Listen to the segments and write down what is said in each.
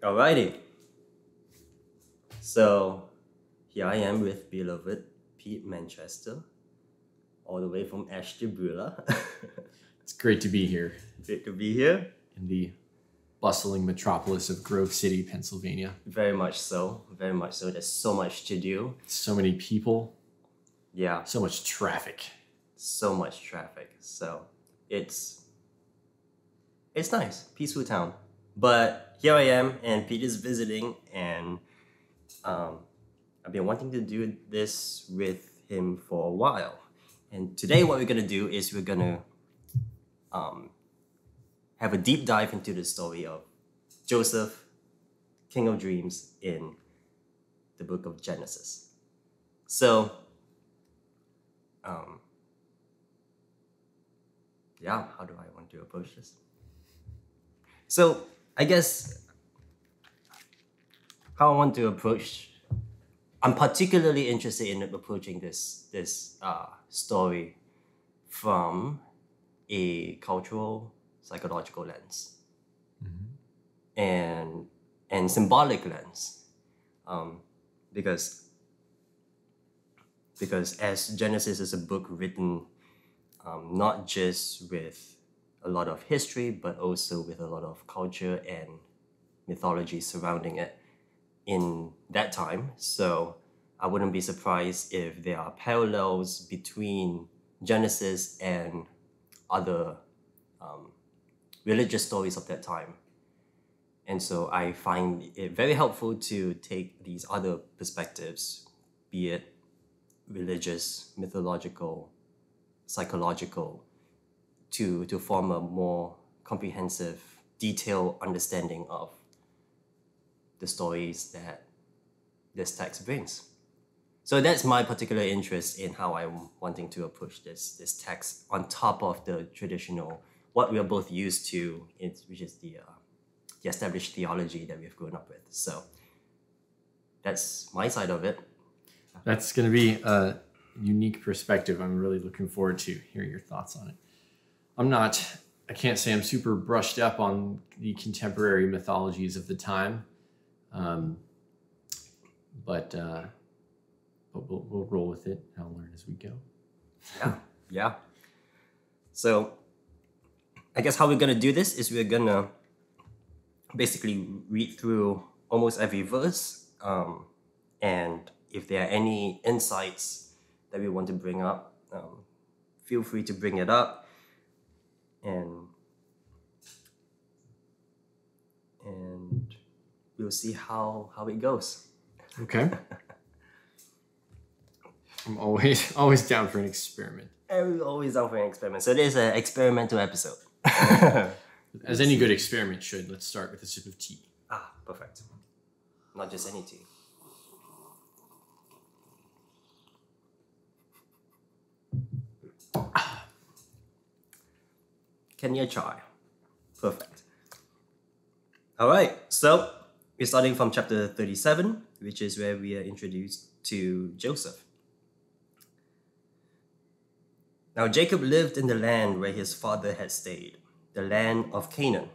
Alrighty. So here I am with beloved Pete Manchester, all the way from Ashtabula. It's great to be here Great to be here. in the bustling metropolis of Grove City, Pennsylvania. Very much so. Very much so. There's so much to do. So many people, Yeah, so much traffic. so much traffic. So it's nice, peaceful town. But here I am, and Pete is visiting, and I've been wanting to do this with him for a while. And today, what we're gonna do is we're gonna have a deep dive into the story of Joseph, King of Dreams, in the book of Genesis. So, yeah, how do I want to approach this? So, I guess how I want to approach, I'm particularly interested in approaching this story from a cultural, psychological lens, and symbolic lens, because as Genesis is a book written not just with a lot of history, but also with a lot of culture and mythology surrounding it in that time. So I wouldn't be surprised if there are parallels between Genesis and other religious stories of that time. And so I find it very helpful to take these other perspectives, be it religious, mythological, psychological, to form a more comprehensive, detailed understanding of the stories that this text brings. So that's my particular interest in how I'm wanting to approach this text on top of the traditional, what we are both used to, which is the established theology that we've grown up with. So that's my side of it. That's going to be a unique perspective. I'm really looking forward to hearing your thoughts on it. I can't say I'm super brushed up on the contemporary mythologies of the time, but we'll roll with it. I'll learn as we go. Yeah. So I guess how we're gonna do this is we're gonna basically read through almost every verse, and if there are any insights that we want to bring up, feel free to bring it up, and we'll see how it goes. Okay. I'm always down for an experiment. And we're always down for an experiment. So this is an experimental episode. As any good experiment should. Let's start with a sip of tea. Perfect. Not just any tea. Kenya chai. Perfect. All right, so we're starting from chapter 37, which is where we are introduced to Joseph. Now Jacob lived in the land where his father had stayed, the land of Canaan.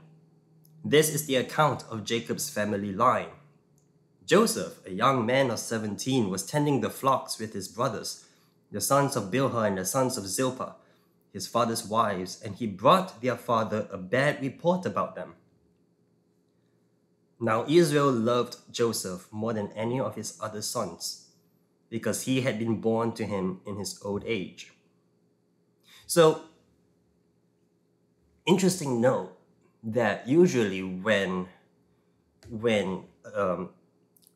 This is the account of Jacob's family line. Joseph, a young man of 17, was tending the flocks with his brothers, the sons of Bilhah and the sons of Zilpah, his father's wives, and he brought their father a bad report about them. Now Israel loved Joseph more than any of his other sons, because he had been born to him in his old age. So, interesting note that usually when a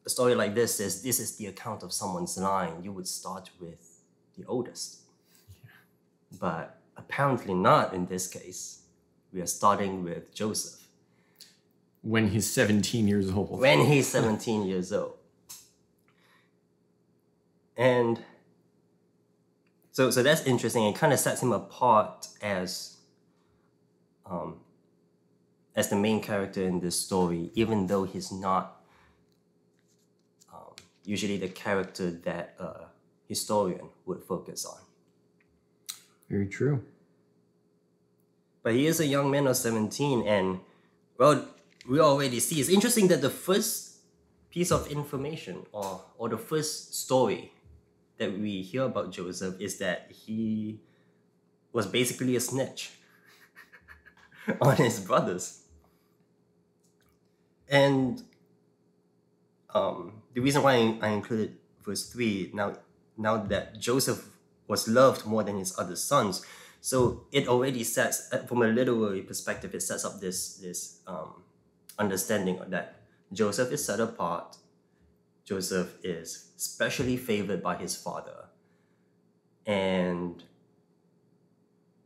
story like this says this is the account of someone's line, you would start with the oldest. But apparently not in this case. We are starting with Joseph. When he's 17 years old. When he's 17 years old. And so that's interesting. It kind of sets him apart as the main character in this story, even though he's not usually the character that a historian would focus on. Very true. But he is a young man of 17, and well, we already see, it's interesting that the first piece of information or the first story that we hear about Joseph is that he was basically a snitch on his brothers. And the reason why I included verse 3, now that Joseph was loved more than his other sons, so it already sets, from a literary perspective, it sets up this understanding that Joseph is set apart. Joseph is specially favored by his father. And,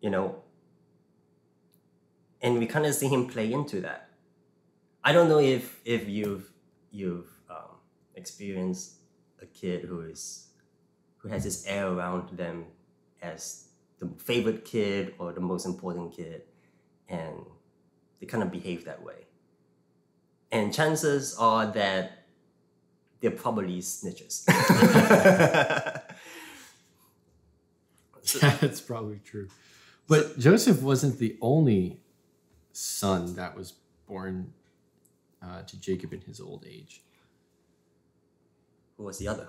and we kind of see him play into that. I don't know if you've experienced a kid who has this air around them as the favorite kid or the most important kid, and they kind of behave that way. And chances are that they're probably snitches. Yeah, that's probably true. But Joseph wasn't the only son that was born to Jacob in his old age. Who was the other?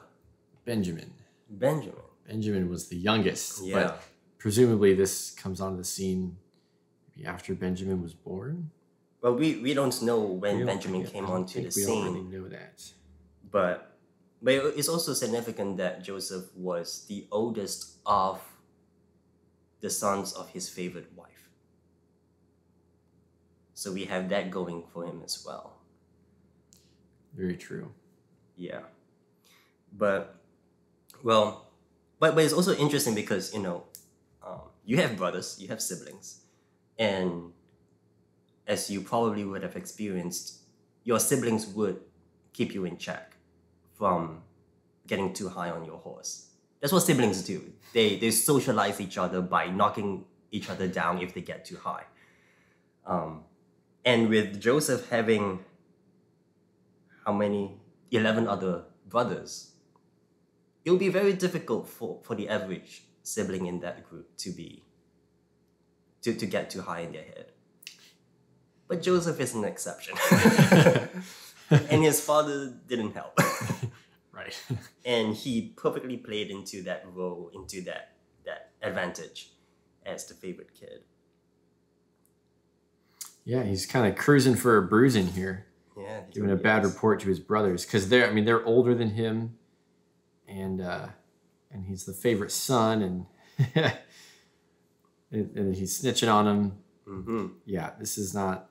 Benjamin. Benjamin was the youngest. Yeah. But presumably this comes onto the scene maybe after Benjamin was born. Well, we don't know when Benjamin came onto the scene. We don't really know that. But it's also significant that Joseph was the oldest of the sons of his favorite wife. So we have that going for him as well. Very true. Yeah. But it's also interesting because, you have brothers, you have siblings, and as you probably would have experienced, your siblings would keep you in check from getting too high on your horse. That's what siblings do. They socialize each other by knocking each other down if they get too high. And with Joseph having how many? 11 other brothers, it would be very difficult for the average sibling in that group to get too high in their head. But Joseph is an exception. And his father didn't help. Right. And he perfectly played into that role, into that advantage as the favorite kid. Yeah, he's kind of cruising for a bruising here. Yeah, giving a bad report to his brothers because they're older than him, and he's the favorite son, and and he's snitching on him. Mm-hmm. Yeah, this is not.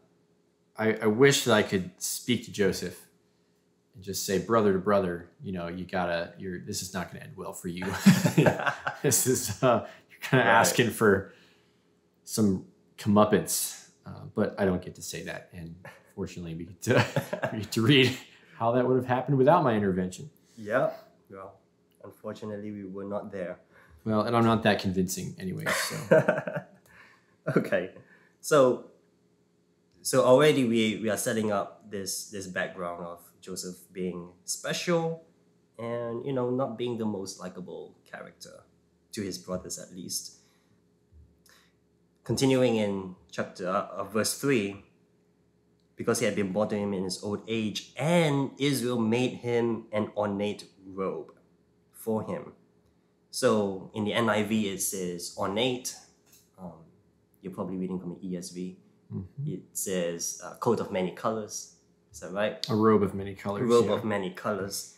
I wish that I could speak to Joseph and just say, brother to brother, this is not going to end well for you. This is you're kind of asking for some comeuppance, but I don't get to say that, and fortunately, we get to read how that would have happened without my intervention. Yeah. Well, unfortunately, we were not there. Well, and I'm not that convincing anyway. So. Okay. So already we are setting up this background of Joseph being special and, not being the most likable character to his brothers at least. Continuing in verse 3, because he had been born to him in his old age, and Israel made him an ornate robe for him. So in the NIV it says ornate. You're probably reading from the ESV. Mm-hmm. It says coat of many colors. Is that right? A robe of many colors. A robe of many colors.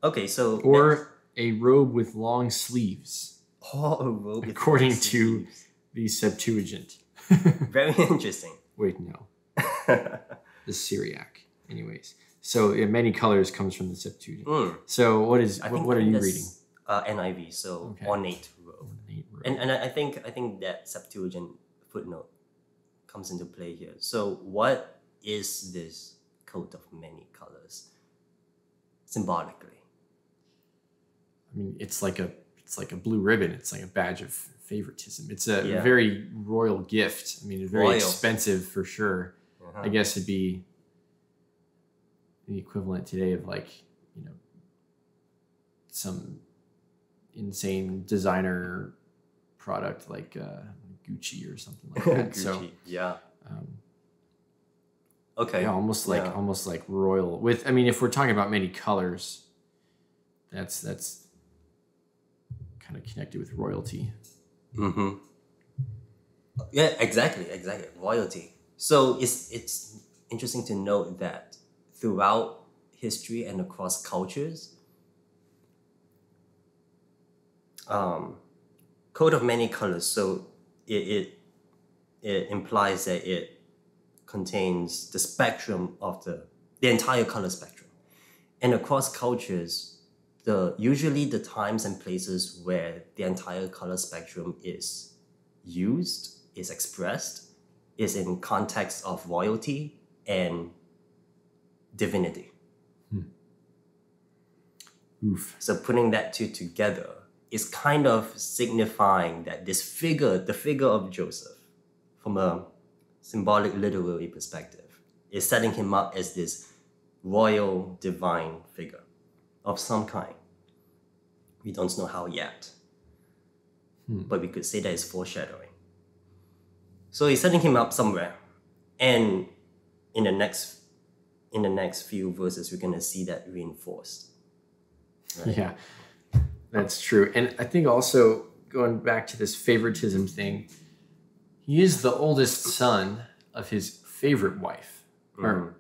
Okay, so... Or a robe with long sleeves. Or a robe with according long to sleeves. The Septuagint. Very interesting. Wait, no. The Syriac. Anyways. So many colors comes from the Septuagint. So what are you reading? NIV, so okay. Ornate robe. And I think that Septuagint footnote comes into play here. So what is this coat of many colors symbolically? I mean, it's like a blue ribbon. It's like a badge of favoritism. It's a very royal gift. I mean, very expensive for sure. Uh-huh. I guess it'd be the equivalent today of some insane designer product like Gucci or something like that. Gucci, yeah. Okay. Yeah, almost like royal. With, I mean, if we're talking about many colors, that's kind of connected with royalty. Mm-hmm. Yeah, exactly. Royalty. So it's interesting to note that throughout history and across cultures, coat of many colors. So it implies that it contains the spectrum of the entire color spectrum. And across cultures, usually the times and places where the entire color spectrum is used, is expressed, is in context of royalty and divinity. Oof. So putting that two together is kind of signifying that this figure, the figure of Joseph, from a symbolic literary perspective, is setting him up as this royal divine figure of some kind. We don't know how yet, but we could say that it's foreshadowing. So he's setting him up somewhere, and in the next few verses, we're gonna see that reinforced. Right? Yeah, that's true. And I think also going back to this favoritism thing, he is the oldest son of his favorite wife, or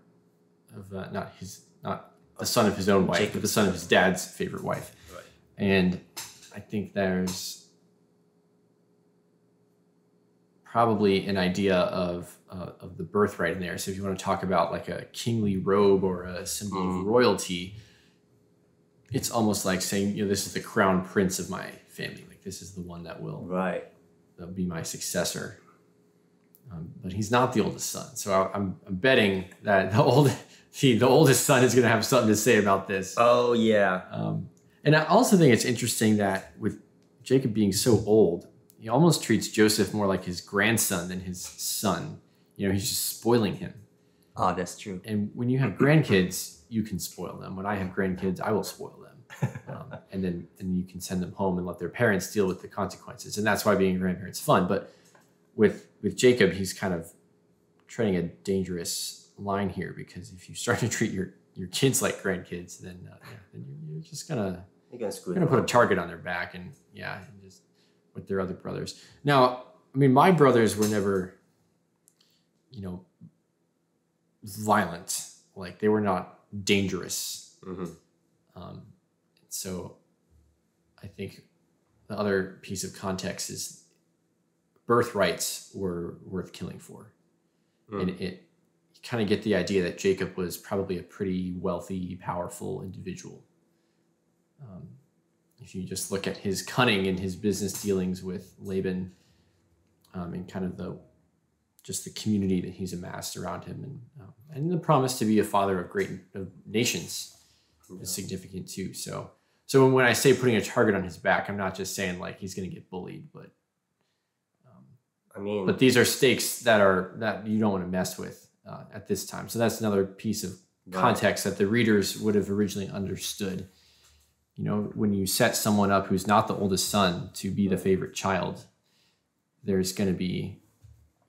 of not the son of his own wife, Jacob. but the son of his dad's favorite wife. Right. And I think there's probably an idea of the birthright in there. So if you want to talk about like a kingly robe or a symbol of royalty, it's almost like saying, this is the crown prince of my family. Like this is the one that will be my successor. But he's not the oldest son. So I'm betting that the oldest son is going to have something to say about this. Oh, yeah. And I also think it's interesting that with Jacob being so old, he almost treats Joseph more like his grandson than his son. He's just spoiling him. Oh, that's true. And when you have grandkids, you can spoil them. When I have grandkids, I will spoil them. And then you can send them home and let their parents deal with the consequences. And that's why being a grandparent's fun. But with Jacob, he's kind of treading a dangerous line here, because if you start to treat your kids like grandkids, then you're just gonna put a target on their back, and just with their other brothers. Now, I mean, my brothers were never, violent. Like they were not dangerous. So I think the other piece of context is birthrights were worth killing for. And you kind of get the idea that Jacob was probably a pretty wealthy, powerful individual. If you just look at his cunning in his business dealings with Laban, and kind of the community that he's amassed around him, and the promise to be a father of great nations is significant too. So when I say putting a target on his back, I'm not just saying like he's going to get bullied, but but these are stakes that you don't want to mess with at this time. So that's another piece of context that the readers would have originally understood. When you set someone up who's not the oldest son to be the favorite child, there's going to be,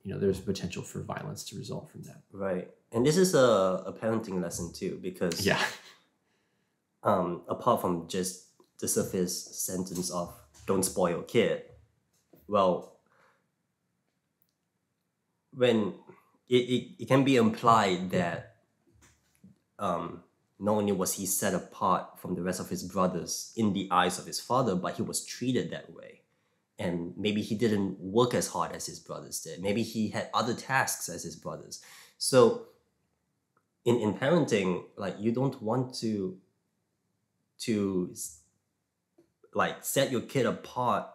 there's potential for violence to result from that. Right. And this is a parenting lesson too, because apart from just the surface sentence of don't spoil your kid, well, when it can be implied that not only was he set apart from the rest of his brothers in the eyes of his father, but he was treated that way. And maybe he didn't work as hard as his brothers did. Maybe he had other tasks as his brothers. So in parenting, like you don't want to like set your kid apart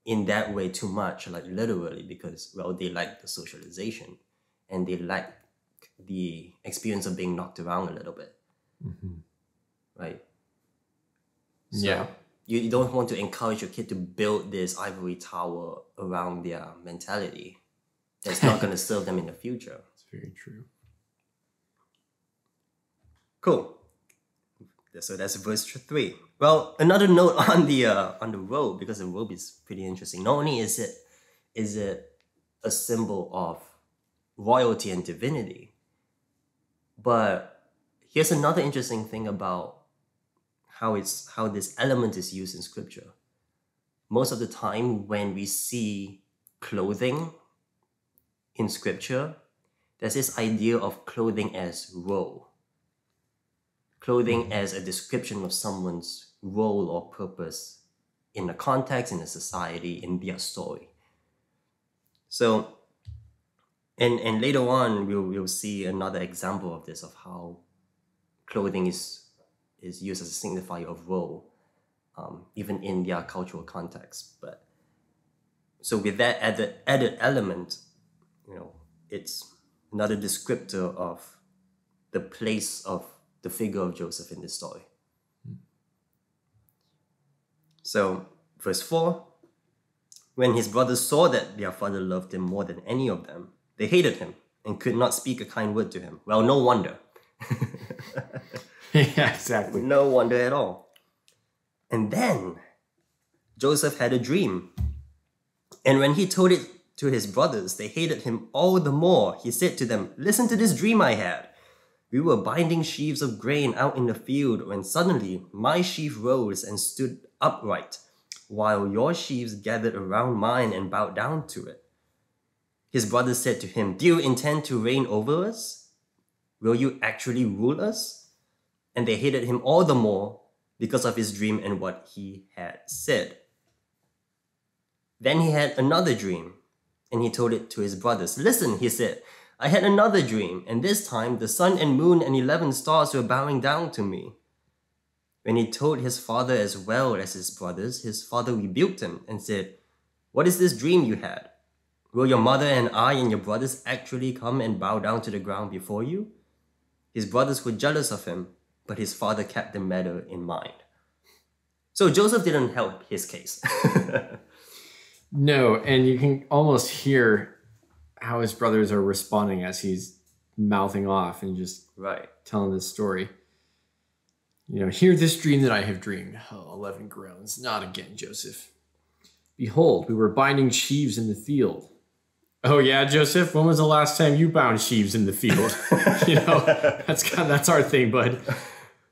in that way too much, like literally, because they lack the socialization and they lack the experience of being knocked around a little bit. Right? So you don't want to encourage your kid to build this ivory tower around their mentality that's not going to serve them in the future. It's very true. Cool. So that's verse 3. Well, another note on the robe, because the robe is pretty interesting. Not only is it a symbol of royalty and divinity, But here's another interesting thing about how this element is used in scripture. Most of the time when we see clothing in scripture, there's this idea of clothing as role. Clothing as a description of someone's role or purpose in a context, in a society, in their story. So, and later on, we'll see another example of this, of how clothing is used as a signifier of role, even in their cultural context. But so with that added element, it's another descriptor of the place of the figure of Joseph in this story. So, verse 4, when his brothers saw that their father loved him more than any of them, they hated him and could not speak a kind word to him. Well, no wonder. Yeah, exactly. No wonder at all. And then Joseph had a dream. And when he told it to his brothers, they hated him all the more. He said to them, "Listen to this dream I had. We were binding sheaves of grain out in the field when suddenly my sheaf rose and stood upright, while your sheaves gathered around mine and bowed down to it." His brothers said to him, "Do you intend to reign over us? Will you actually rule us?" And they hated him all the more because of his dream and what he had said. Then he had another dream, and he told it to his brothers. "Listen," he said, "I had another dream, and this time the sun and moon and 11 stars were bowing down to me." When he told his father as well as his brothers, his father rebuked him and said, "What is this dream you had? Will your mother and I and your brothers actually come and bow down to the ground before you?" His brothers were jealous of him, but his father kept the matter in mind. So Joseph didn't help his case. No, and you can almost hear how his brothers are responding as he's mouthing off and just Right. telling this story. Hear this dream that I have dreamed. 11 groans. Not again, Joseph. Behold, we were binding sheaves in the field. Oh yeah, Joseph, when was the last time you bound sheaves in the field? That's our thing, bud.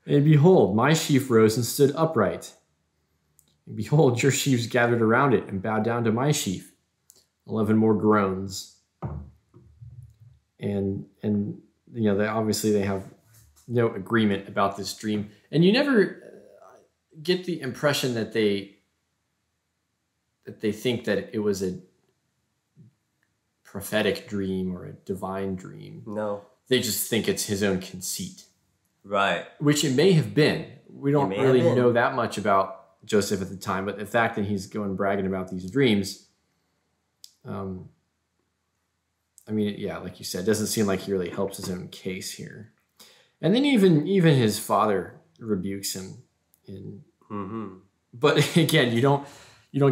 And behold, my sheaf rose and stood upright. And behold, your sheaves gathered around it and bowed down to my sheaf. 11 more groans. And they have no agreement about this dream. And you never get the impression that they think that it was a prophetic dream or a divine dream. No. They just think it's his own conceit. Right. Which it may have been. We don't really know that much about Joseph at the time, but the fact that he's going bragging about these dreams, like you said, it doesn't seem like he really helps his own case here. And then even his father rebukes him. But again, you don't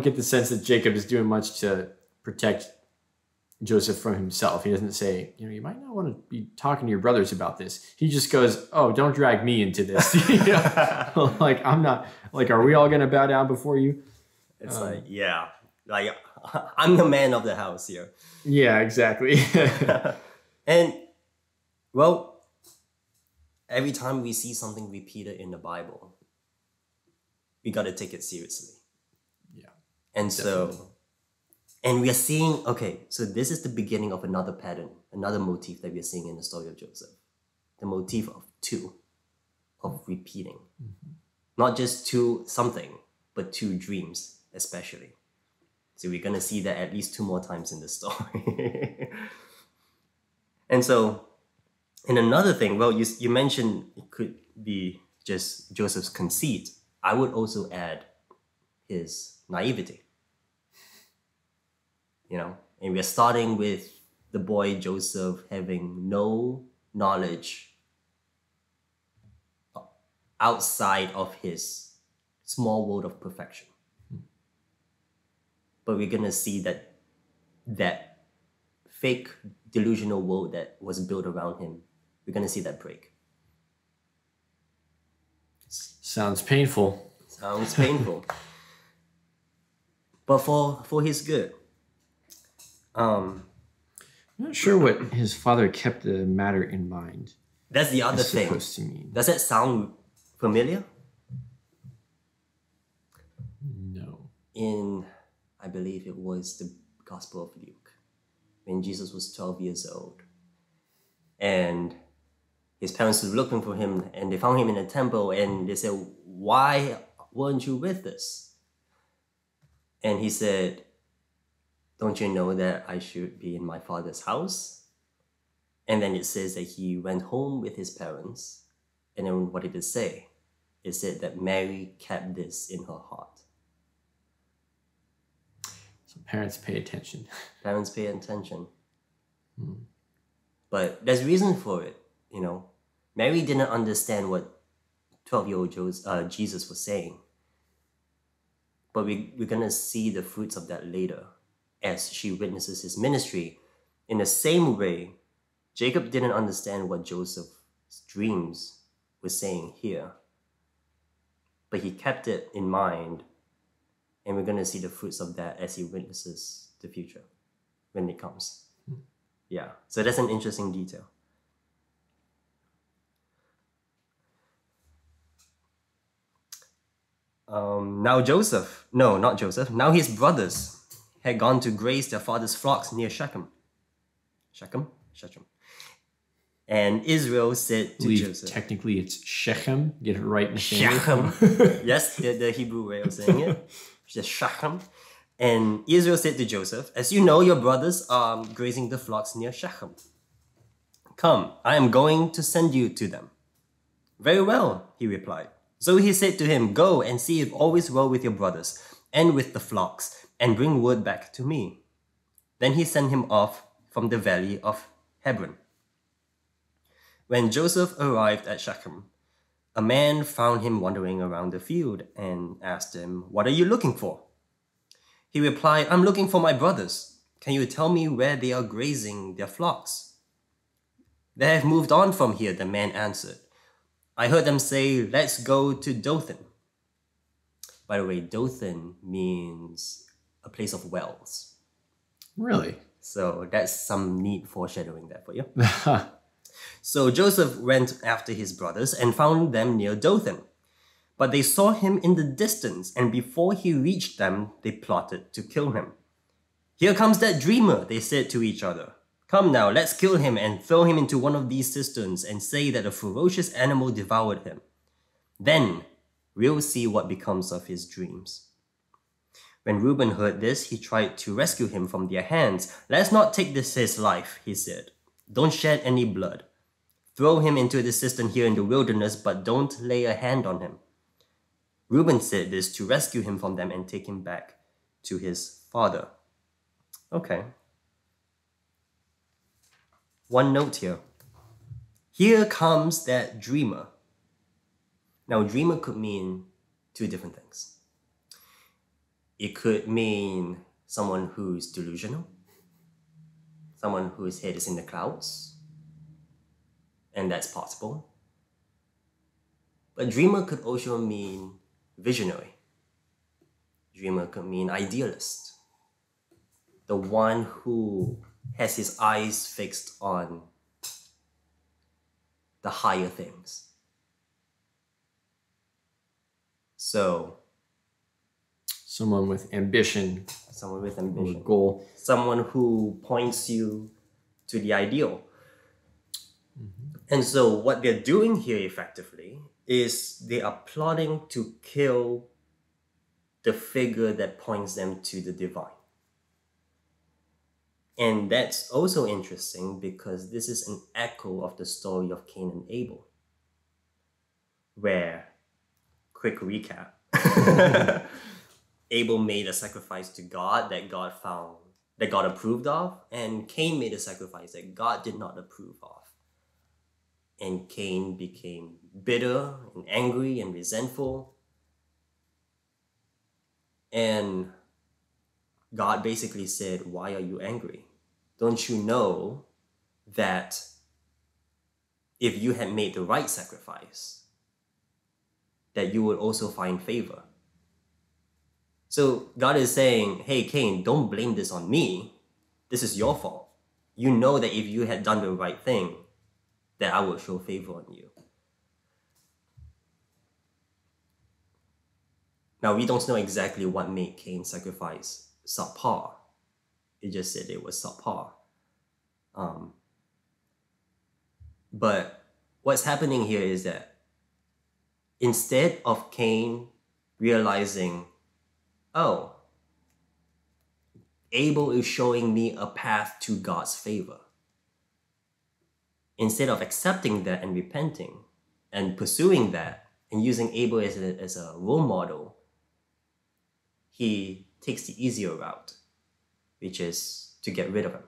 get the sense that Jacob is doing much to protect Joseph from himself. He doesn't say, you might not want to be talking to your brothers about this. He just goes, "Oh, don't drag me into this." Like, I'm not, like, are we all going to bow down before you? It's I'm the man of the house here. Yeah, exactly. And, well, every time we see something repeated in the Bible, we got to take it seriously. Yeah. And definitely. and we are seeing, so this is the beginning of another pattern, another motif that we are seeing in the story of Joseph. The motif of two, of repeating. Not just two something, but two dreams, especially. So we're going to see that at least 2 more times in the story. And so, and another thing, well, you mentioned it could be just Joseph's conceit. I would also add his naivety. And we're starting with the boy Joseph having no knowledge outside of his small world of perfection. But we're going to see that fake delusional world that was built around him, we're going to see that break. Sounds painful. Sounds painful. But for his good. I'm not sure what his father kept the matter in mind. That's the other is thing. supposed to mean. Does that sound familiar? No. In, I believe it was the Gospel of Luke, when Jesus was 12 years old. And his parents were looking for him, and they found him in a temple, and they said, "Why weren't you with us?" And he said, "Don't you know that I should be in my father's house?" And then it says that he went home with his parents. And then what did it say? It said that Mary kept this in her heart. So parents pay attention. Parents pay attention. But there's reason for it, you know. Mary didn't understand what 12-year-old Jesus was saying. But we're going to see the fruits of that later as she witnesses his ministry. In the same way, Jacob didn't understand what Joseph's dreams were saying here. But he kept it in mind, and we're going to see the fruits of that as he witnesses the future when it comes. Yeah, so that's an interesting detail. Now his brothers had gone to graze their father's flocks near Shechem. Shechem? And Israel said to Joseph... Technically it's Shechem. Get it right in the standard. Shechem. Yes, the Hebrew way of saying it. It's just Shechem. And Israel said to Joseph, "As you know, your brothers are grazing the flocks near Shechem. Come, I am going to send you to them." "Very well," he replied. So he said to him, "Go and see if all is well with your brothers and with the flocks, and bring word back to me." Then he sent him off from the valley of Hebron. When Joseph arrived at Shechem, a man found him wandering around the field and asked him, "What are you looking for?" He replied, "I'm looking for my brothers. Can you tell me where they are grazing their flocks?" "They have moved on from here," the man answered. "I heard them say, 'Let's go to Dothan.'" By the way, Dothan means a place of wells. Really? So that's some neat foreshadowing there for you. So Joseph went after his brothers and found them near Dothan. But they saw him in the distance, and before he reached them, they plotted to kill him. "Here comes that dreamer," they said to each other. "Come now, let's kill him and throw him into one of these cisterns and say that a ferocious animal devoured him. Then we'll see what becomes of his dreams." When Reuben heard this, he tried to rescue him from their hands. "Let's not take his life," he said. "Don't shed any blood. Throw him into the cistern here in the wilderness, but don't lay a hand on him." Reuben said this to rescue him from them and take him back to his father. Okay. One note here. Here comes that dreamer. Now, dreamer could mean two different things. It could mean someone who's delusional, someone whose head is in the clouds, and that's possible. But dreamer could also mean visionary. Dreamer could mean idealist, the one who has his eyes fixed on the higher things. So, someone with ambition. Someone with Or ambition. goal. Someone who points you to the ideal. And so what they're doing here effectively is they are plotting to kill the figure that points them to the divine. And that's also interesting because this is an echo of the story of Cain and Abel, where, quick recap, Abel made a sacrifice to God that God approved of, and Cain made a sacrifice that God did not approve of. And Cain became bitter and angry and resentful. And God basically said, "Why are you angry? Don't you know that if you had made the right sacrifice, that you would also find favor?" So God is saying, "Hey, Cain, don't blame this on me. This is your fault. You know that if you had done the right thing, that I will show favor on you. Now, we don't know exactly what made Cain's sacrifice subpar. It just said it was subpar. But what's happening here is that instead of Cain realizing, oh, Abel is showing me a path to God's favor, instead of accepting that and repenting and pursuing that and using Abel as a role model, he takes the easier route, which is to get rid of him.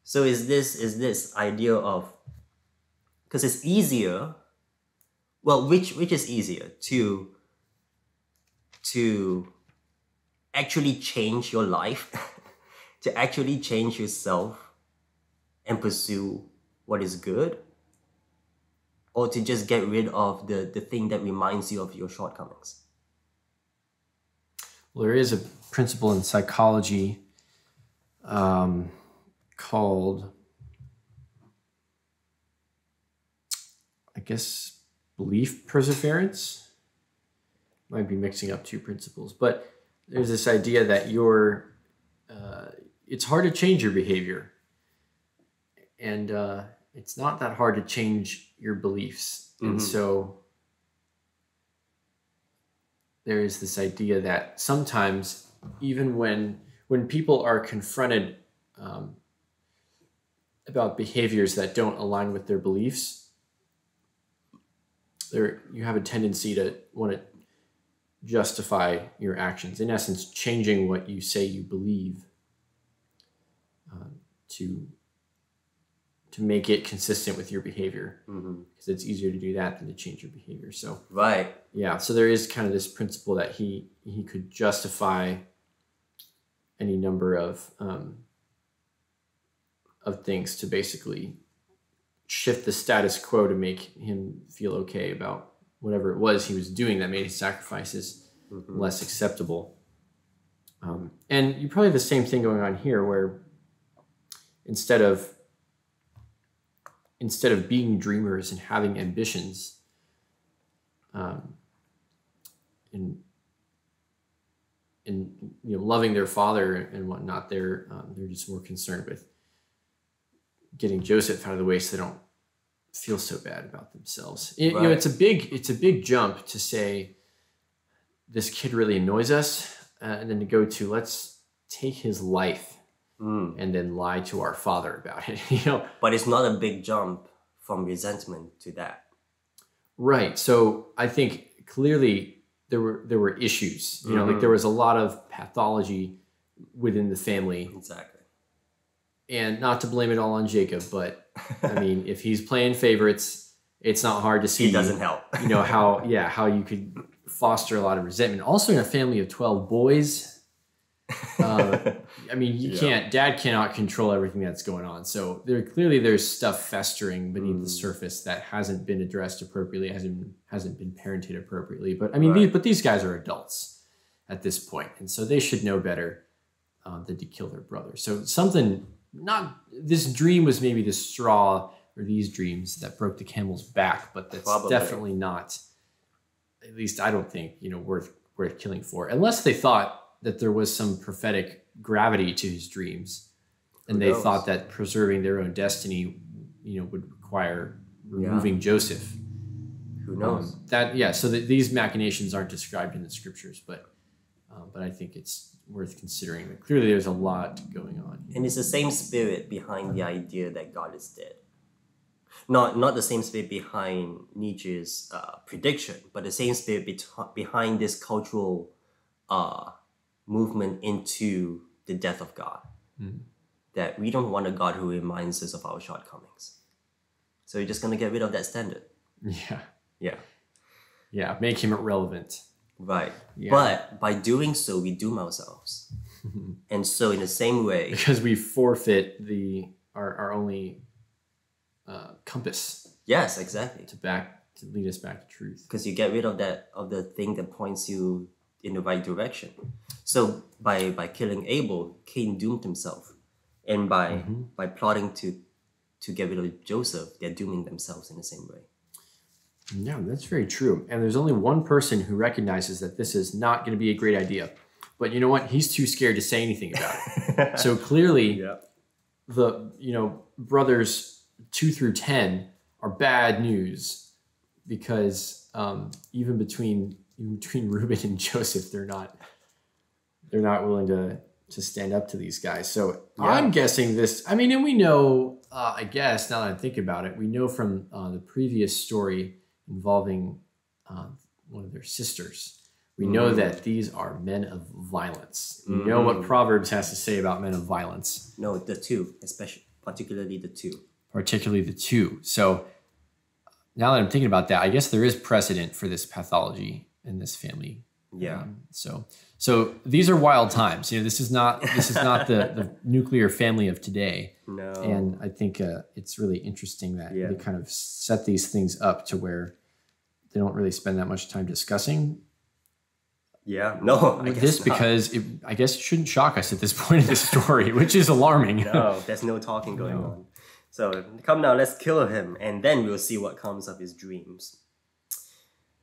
So is this idea of, because it's easier, well, which is easier, to actually change your life, to actually change yourself and pursue what is good, or to just get rid of the thing that reminds you of your shortcomings? Well, there is a principle in psychology called, I guess, belief perseverance. Might be mixing up two principles, but there's this idea that it's hard to change your behavior, and it's not that hard to change your beliefs. And so there is this idea that sometimes, even when people are confronted about behaviors that don't align with their beliefs, you have a tendency to want to justify your actions. In essence, changing what you say you believe to make it consistent with your behavior, because it's easier to do that than to change your behavior. So right, yeah. So there is kind of this principle that he could justify any number of things to basically shift the status quo to make him feel okay about whatever it was he was doing that made his sacrifices less acceptable. And you probably have the same thing going on here, where instead of being dreamers and having ambitions, and loving their father and whatnot, they're just more concerned with getting Joseph out of the way so they don't feel so bad about themselves. Right. It's a big jump to say this kid really annoys us, and then to go to let's take his life and then lie to our father about it. But it's not a big jump from resentment to that. Right. So I think clearly there were issues. Like there was a lot of pathology within the family. Exactly. And not to blame it all on Jacob, but I mean, if he's playing favorites, it's not hard to see. He doesn't help. How you could foster a lot of resentment. Also, in a family of 12 boys, I mean, Dad cannot control everything that's going on. So there's stuff festering beneath the surface that hasn't been addressed appropriately, hasn't been parented appropriately. But I mean, these guys are adults at this point, and so they should know better than to kill their brother. So this dream was maybe the straw, or these dreams that broke the camel's back, but that's definitely not, at least I don't think, worth killing for, unless they thought that there was some prophetic gravity to his dreams, and they thought that preserving their own destiny, would require removing Joseph. Who knows? So these machinations aren't described in the scriptures, but I think it's worth considering. But clearly, there's a lot going on here. And it's the same spirit behind the idea that God is dead. Not the same spirit behind Nietzsche's prediction, but the same spirit behind this cultural movement into the death of God. That we don't want a God who reminds us of our shortcomings. So you're just going to get rid of that standard. Yeah, make him irrelevant. Right. Yeah. But by doing so, we doom ourselves. And so in the same way... Because we forfeit our only compass. Yes, exactly. To lead us back to truth. Because you get rid of the thing that points you in the right direction. So by killing Abel, Cain doomed himself. And by plotting to to get rid of Joseph, they're dooming themselves in the same way. Yeah, that's very true. And there's only one person who recognizes that this is not going to be a great idea. But you know what? He's too scared to say anything about it. So clearly, the brothers 2 through 10 are bad news, because even between Reuben and Joseph, they're not willing to stand up to these guys. So I'm guessing this. I mean, and we know. I guess now that I think about it, we know from the previous story involving one of their sisters. We know that these are men of violence. You know what Proverbs has to say about men of violence. No, the two, particularly the two. Particularly the two. So now that I'm thinking about that, I guess there is precedent for this pathology in this family. Yeah. So these are wild times. This is not the nuclear family of today. No. And I think it's really interesting that they kind of set these things up to where they don't really spend that much time discussing. Yeah. No. I guess because I guess it shouldn't shock us at this point in the story, which is alarming. No, there's no talking going on. So come now, let's kill him, and then we'll see what comes of his dreams.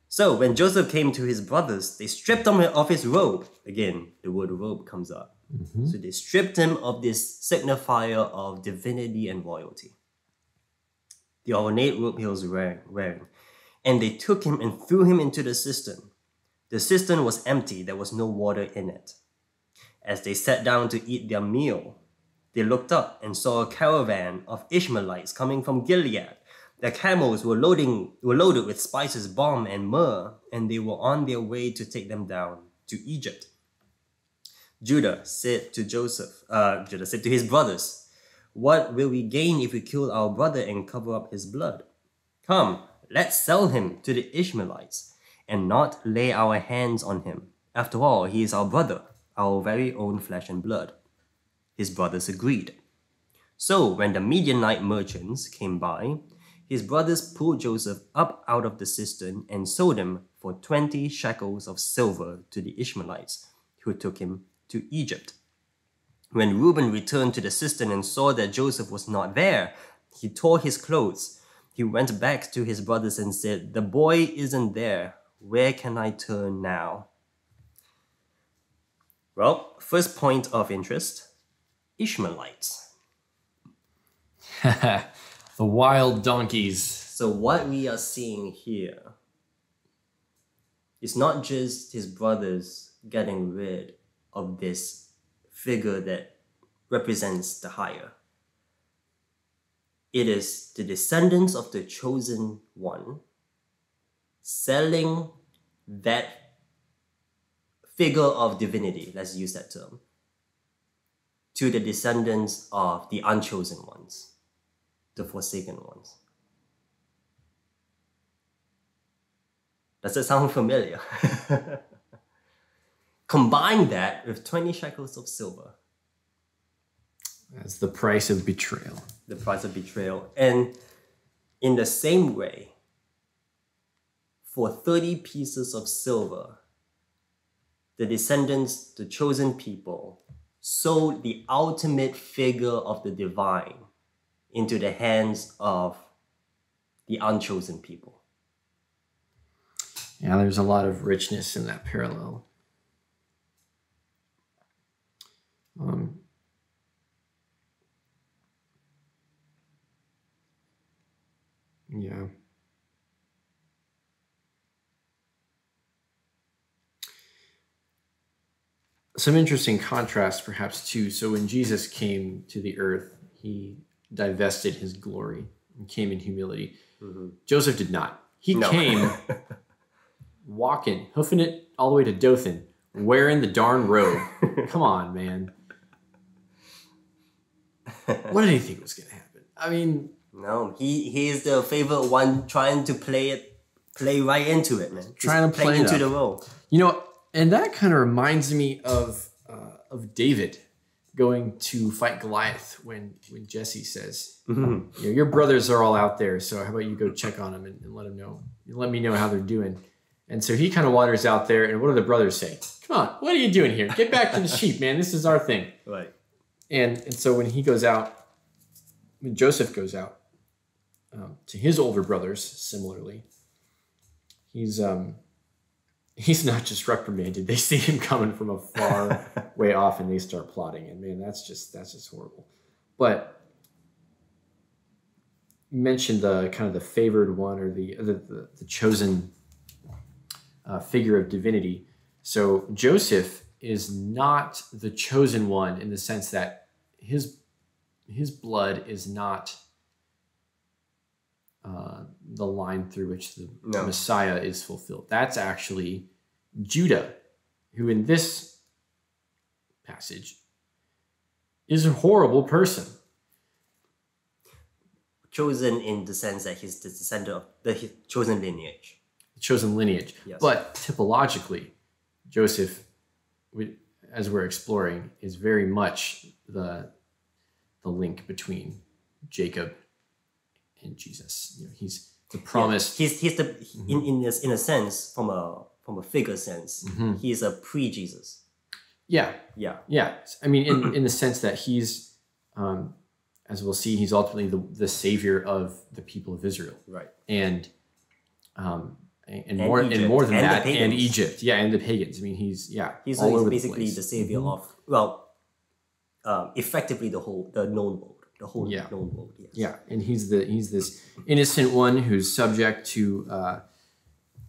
So when Joseph came to his brothers, they stripped him of his robe. Again, the word robe comes up. So they stripped him of this signifier of divinity and royalty, the ornate robe he was wearing. And they took him and threw him into the cistern. The cistern was empty, there was no water in it. As they sat down to eat their meal, they looked up and saw a caravan of Ishmaelites coming from Gilead. Their camels were loaded with spices, balm, and myrrh, and they were on their way to take them down to Egypt. Judah said to his brothers, "What will we gain if we kill our brother and cover up his blood? Come, let's sell him to the Ishmaelites and not lay our hands on him. After all, he is our brother, our very own flesh and blood." His brothers agreed. So when the Midianite merchants came by, his brothers pulled Joseph up out of the cistern and sold him for 20 shekels of silver to the Ishmaelites, who took him to Egypt. When Reuben returned to the cistern and saw that Joseph was not there, he tore his clothes. He went back to his brothers and said, "The boy isn't there. Where can I turn now?" Well, first point of interest, Ishmaelites. The wild donkeys. So what we are seeing here is not just his brothers getting rid of this figure that represents the higher. It is the descendants of the chosen one selling that figure of divinity, let's use that term, to the descendants of the unchosen ones, the forsaken ones. Does that sound familiar? Combine that with 20 shekels of silver. That's the price of betrayal. The price of betrayal. And in the same way, for 30 pieces of silver, the descendants, the chosen people, sold the ultimate figure of the divine into the hands of the unchosen people. Yeah, there's a lot of richness in that parallel. Yeah. Some interesting contrast, perhaps, too. So when Jesus came to the earth, he divested his glory and came in humility. Joseph did not. He came walking, hoofing it all the way to Dothan, wearing the darn robe. Come on, man. What did he think was going to happen? I mean... No, he is the favorite one trying to play right into it, man. Trying to play into the role. You know, and that kind of reminds me of David going to fight Goliath when Jesse says, your brothers are all out there, so how about you go check on them and let them know. Let me know how they're doing. And so he kind of wanders out there, and what do the brothers say? Come on, what are you doing here? Get back to the sheep, man. This is our thing. Right. And so when he goes out when Joseph goes out to his older brothers, similarly, he's not just reprimanded. They see him coming from a far way off, and they start plotting. And man, that's just horrible. But you mentioned the kind of the favored one, or the chosen figure of divinity. So Joseph is not the chosen one in the sense that his blood is not the line through which the Messiah is fulfilled. That's actually Judah, who in this passage is a horrible person. Chosen in the sense that he's the descendant of the chosen lineage. Chosen lineage. Yes. But typologically, Joseph, as we're exploring, is very much the link between Jacob and Jesus. You know, he's the promise. Yeah. He's the in a sense, from a figure sense, he's a pre-Jesus. Yeah. Yeah. Yeah. I mean, in the sense that he's, as we'll see, he's ultimately the savior of the people of Israel. Right. And more than that, and Egypt. Yeah, and the pagans. I mean, he's all over basically the the savior of, effectively the known world. The whole known world. Yes. Yeah, and he's this innocent one who's subject to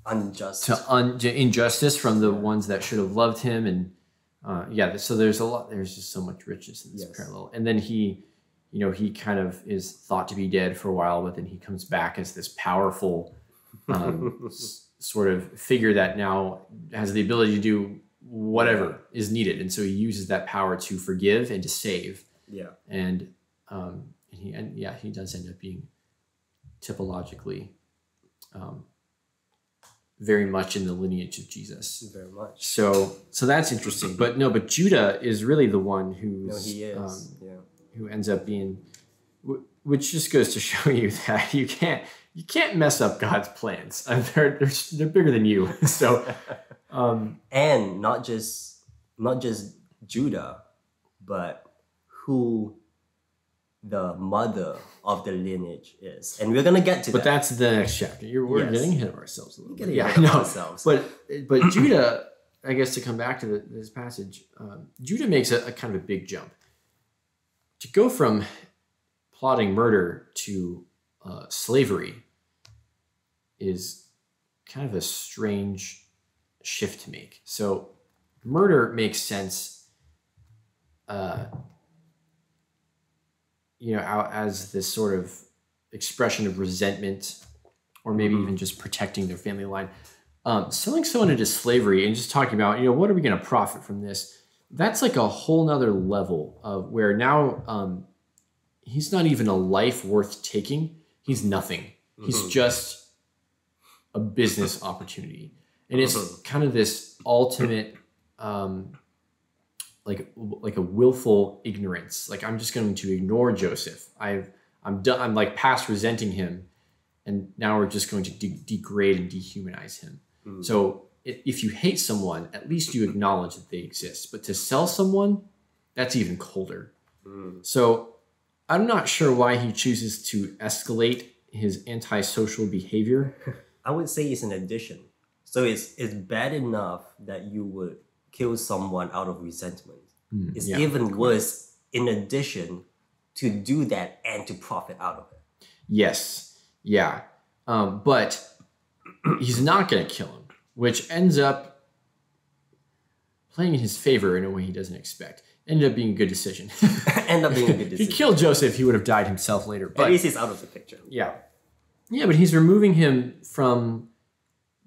injustice from the ones that should have loved him, and so there's just so much richness in this parallel. And then he kind of is thought to be dead for a while, but then he comes back as this powerful sort of figure that now has the ability to do whatever is needed, and so he uses that power to forgive and to save. Yeah, and he does end up being typologically very much in the lineage of Jesus. Very much. So that's interesting. But Judah is really the one who's who ends up being, which just goes to show you that you can't mess up God's plans. They're bigger than you. So and not just Judah, but who the mother of the lineage is, and we're gonna get to that. But that's the next chapter. We're getting ahead of ourselves a little bit. Ourselves. But Judah, I guess, to come back to this passage, Judah makes a kind of a big jump. To go from plotting murder to slavery is kind of a strange shift to make. So murder makes sense, as this sort of expression of resentment, or maybe even just protecting their family line. Selling someone into slavery and just talking about, what are we going to profit from this? That's like a whole nother level of where now he's not even a life worth taking. He's nothing. He's just a business opportunity. And it's kind of this ultimate, like a willful ignorance. Like, I'm just going to ignore Joseph. I'm done. I'm like past resenting him. And now we're just going to degrade and dehumanize him. So if you hate someone, at least you acknowledge that they exist. But to sell someone, that's even colder. So I'm not sure why he chooses to escalate his antisocial behavior. I would say it's an addition. So it's bad enough that you would kill someone out of resentment. It's even worse in addition to do that and to profit out of it. Yes. Yeah. But he's not going to kill him, which ends up playing in his favor in a way he doesn't expect. Ended up being a good decision. If he killed Joseph, he would have died himself later. But at least he's out of the picture. Yeah. Yeah, but he's removing him from...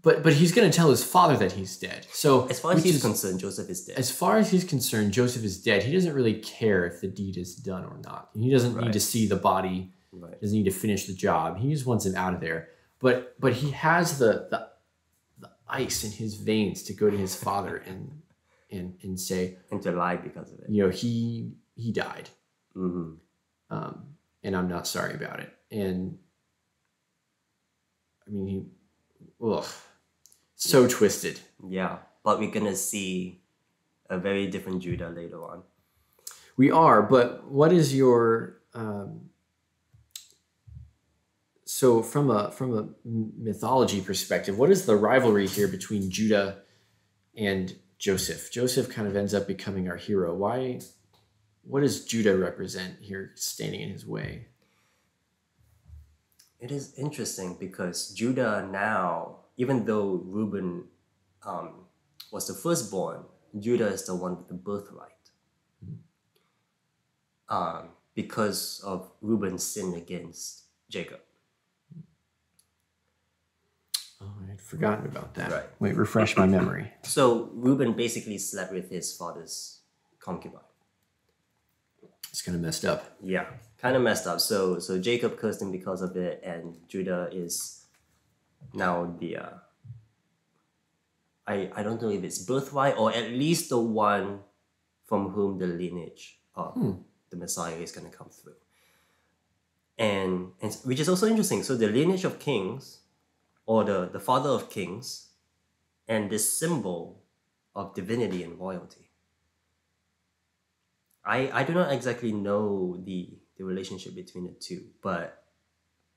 But he's going to tell his father that he's dead. So as far as he's concerned, Joseph is dead. As far as he's concerned, Joseph is dead. He doesn't really care if the deed is done or not. He doesn't need to see the body. Right. Doesn't need to finish the job. He just wants him out of there. But he has the ice in his veins to go to his father and say, and to lie because of it. He died, and I'm not sorry about it. And I mean, so twisted. Yeah, but we're gonna see a very different Judah later on. We are, but what is your So from a mythology perspective, what is the rivalry here between Judah and Joseph? Joseph kind of ends up becoming our hero. Why? What does Judah represent here, standing in his way? It is interesting because Judah now, even though Reuben was the firstborn, Judah is the one with the birthright. Because of Reuben's sin against Jacob. Oh, I had forgotten about that. Right. Wait, refresh my memory. So Reuben basically slept with his father's concubine. It's kind of messed up. Yeah, kind of messed up. So Jacob cursed him because of it, and Judah is now the I don't know if it's birthright or at least the one from whom the lineage of the Messiah is going to come through. And which is also interesting. So the lineage of kings, or the father of kings, and this symbol of divinity and royalty. I do not exactly know the relationship between the two, but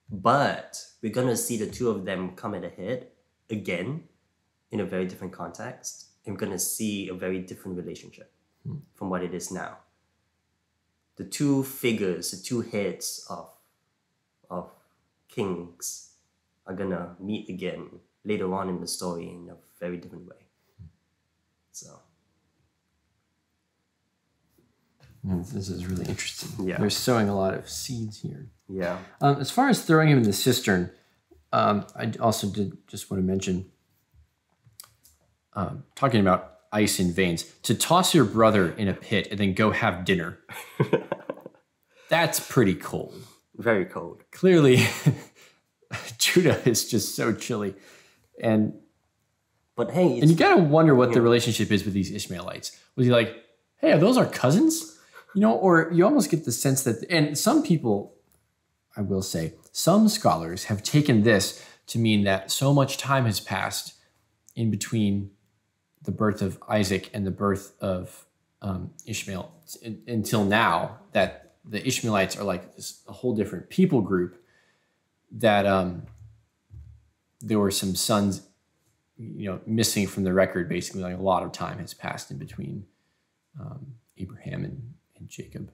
we're gonna see the two of them come at a head again in a very different context. And we're gonna see a very different relationship from what it is now. The two figures, the two heads of kings are gonna meet again later on in the story in a very different way. So this is really interesting. Yeah. They're sowing a lot of seeds here. yeah. As far as throwing him in the cistern, I also did just want to mention, talking about ice in veins, to toss your brother in a pit and then go have dinner. That's pretty cold. Very cold. Clearly, Judah is just so chilly. But hey, And you got to wonder what the relationship is with these Ishmaelites. Was he like, hey, are those our cousins? Or you almost get the sense that, and some people, I will say, some scholars have taken this to mean that so much time has passed in between the birth of Isaac and the birth of Ishmael until now, that the Ishmaelites are like a whole different people group, that there were some sons, missing from the record. Basically, like a lot of time has passed in between Abraham and Jacob.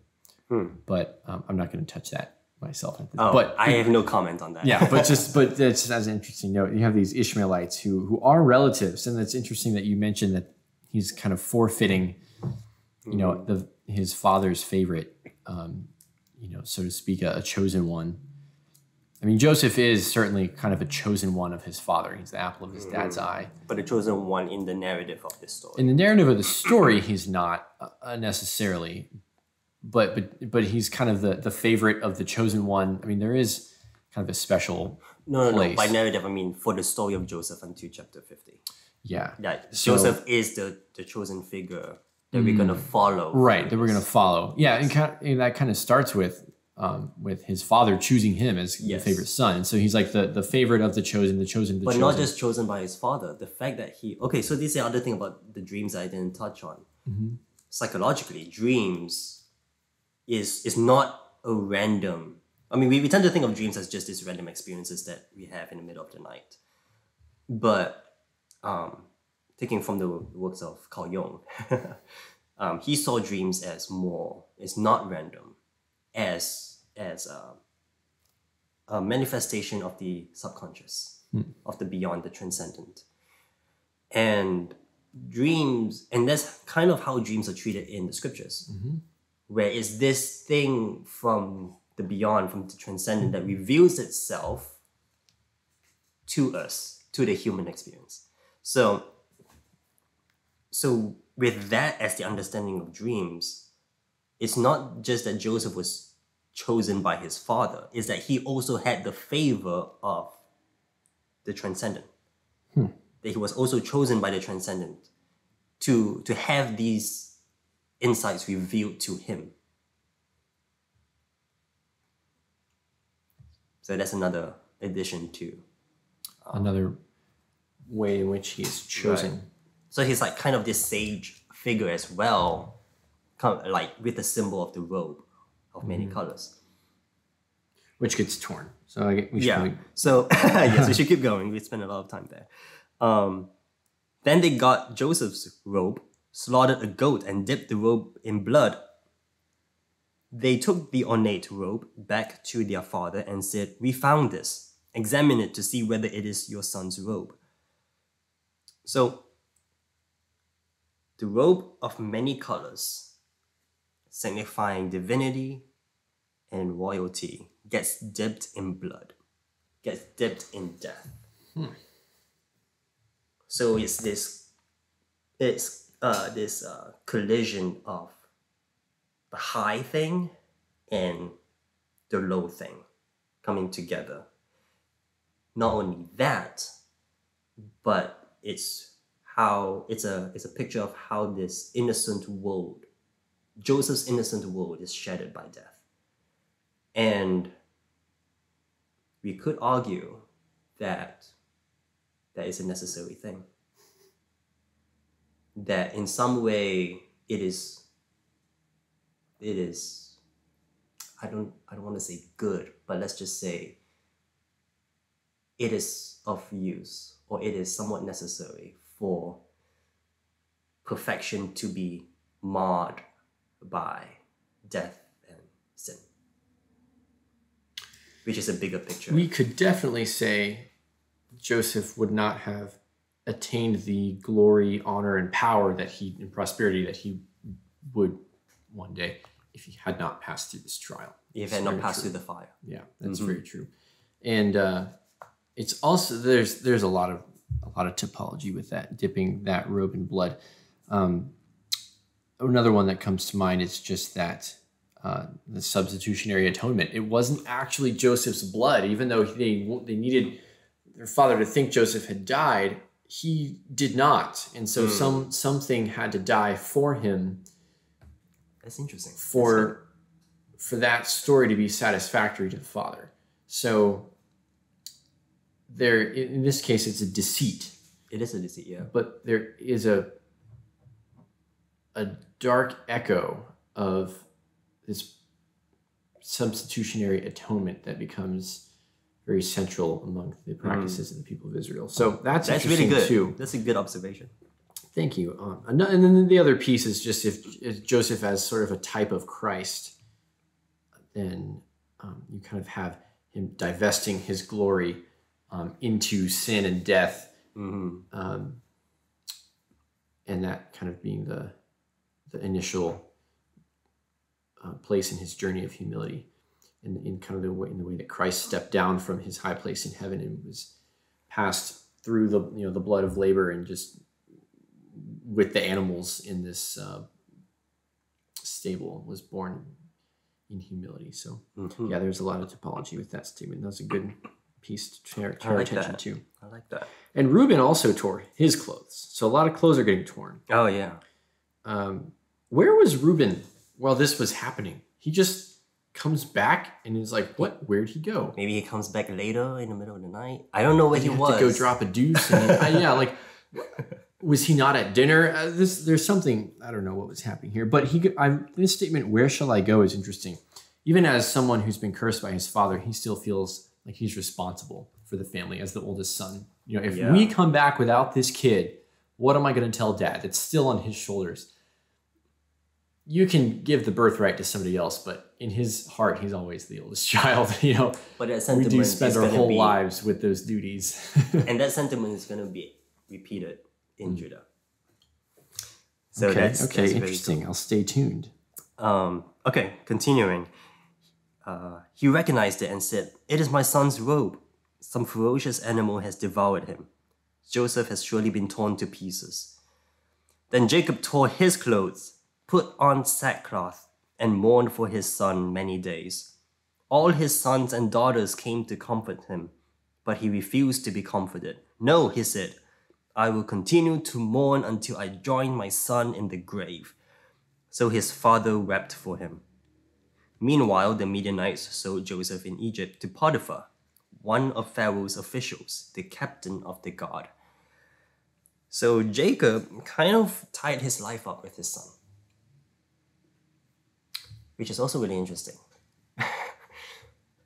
But I'm not going to touch that myself. But I have no comment on that. Yeah, but that's as an interesting note. You have these Ishmaelites who are relatives, and it's interesting that you mentioned that he's kind of forfeiting, his father's favorite, so to speak, a chosen one. I mean, Joseph is certainly kind of a chosen one of his father. He's the apple of his dad's eye. But a chosen one in the narrative of this story. In the narrative of the story, he's not necessarily, but he's kind of the favorite of the chosen one. I mean, there is kind of a special place. No. By narrative, I mean for the story of Joseph until chapter 50. Yeah. Joseph is the chosen figure that we're going to follow. Right, that we're going to follow. Yeah, and that kind of starts with his father choosing him as the favorite son. And so he's like the favorite of the chosen. But not just chosen by his father. The fact that so this is the other thing about the dreams I didn't touch on. Psychologically, dreams is not a random. I mean, we tend to think of dreams as just these random experiences that we have in the middle of the night. But taking from the works of Carl Jung, he saw dreams as more. It's not random, as a manifestation of the subconscious, of the beyond, the transcendent. And dreams, and that's kind of how dreams are treated in the scriptures, where it's this thing from the beyond, from the transcendent, that reveals itself to us, to the human experience. So with that as the understanding of dreams, it's not just that Joseph was chosen by his father, it's that he also had the favor of the transcendent. That he was also chosen by the transcendent to have these insights revealed to him. So that's another addition to another way in which he is chosen. Right. So he's like kind of this sage figure as well, kind of like with the symbol of the robe of many colors. Which gets torn. So we should probably... So yes, we should keep going. We spent a lot of time there. Then they got Joseph's robe, slaughtered a goat, and dipped the robe in blood. They took the ornate robe back to their father and said, "We found this. Examine it to see whether it is your son's robe." So, the robe of many colors, signifying divinity and royalty, gets dipped in blood, gets dipped in death. So it's this collision of the high thing and the low thing coming together. Not only that, but it's a picture of how this innocent world, Joseph's innocent world, is shattered by death. And we could argue that that is a necessary thing. That in some way it is I don't want to say good, but let's just say it is of use, or it is somewhat necessary for perfection to be marred by death and sin, which is a bigger picture. We could definitely say Joseph would not have attained the glory, honor, and power and prosperity that he would one day if he had not passed through this trial. If he had not passed through the fire. Yeah, that's very true. And it's also there's a lot of typology with that, dipping that robe in blood. Another one that comes to mind is just that the substitutionary atonement. It wasn't actually Joseph's blood, even though they needed their father to think Joseph had died. He did not, and so something had to die for him. That's interesting. For that story to be satisfactory to the father. So there, in this case, it's a deceit. It is a deceit, yeah. But there is a dark echo of this substitutionary atonement that becomes very central among the practices of the people of Israel. So that's really good too. That's a good observation. Thank you. And then the other piece is just if Joseph as sort of a type of Christ, then you kind of have him divesting his glory into sin and death, and that kind of being the initial place in his journey of humility, in kind of the way that Christ stepped down from his high place in heaven and was passed through the blood of labor and just with the animals in this stable was born in humility. So yeah, there's a lot of typology with that statement. That's a good piece to turn our attention to. I like that. And Reuben also tore his clothes. So a lot of clothes are getting torn. Oh yeah. Where was Reuben while this was happening? He just comes back and is like, what? Where'd he go? Maybe he comes back later in the middle of the night. I don't know where he was. To go drop a deuce. And was he not at dinner? There's something, I don't know what was happening here. But this statement, "Where shall I go?" is interesting. Even as someone who's been cursed by his father, he still feels like he's responsible for the family as the oldest son. If we come back without this kid, what am I going to tell dad? It's still on his shoulders. You can give the birthright to somebody else, but in his heart, he's always the oldest child. But that sentiment we do spend our whole lives with those duties. And that sentiment is going to be repeated in Judah. So okay, that's interesting. Cool. I'll stay tuned. Okay, continuing. He recognized it and said, "It is my son's robe. Some ferocious animal has devoured him. Joseph has surely been torn to pieces." Then Jacob tore his clothes, put on sackcloth, and mourned for his son many days. All his sons and daughters came to comfort him, but he refused to be comforted. "No," he said, "I will continue to mourn until I join my son in the grave." So his father wept for him. Meanwhile, the Midianites sold Joseph in Egypt to Potiphar, one of Pharaoh's officials, the captain of the guard. So Jacob kind of tied his life up with his son, which is also really interesting.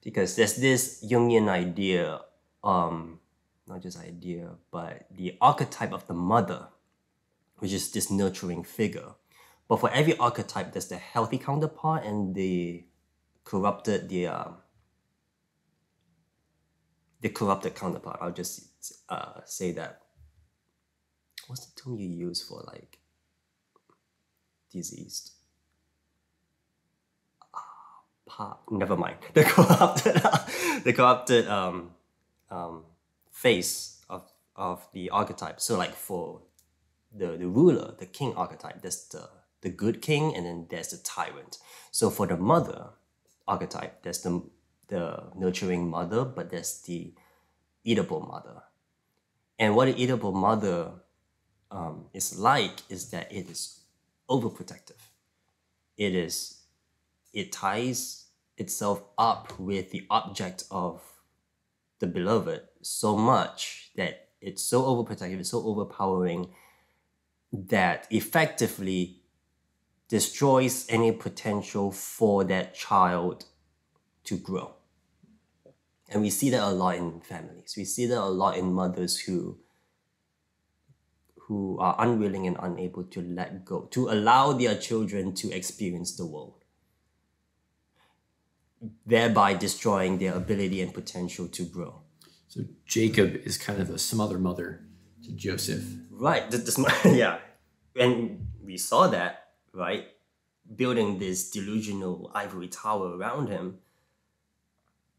because there's this Jungian idea, not just idea, but the archetype of the mother, which is this nurturing figure. But for every archetype, there's the healthy counterpart and the corrupted, the corrupted counterpart. I'll just say that. What's the term you use for like diseased? Never mind. The corrupted face of the archetype. So like for the ruler, the king archetype, there's the good king, and then there's the tyrant. So for the mother archetype, there's the nurturing mother, but there's the eatable mother. And what an eatable mother is like is that it is overprotective. It ties itself up with the object of the beloved so much that it's so overprotective, it's so overpowering that effectively destroys any potential for that child to grow. And we see that a lot in families. We see that a lot in mothers who are unwilling and unable to let go, to allow their children to experience the world, thereby destroying their ability and potential to grow. So Jacob is kind of a smother mother to Joseph. Right. Yeah. And we saw that, right? Building this delusional ivory tower around him.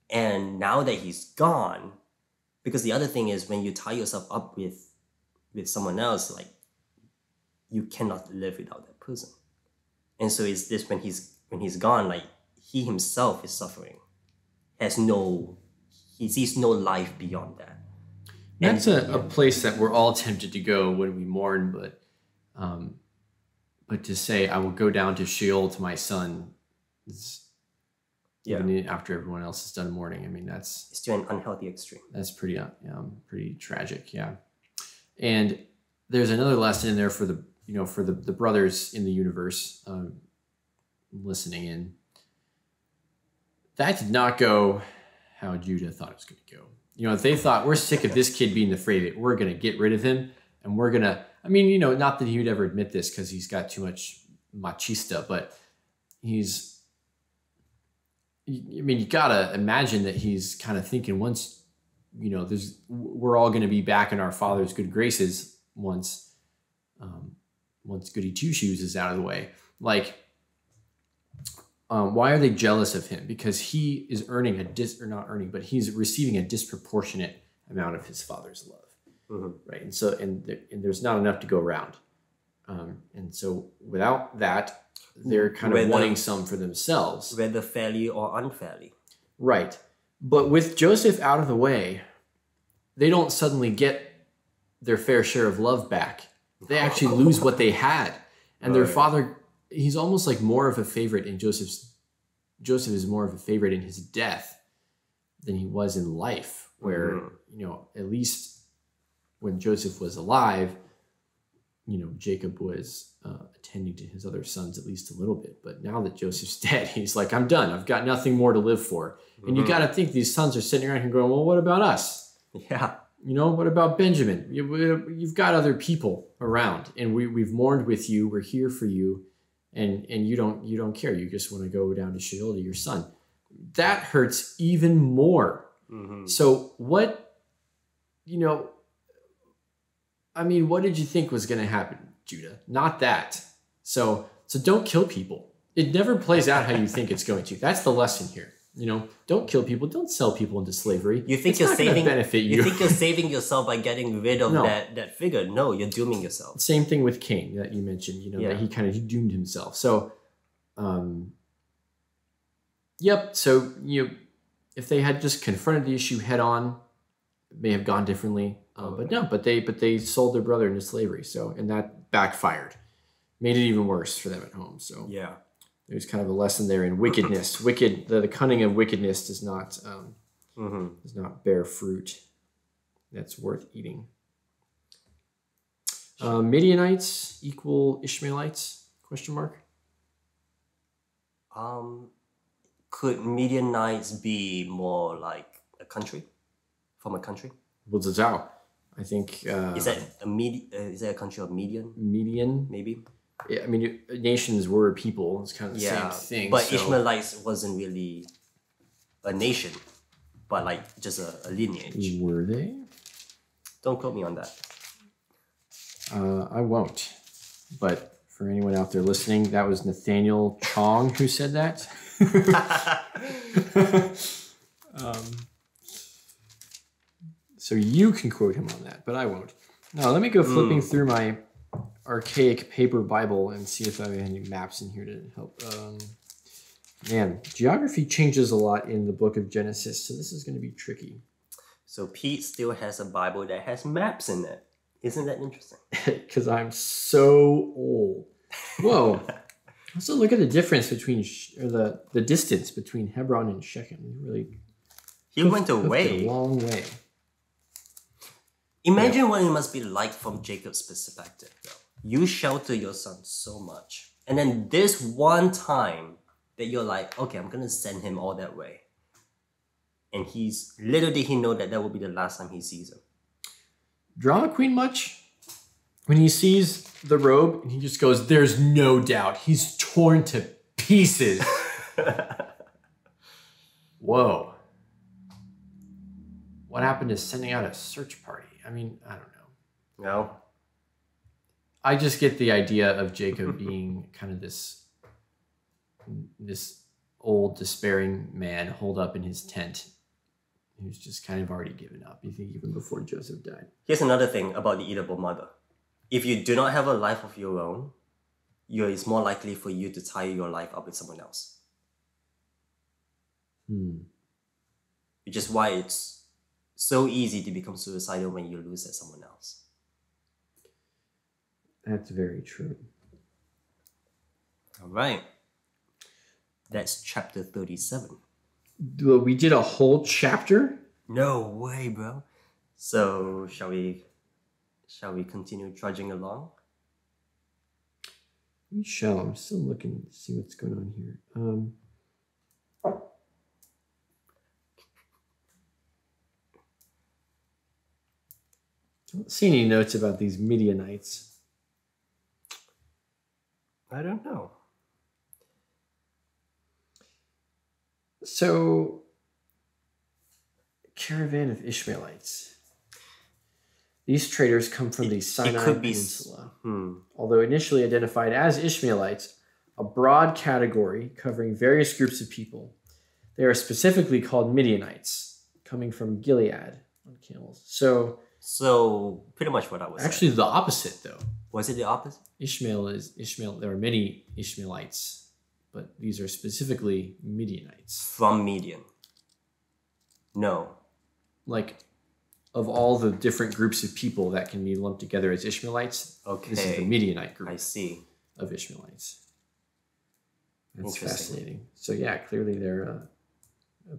And now that he's gone, because the other thing is when you tie yourself up with someone else, like you cannot live without that person. And so it's this when he's gone, like he himself is suffering. He sees no life beyond that. That's a place that we're all tempted to go when we mourn, but to say I will go down to Sheol to my son, even after everyone else has done mourning. I mean, it's to an unhealthy extreme. That's pretty tragic, yeah. And there's another lesson in there for the brothers in the universe listening in. That did not go how Judah thought it was going to go. If they thought, we're sick of this kid being the favorite, we're going to get rid of him, and we're going to, not that he would ever admit this because he's got too much machista, but you got to imagine that he's kind of thinking once, we're all going to be back in our Father's good graces once Goody Two Shoes is out of the way. Like, why are they jealous of him? Because he is he's receiving a disproportionate amount of his father's love, right? And so, and there's not enough to go around, and so without that, they're kind of wanting some for themselves, whether fairly or unfairly, right? But with Joseph out of the way, they don't suddenly get their fair share of love back. They actually lose what they had, and their father. He's almost like more of a favorite in Joseph is more of a favorite in his death than he was in life, where, at least when Joseph was alive, Jacob was attending to his other sons at least a little bit. But now that Joseph's dead, he's like, I'm done. I've got nothing more to live for. And you got to think these sons are sitting around here going, well, what about us? Yeah. What about Benjamin? You've got other people around, and we've mourned with you. We're here for you. And you don't care. You just want to go down to Sheol to your son. That hurts even more. Mm-hmm. So what did you think was going to happen, Judah? Not that. So don't kill people. It never plays out how you think it's going to. That's the lesson here. Don't kill people. Don't sell people into slavery. You think you're saving benefit you. You think you're saving yourself by getting rid of that figure. No, you're dooming yourself. Same thing with Cain that you mentioned, that he doomed himself. So, So, if they had just confronted the issue head on, it may have gone differently. But they sold their brother into slavery. So, and that backfired, made it even worse for them at home. So, yeah. There's kind of a lesson there in wickedness. The cunning of wickedness does not bear fruit that's worth eating. Midianites equal Ishmaelites? ? could Midianites be more like a country? From a country? Well, Zhao, I think... is that a country of Median? Median? Maybe? Yeah, I mean, nations were people. It's kind of the same thing. But Ishmaelites wasn't really a nation, but like just a lineage. Were they? Don't quote me on that. I won't. But for anyone out there listening, that was Nathaniel Chong who said that. So you can quote him on that, but I won't. Now, let me go flipping through my archaic paper Bible and see if I have any maps in here to help. Man, geography changes a lot in the book of Genesis, so this is going to be tricky. So Pete still has a Bible that has maps in it. Isn't that interesting? Because I'm so old. Whoa. Also, look at the difference between, the distance between Hebron and Shechem. Really, he went away. A long way. Imagine what it must be like from Jacob's perspective, though. You shelter your son so much. And then this one time that you're like, okay, I'm going to send him all that way. And little did he know that will be the last time he sees him. Drama queen much? When he sees the robe, and he just goes, there's no doubt. He's torn to pieces. Whoa. What happened to sending out a search party? I mean, I don't know. No. I just get the idea of Jacob being kind of this old, despairing man holed up in his tent who's just kind of already given up, you think, even before Joseph died. Here's another thing about the eatable mother. If you do not have a life of your own, it's more likely for you to tie your life up with someone else. Which is why it's so easy to become suicidal when you lose at someone else. That's very true. All right. That's chapter 37. We did a whole chapter? No way, bro. So, shall we continue trudging along? We shall. I'm still looking to see what's going on here. I don't see any notes about these Midianites. I don't know. So, caravan of Ishmaelites. These traders come from the Sinai Peninsula. Although initially identified as Ishmaelites, a broad category covering various groups of people. They are specifically called Midianites, coming from Gilead on camels. So pretty much what I was actually saying. The opposite, though. Was it the opposite? Ishmael. There are many Ishmaelites, but these are specifically Midianites. From Midian. No. Like, of all the different groups of people that can be lumped together as Ishmaelites, this is the Midianite group. I see. Of Ishmaelites. That's fascinating. So yeah, clearly they're a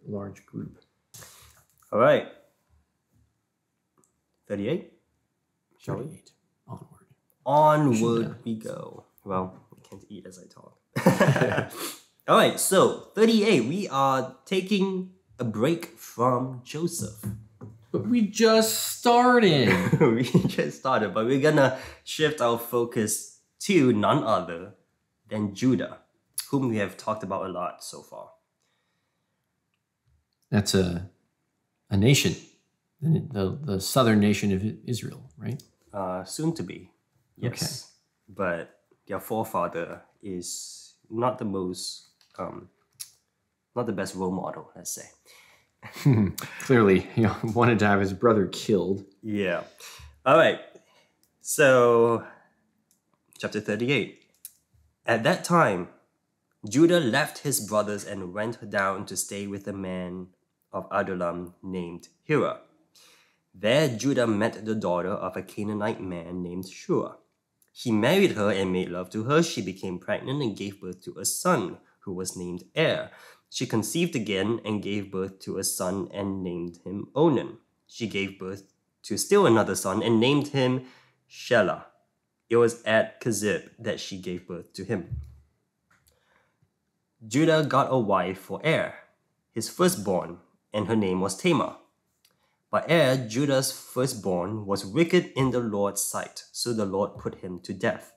large group. All right. 38? Shall we? Onward. Onward we go. Well, I can't eat as I talk. All right, so 38, we are taking a break from Joseph. But we just started. We just started, but we're gonna shift our focus to none other than Judah, whom we have talked about a lot so far. That's a nation, the southern nation of Israel, right? Soon to be, yes. Okay. But their forefather is not the most, not the best role model, let's say. Clearly, he wanted to have his brother killed. Yeah. All right. So, chapter 38. At that time, Judah left his brothers and went down to stay with a man of Adullam named Hira. There Judah met the daughter of a Canaanite man named Shua. He married her and made love to her. She became pregnant and gave birth to a son who was named Er. She conceived again and gave birth to a son and named him Onan. She gave birth to still another son and named him Shelah. It was at Kezib that she gave birth to him. Judah got a wife for Er, his firstborn, and her name was Tamar. But Er, Judah's firstborn, was wicked in the Lord's sight, so the Lord put him to death.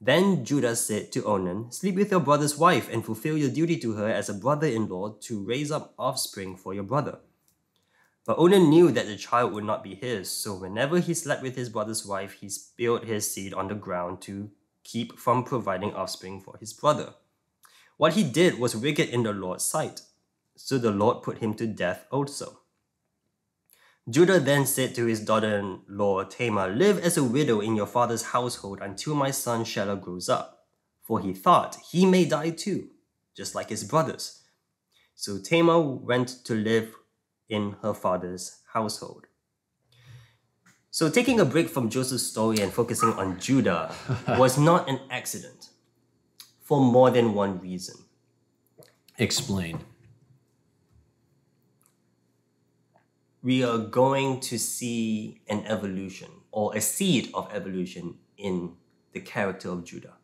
Then Judah said to Onan, "Sleep with your brother's wife and fulfill your duty to her as a brother-in-law to raise up offspring for your brother." But Onan knew that the child would not be his, so whenever he slept with his brother's wife, he spilled his seed on the ground to keep from providing offspring for his brother. What he did was wicked in the Lord's sight, so the Lord put him to death also. Judah then said to his daughter-in-law Tamar, "Live as a widow in your father's household until my son Shelah grows up." For he thought, "He may die too, just like his brothers." So Tamar went to live in her father's household. So taking a break from Joseph's story and focusing on Judah was not an accident, for more than one reason. Explain. We are going to see an evolution or a seed of evolution in the character of Judah,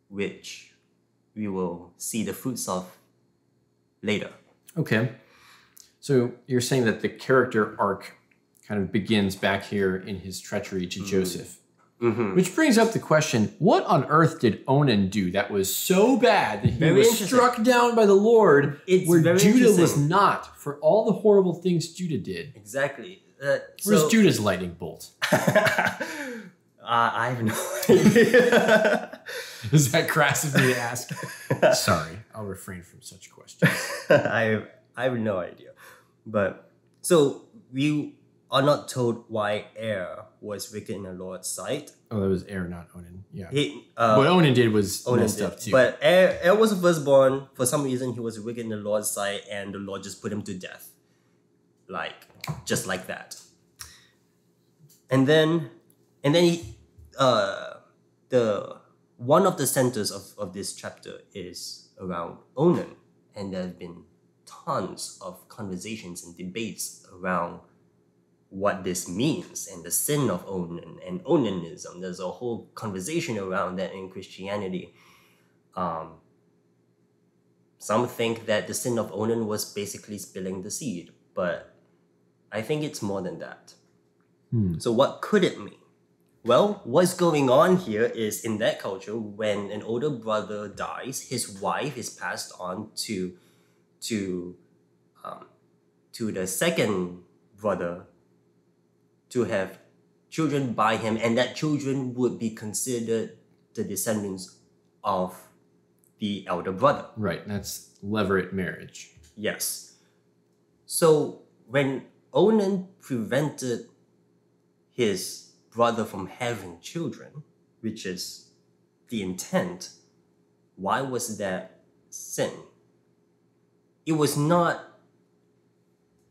which we will see the fruits of later. Okay. So you're saying that the character arc kind of begins back here in his treachery to Joseph. Mm-hmm. Which brings up the question, what on earth did Onan do that was so bad that he Very was interesting. struck down by the Lord where very Judah was interesting. not for all the horrible things Judah did? Exactly. Where's Judah's lightning bolt? I have no idea. Is that crass of me to ask? Sorry, I'll refrain from such questions. I have no idea. But so we are not told why Er was wicked in the Lord's sight. Oh, that was Er, not Onan. Yeah. What what Onan did was messed up too. But Er was the firstborn. For some reason, he was wicked in the Lord's sight, and the Lord just put him to death, just like that. And then he, the one of the centers of this chapter is around Onan, and there have been tons of conversations and debates around what this means and the sin of Onan and Onanism. There's a whole conversation around that in Christianity. Some think that the sin of Onan was basically spilling the seed, but I think it's more than that. So what could it mean? Well, what's going on here is in that culture, when an older brother dies, his wife is passed on to the second brother to have children by him, and that children would be considered the descendants of the elder brother. Right, that's levirate marriage. Yes. So when Onan prevented his brother from having children, which is the intent, why was that sin? It was not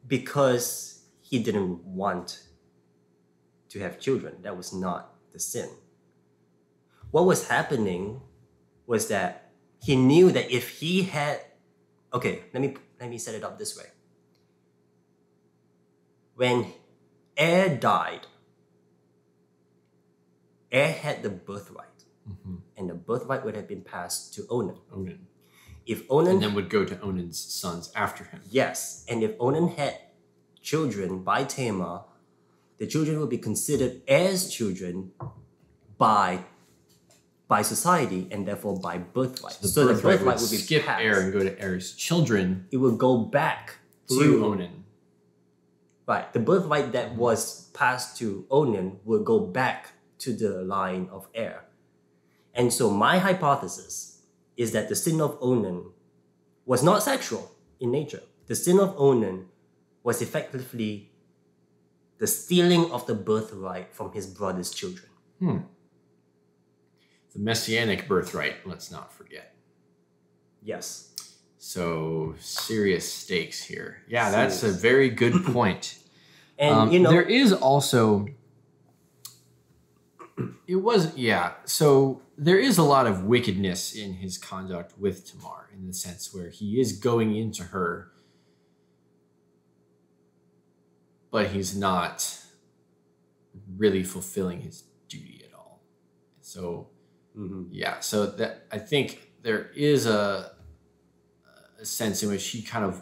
because he didn't want to have children. That was not the sin. What was happening was that he knew that if he had... Okay, let me set it up this way. When Er died, Er had the birthright, and the birthright would have been passed to Onan. If Onan... And then would go to Onan's sons after him. Yes, and if Onan had children by Tamar, the children would be considered as children by society and therefore by birthright. So the birthright would be skip passed. Er and go to Er's children. It would go back Through to Onan. Right. The birthright that was passed to Onan will go back to the line of Er. And so my hypothesis is that the sin of Onan was not sexual in nature. The sin of Onan was effectively the stealing of the birthright from his brother's children. The messianic birthright, let's not forget. Yes. So serious stakes here. Yeah, that's a very good point. And there is also... So there is a lot of wickedness in his conduct with Tamar, in the sense where he is going into her, but he's not really fulfilling his duty at all. So, so that I think there is a sense in which he kind of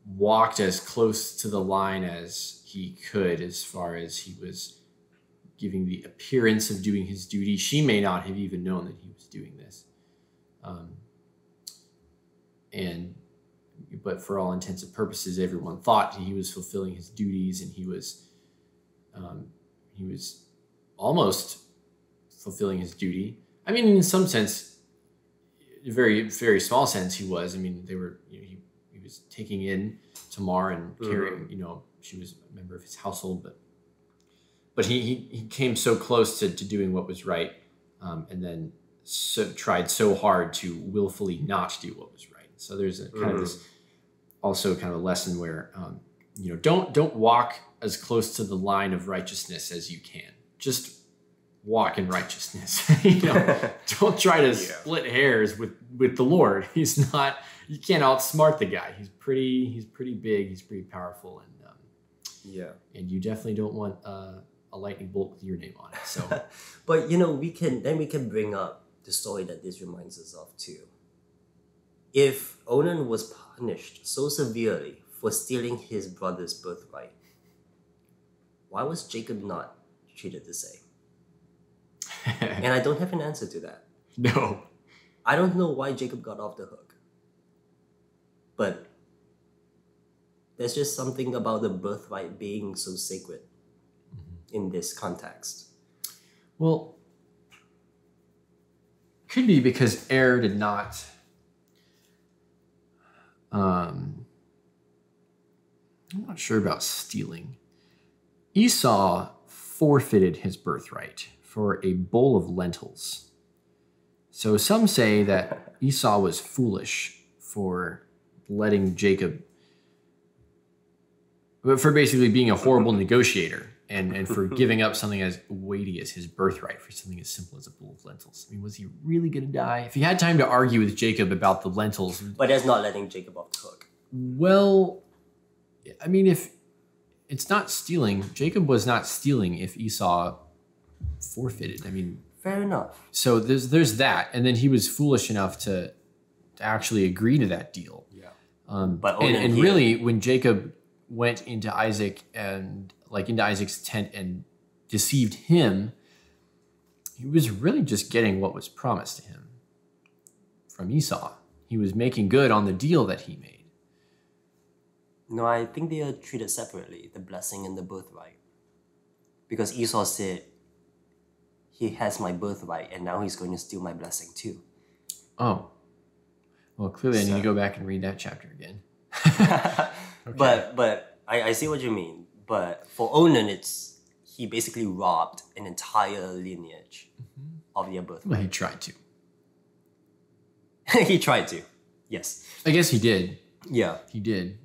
walked as close to the line as he could, as far as he was giving the appearance of doing his duty. She may not have even known that he was doing this. But for all intents and purposes, everyone thought he was fulfilling his duties, and he was almost fulfilling his duty. I mean, in some sense, a very, very small sense, he was. I mean, they were, he was taking in Tamar and carrying, she was a member of his household, but he came so close to doing what was right, and then tried so hard to willfully not do what was right. So there's a kind of this, also kind of a lesson where, don't walk as close to the line of righteousness as you can. Just walk in righteousness. Don't try to split hairs with the Lord. He's not. You can't outsmart the guy. He's pretty big. He's pretty powerful, and you definitely don't want a lightning bolt with your name on it. So, but we can bring up the story that this reminds us of too. If Onan was punished so severely for stealing his brother's birthright, why was Jacob not treated the same? And I don't have an answer to that. No. I don't know why Jacob got off the hook. But there's just something about the birthright being so sacred in this context. Well, could be because Er did not I'm not sure about stealing. Esau forfeited his birthright for a bowl of lentils. So some say that Esau was foolish for letting Jacob, for basically being a horrible negotiator and for giving up something as weighty as his birthright for something as simple as a bowl of lentils. I mean, was he really going to die? If he had time to argue with Jacob about the lentils. But that's not letting Jacob off the hook. Well, I mean, if it's not stealing, Jacob was not stealing if Esau forfeited. I mean, fair enough. So there's that, and then he was foolish enough to actually agree to that deal. Yeah. But really, when Jacob went into Isaac and into Isaac's tent and deceived him, he was really just getting what was promised to him from Esau. He was making good on the deal that he made. No, I think they are treated separately, the blessing and the birthright. Because Esau said, he has my birthright, and now he's going to steal my blessing too. Oh. Well, clearly I need to go back and read that chapter again. Okay. But I see what you mean. But for Onan, he basically robbed an entire lineage of their birthright. Well, he tried to. He tried to, yes. I guess he did. Yeah. He did,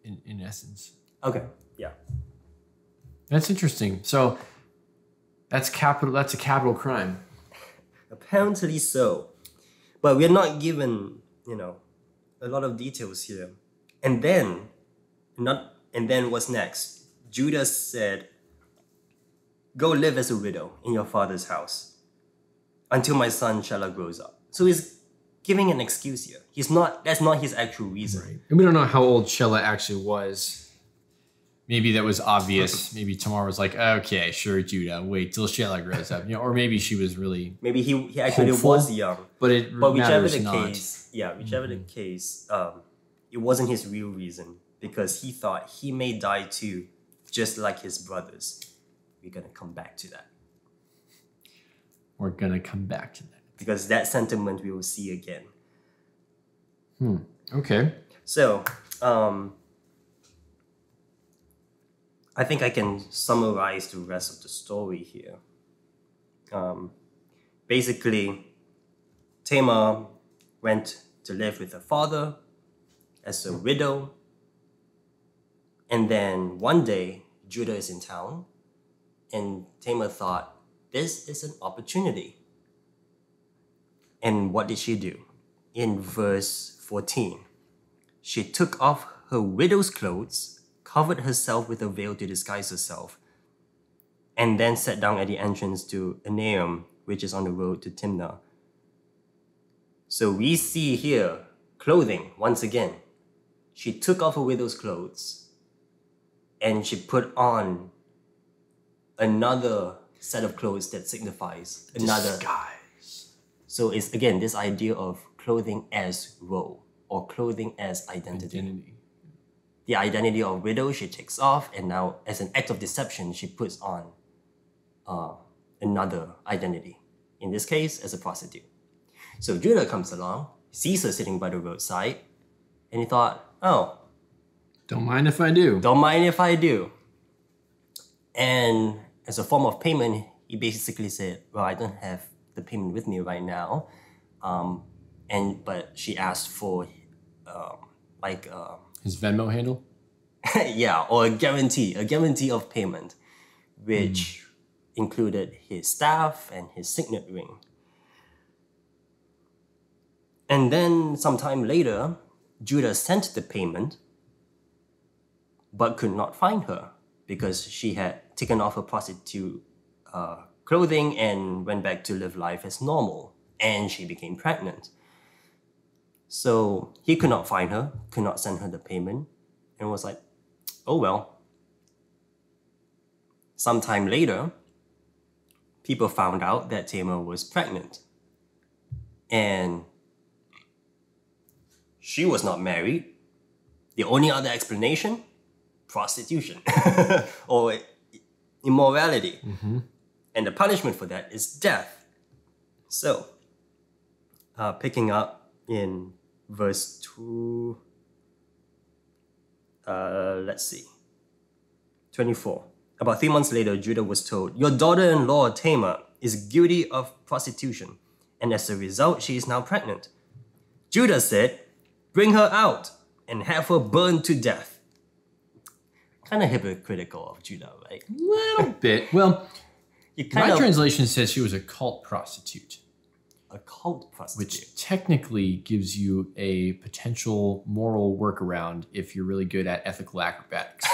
in essence. Okay, yeah. That's interesting. So that's a capital crime. Apparently so. But we're not given, a lot of details here. And then what's next? Judah said, "Go live as a widow in your father's house until my son Shelah grows up." So he's giving an excuse here. That's not his actual reason. Right. And we don't know how old Shelah actually was. Maybe that was obvious. Maybe Tamar was like, okay, sure, Judah, wait till Shelah grows up. Or maybe she was really maybe he actually hopeful, was young. But whichever the not. case, the case, it wasn't his real reason, because he thought he may die too, just like his brothers. We're gonna come back to that. We're gonna come back to that. Because that sentiment we will see again. Okay. So, I think I can summarize the rest of the story here. Basically, Tamar went to live with her father as a widow. And then one day, Judah is in town, and Tamar thought, this is an opportunity. And what did she do? In verse 14, she took off her widow's clothes, covered herself with a veil to disguise herself, and then sat down at the entrance to Enaim, which is on the road to Timnah. So we see here clothing once again. She took off her widow's clothes and she put on another set of clothes that signifies another disguise. So it's again this idea of clothing as role or clothing as identity. The identity of widow she takes off, and now as an act of deception she puts on another identity. In this case, as a prostitute. So Judah comes along, sees her sitting by the roadside, and he thought, oh, don't mind if I do. Don't mind if I do. And as a form of payment, he basically said, well, I don't have the payment with me right now. But she asked for his Venmo handle? yeah, or a guarantee of payment, which included his staff and his signet ring. And then sometime later, Judah sent the payment, but could not find her because she had taken off her prostitute clothing and went back to live life as normal, and she became pregnant. So he could not find her, could not send her the payment, and was like, oh well. Sometime later, people found out that Tamar was pregnant. And she was not married. The only other explanation, prostitution or immorality. And the punishment for that is death. So, picking up in verse 2, let's see, 24. About 3 months later, Judah was told, your daughter-in-law Tamar is guilty of prostitution, and as a result, she is now pregnant. Judah said, bring her out and have her burned to death. Kind of hypocritical of Judah, right? A little bit. Well, my translation says she was a cult prostitute. A cult prostitute. Which technically gives you a potential moral workaround if you're really good at ethical acrobatics.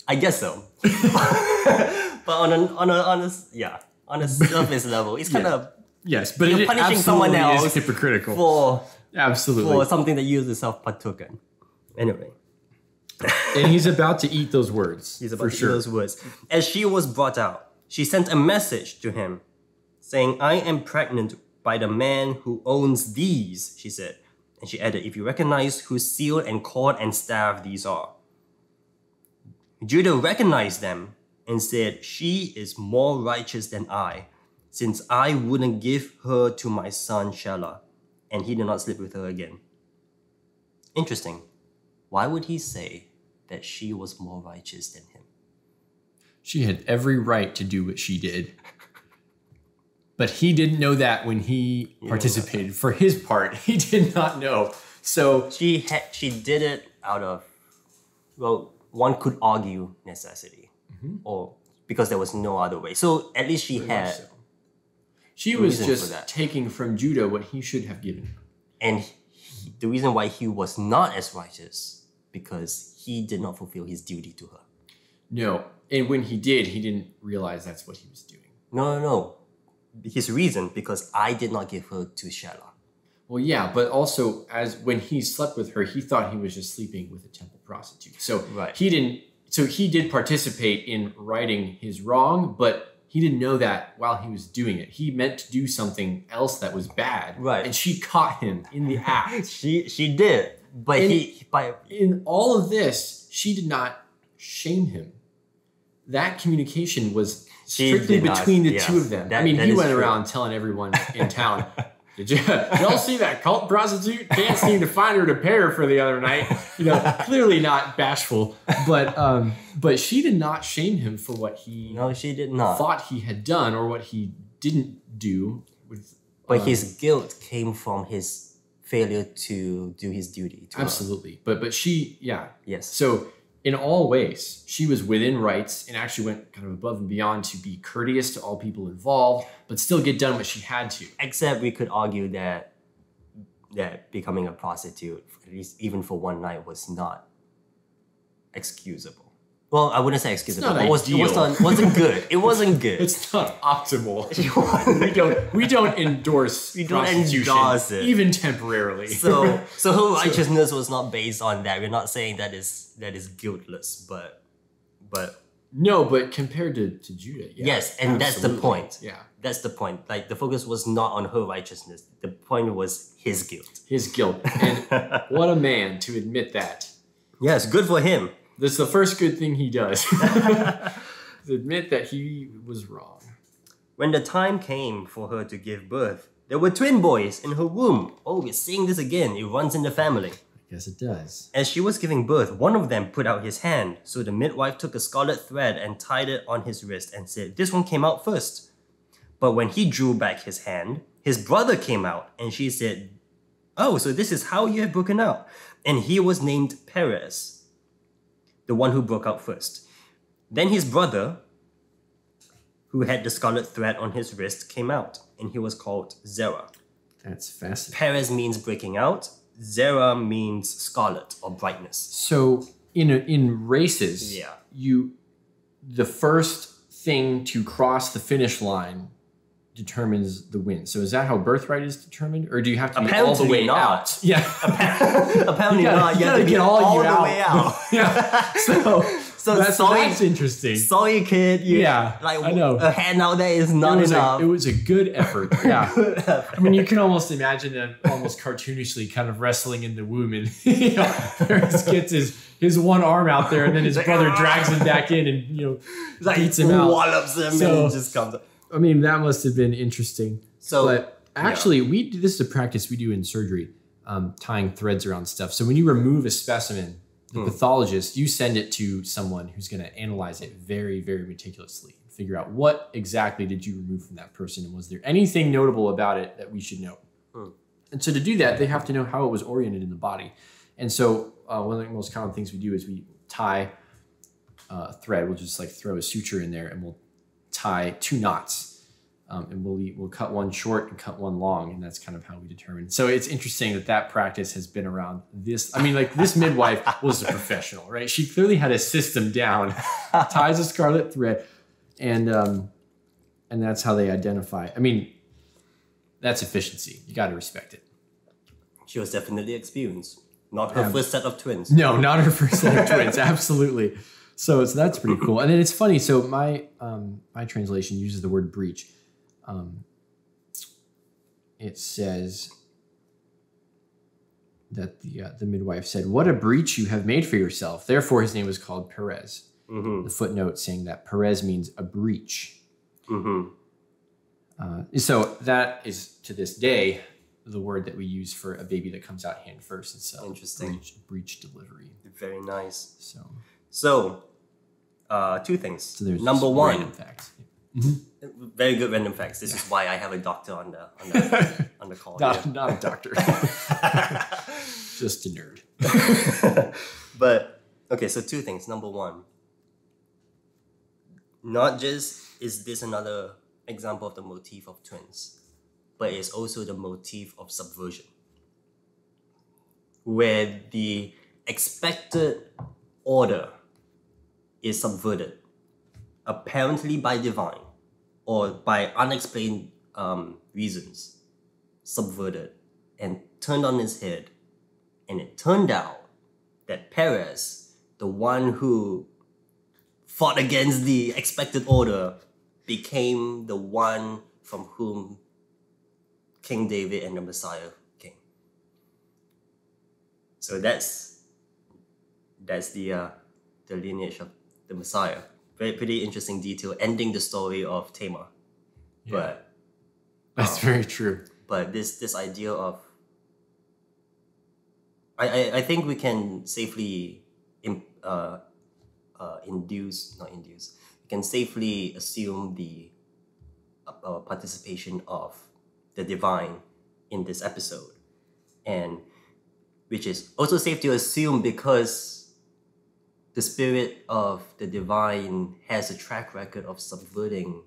I guess so. But on a surface level, it's kind of yes, but you're punishing someone else is hypocritical for absolutely something that you yourself partook. Anyway. And he's about to eat those words. He's about to eat those words. As she was brought out, she sent a message to him saying, I am pregnant by the man who owns these, she said. And she added, if you recognize whose seal and cord and staff these are. Judah recognized them and said, she is more righteous than I, since I wouldn't give her to my son Shelah. And he did not sleep with her again. Interesting. Why would he say that she was more righteous than him? She had every right to do what she did. But he didn't know that when he participated. For his part, he did not know. So she did it out of, well, one could argue necessity, or because there was no other way. So at least she had. So. She was just taking from Judah what he should have given. And the reason why he was not as righteous, because he did not fulfill his duty to her. No, and when he did, he didn't realize that's what he was doing. No. His reason, because I did not give her to Shelah. Well, yeah, but also as when he slept with her, he thought he was just sleeping with a temple prostitute. So he didn't. So he did participate in righting his wrong, but he didn't know that while he was doing it. He meant to do something else that was bad, and she caught him in the act. she did, but in all of this, she did not shame him. That communication was strictly between the two of them. He went around telling everyone in town, did y'all see that cult prostitute? Can't seem to find her to pay her for the other night. Clearly not bashful, but she did not shame him for what he she did not thought he had done or what he didn't do. But his guilt came from his failure to do his duty. Absolutely, but she, yes. So in all ways, she was within rights and actually went kind of above and beyond to be courteous to all people involved, but still get done what she had to. Except we could argue that becoming a prostitute, at least even for one night, was not excusable. Well, I wouldn't say excusable. not It wasn't good. It wasn't good. It's not optimal. we don't endorse prostitution, endorse it. even temporarily. So her righteousness was not based on that. We're not saying that is guiltless, but no, but compared to Judah, yeah, yes, and that's the absolutely. point. Yeah, that's the point. Like the focus was not on her righteousness. The point was his guilt. his guilt, and what a man to admit that. Yes, good for him. That's the first good thing he does. To admit that he was wrong. When the time came for her to give birth, there were twin boys in her womb. Oh, we're seeing this again. It runs in the family. I guess it does. As she was giving birth, one of them put out his hand. So the midwife took a scarlet thread and tied it on his wrist and said, "This one came out first." But when he drew back his hand, his brother came out, and she said, "Oh, so this is how you have broken out." And he was named Perez, the one who broke out first. Then his brother, who had the scarlet thread on his wrist, came out, and he was called Zerah. That's fascinating. Perez means breaking out. Zerah means scarlet or brightness. So in races, Yeah. the first thing to cross the finish line determines the win. So is that how birthright is determined, or do you have to be all the Apparently way not. out? Yeah, Apparently You gotta- not. you You have gotta to get get all the you way out. yeah. So that's sorry, interesting. sorry, kid. Yeah, like I know. a hand out there is not enough. It was a good effort. Yeah. I mean, you can almost imagine them almost cartoonishly kind of wrestling in the womb, and Paris gets his one arm out there, and then his brother drags him back in and like beats him out. wallops him, So- and just comes up. I mean, that must have been interesting. So, But actually, this is a practice we do in surgery, tying threads around stuff. So when you remove a specimen, the pathologist, you send it to someone who's going to analyze it very, very meticulously, figure out what exactly did you remove from that person, and was there anything notable about it that we should know. And so to do that, they have to know how it was oriented in the body. And so one of the most common things we do is we tie a thread. We'll just like throw a suture in there, and we'll tie 2 knots. And we'll cut one short and cut one long, and that's kind of how we determine. So it's interesting that practice has been around. This midwife was a professional, right? She clearly had a system down. Ties a scarlet thread, and that's how they identify. I mean, that's efficiency. You got to respect it. she was definitely experienced. Not her first set of twins. No, not her first set of twins. Absolutely. So that's pretty cool. And then it's funny. So my translation uses the word breach. It says that the midwife said, "What a breach you have made for yourself." Therefore, his name was called Perez. The footnote saying that Perez means a breach. So that is, to this day, the word that we use for a baby that comes out hand first. It's Interesting. breech delivery. Very nice. So 2 things. So there's Number just 1. random facts. Very good random facts. This is why I have a doctor on the call. Not a doctor. Just a nerd. But okay, so 2 things. Number 1, not just is this another example of the motif of twins, but it's also the motif of subversion, where the expected order is subverted, apparently by divine or by unexplained reasons, subverted and turned on its head. And it turned out that Perez, the one who fought against the expected order, became the one from whom King David and the Messiah came. So that's the lineage of the Messiah. Pretty interesting detail, ending the story of Tamar. Yeah. But That's very true. But this idea of I think we can safely we can safely assume the participation of the divine in this episode, and which is also safe to assume because the spirit of the divine has a track record of subverting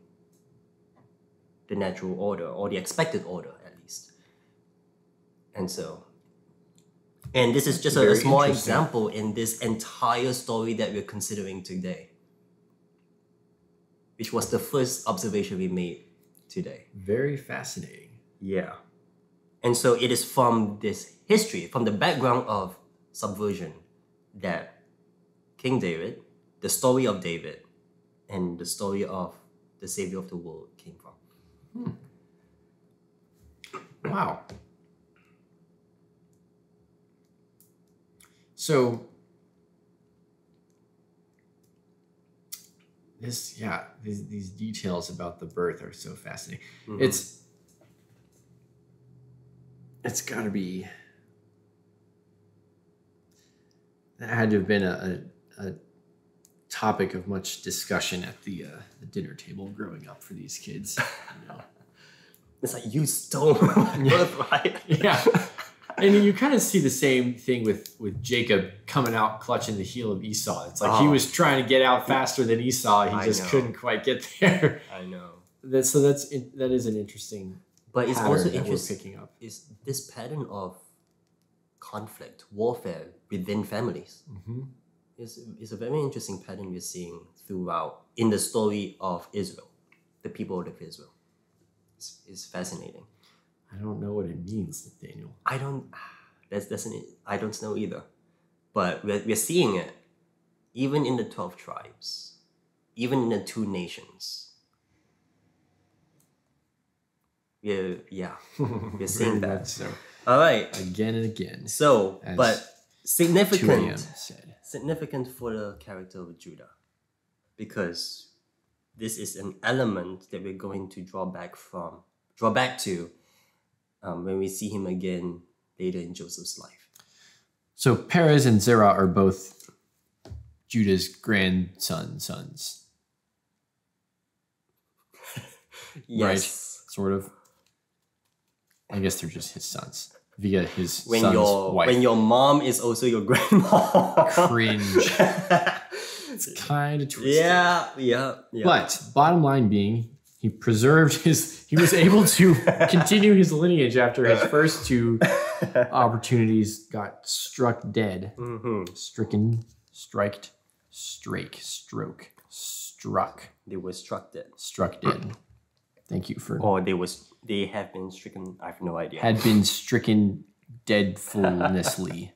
the natural order, or the expected order at least. And so And this is just a Very small interesting. example in this entire story that we're considering today, which was the first observation we made today. Very fascinating. Yeah. And so it is from this history, from the background of subversion, that King David, the story of David, and the story of the Savior of the world came from. Wow. So these details about the birth are so fascinating. Mhm. It's got to be, that had to have been a topic of much discussion at the dinner table growing up for these kids. You know? It's like, you stole my birthright. Yeah. And you kind of see the same thing with Jacob coming out clutching the heel of Esau. It's like he was trying to get out faster than Esau. He just couldn't quite get there. I know. That is an interesting But it's pattern also that we're interesting. picking up. Is this pattern of conflict, warfare within families. Mm-hmm. It's a very interesting pattern we're seeing throughout in the story of Israel, the people of Israel. It's fascinating. I don't know what it means, Nathaniel. I don't know either. But we're seeing it even in the 12 tribes, even in the 2 nations. We're seeing Very that. much so. All right. Again and again. So, As but 2 a.m. significant said. for the character of Judah, because this is an element that we're going to draw back to when we see him again later in Joseph's life. So Perez and Zerah are both Judah's sons. Yes. Right? Sort of. I guess they're just his sons via his son's wife. When your mom is also your grandma. Cringe. It's kind of twisted. Yeah. But bottom line being, he was able to continue his lineage after his first 2 opportunities got struck dead. Mm-hmm. Stricken, striked, strake, stroke, struck. They were struck dead. Struck dead. Thank you for... Or they have been stricken. I have no idea. Had been stricken deadfulnessly.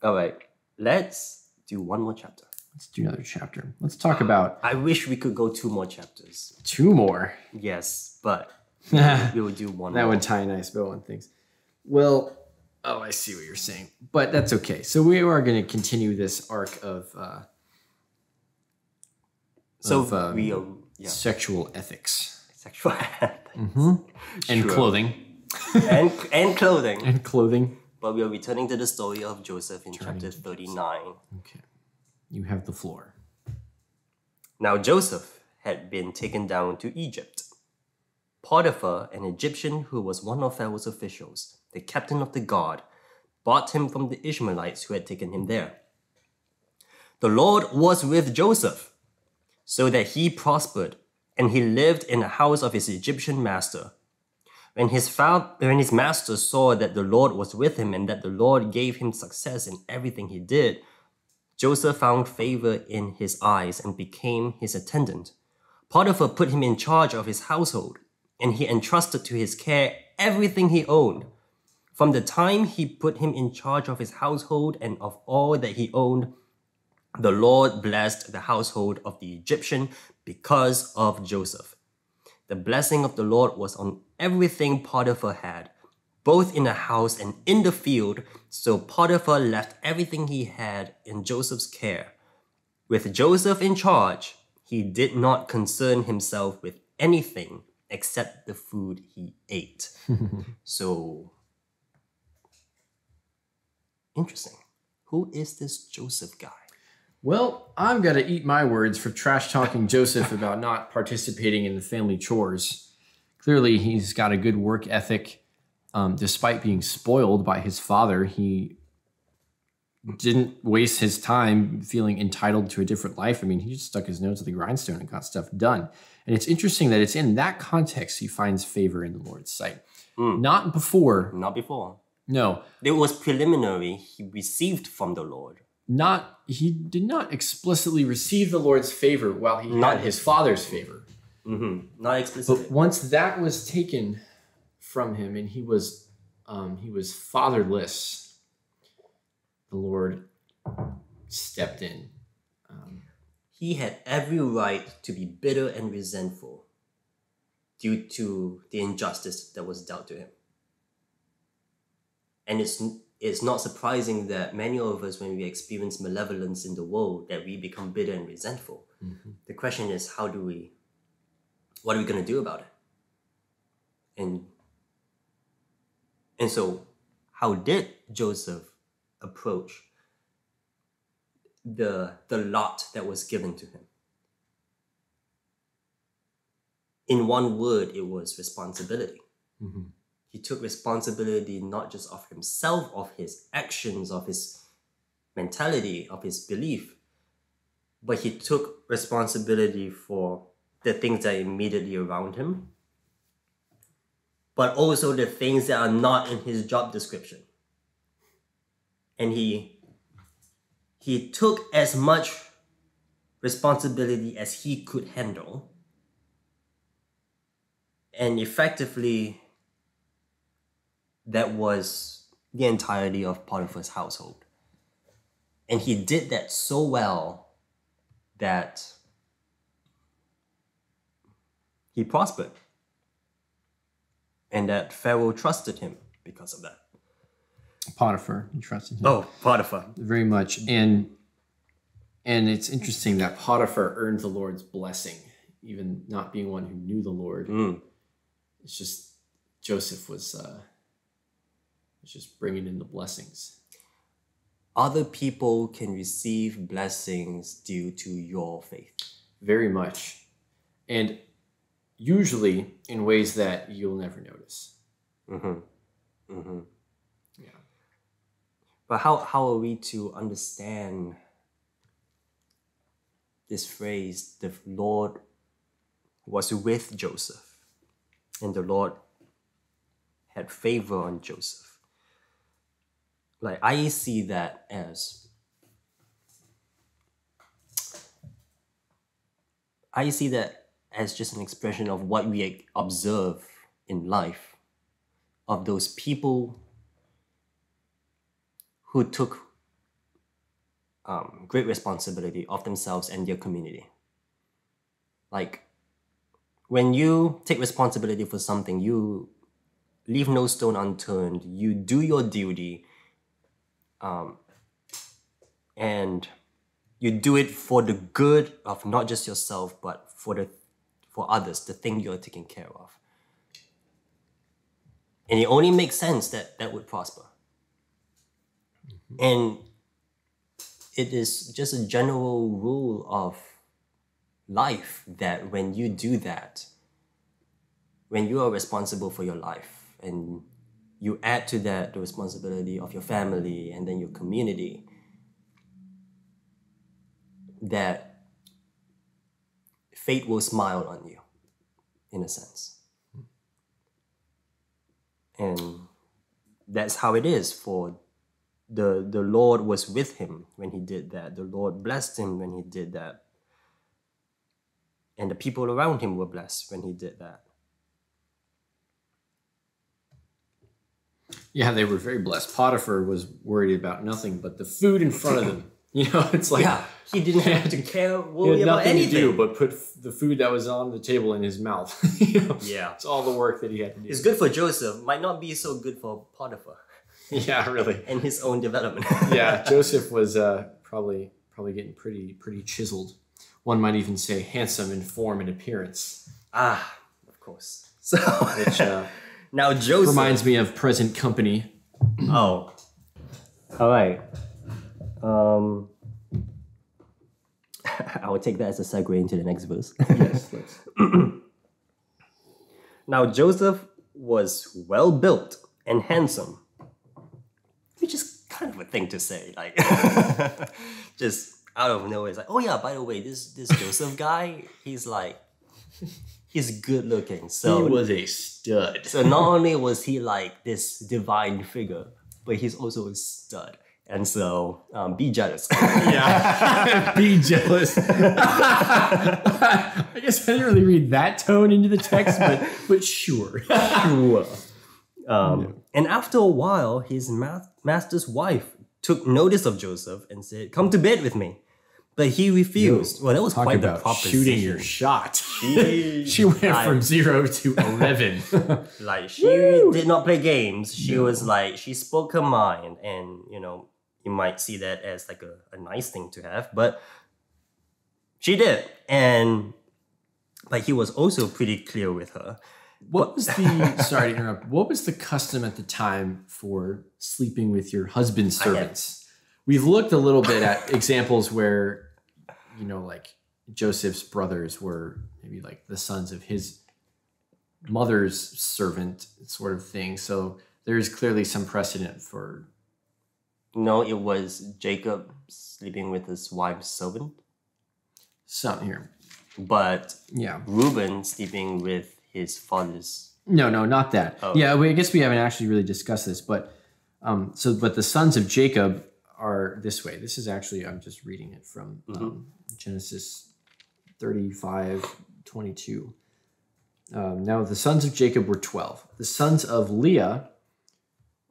All right. Let's do one more chapter. Let's do another chapter. Let's talk about... I wish we could go 2 more chapters. 2 more. Yes, but we will do one That more. would tie a nice bow on things. Well, I see what you're saying. But that's okay. So we are going to continue this arc of... sexual ethics. Sexual ethics. Mm-hmm. And Sure. clothing. and clothing. And clothing. But we are returning to the story of Joseph in chapter 39. Okay. You have the floor. Now Joseph had been taken down to Egypt. Potiphar, an Egyptian who was one of Pharaoh's officials, the captain of the guard, bought him from the Ishmaelites who had taken him there. The Lord was with Joseph, so that he prospered, and he lived in the house of his Egyptian master. When his master saw that the Lord was with him and that the Lord gave him success in everything he did, Joseph found favor in his eyes and became his attendant. Potiphar put him in charge of his household, and he entrusted to his care everything he owned. From the time he put him in charge of his household and of all that he owned, the Lord blessed the household of the Egyptian because of Joseph. The blessing of the Lord was on everything Potiphar had, both in the house and in the field, so Potiphar left everything he had in Joseph's care. With Joseph in charge, he did not concern himself with anything except the food he ate. So, interesting. Who is this Joseph guy? Well, I'm going to eat my words for trash-talking Joseph about not participating in the family chores. Clearly, he's got a good work ethic. Despite being spoiled by his father, he didn't waste his time feeling entitled to a different life. I mean, he just stuck his nose to the grindstone and got stuff done. And it's interesting that it's in that context he finds favor in the Lord's sight. Not before. Not before. No, It was preliminary. He received from the Lord. he did not explicitly receive the Lord's favor while he Not had his father's favor. Not explicitly. But once that was taken from him and he was fatherless, the Lord stepped in. He had every right to be bitter and resentful due to the injustice that was dealt to him. And it's not surprising that many of us, when we experience malevolence in the world, that we become bitter and resentful. The question is, what are we going to do about it? And so, how did Joseph approach the lot that was given to him? In one word, it was responsibility. He took responsibility not just of himself, of his actions, of his mentality, of his belief, but he took responsibility for the things that are immediately around him, but also the things that are not in his job description. And he took as much responsibility as he could handle, and effectively, that was the entirety of Potiphar's household. And he did that so well that he prospered. And that Pharaoh trusted him because of that. Potiphar, he trusted him. Oh, Potiphar. Very much. And it's interesting that Potiphar earned the Lord's blessing, even not being one who knew the Lord. It's just Joseph was just bringing in the blessings. Other people can receive blessings due to your faith. Very much. And usually in ways that you'll never notice. Yeah. But how are we to understand this phrase, the Lord was with Joseph, and the Lord had favor on Joseph? Like, I see that as just an expression of what we observe in life, of those people who took great responsibility of themselves and their community. Like, when you take responsibility for something, you leave no stone unturned, you do your duty, and you do it for the good of not just yourself, but for others, the thing you're taking care of. And it only makes sense that that would prosper. And it is just a general rule of life that when you do that, when you are responsible for your life and you add to that the responsibility of your family and then your community, that fate will smile on you, in a sense. And that's how it is for the Lord was with him when he did that. The Lord blessed him when he did that. And the people around him were blessed when he did that. Yeah, they were very blessed. Potiphar was worried about nothing but the food in front of them. You know, it's like... Yeah, he didn't have to care worry about anything. To do but put the food that was on the table in his mouth. You know? Yeah. It's all the work that he had to do. It's good for Joseph. Might not be so good for Potiphar. Yeah, really. And his own development. Yeah, Joseph was probably getting pretty chiseled. One might even say handsome in form and appearance. Ah, of course. So, which now Joseph reminds me of present company. Oh, all right. I will take that as a segue into the next verse. Yes, let's. Now Joseph was well built and handsome, which is kind of a thing to say, like just out of nowhere. It's like, oh yeah, by the way, this Joseph guy, he's like he's good looking. He So was a stud. so not only was he like this divine figure, but he's also a stud. And so be jealous. Yeah. Be jealous. I guess I didn't really read that tone into the text, but sure. Sure. And after a while, his master's wife took notice of Joseph and said, "Come to bed with me." But he refused. Well, that was Talk quite the about proposition. shooting your shot. She, She went from 0 to 11. like she did not play games. She was like, she spoke her mind, and you might see that as like a nice thing to have, but she did. But he was also pretty clear with her. What was the sorry to interrupt? What was the custom at the time for sleeping with your husband's servants? We've looked a little bit at examples where, like Joseph's brothers were maybe like the sons of his mother's servant sort of thing. So there's clearly some precedent for. No, it was Jacob sleeping with his wife's servant. Something here. But yeah, Reuben sleeping with his father's. No, not that. Oh. Yeah, I guess we haven't actually really discussed this, but but the sons of Jacob are this way. This is actually, I'm just reading it from Genesis 35:22. Now the sons of Jacob were 12. The sons of Leah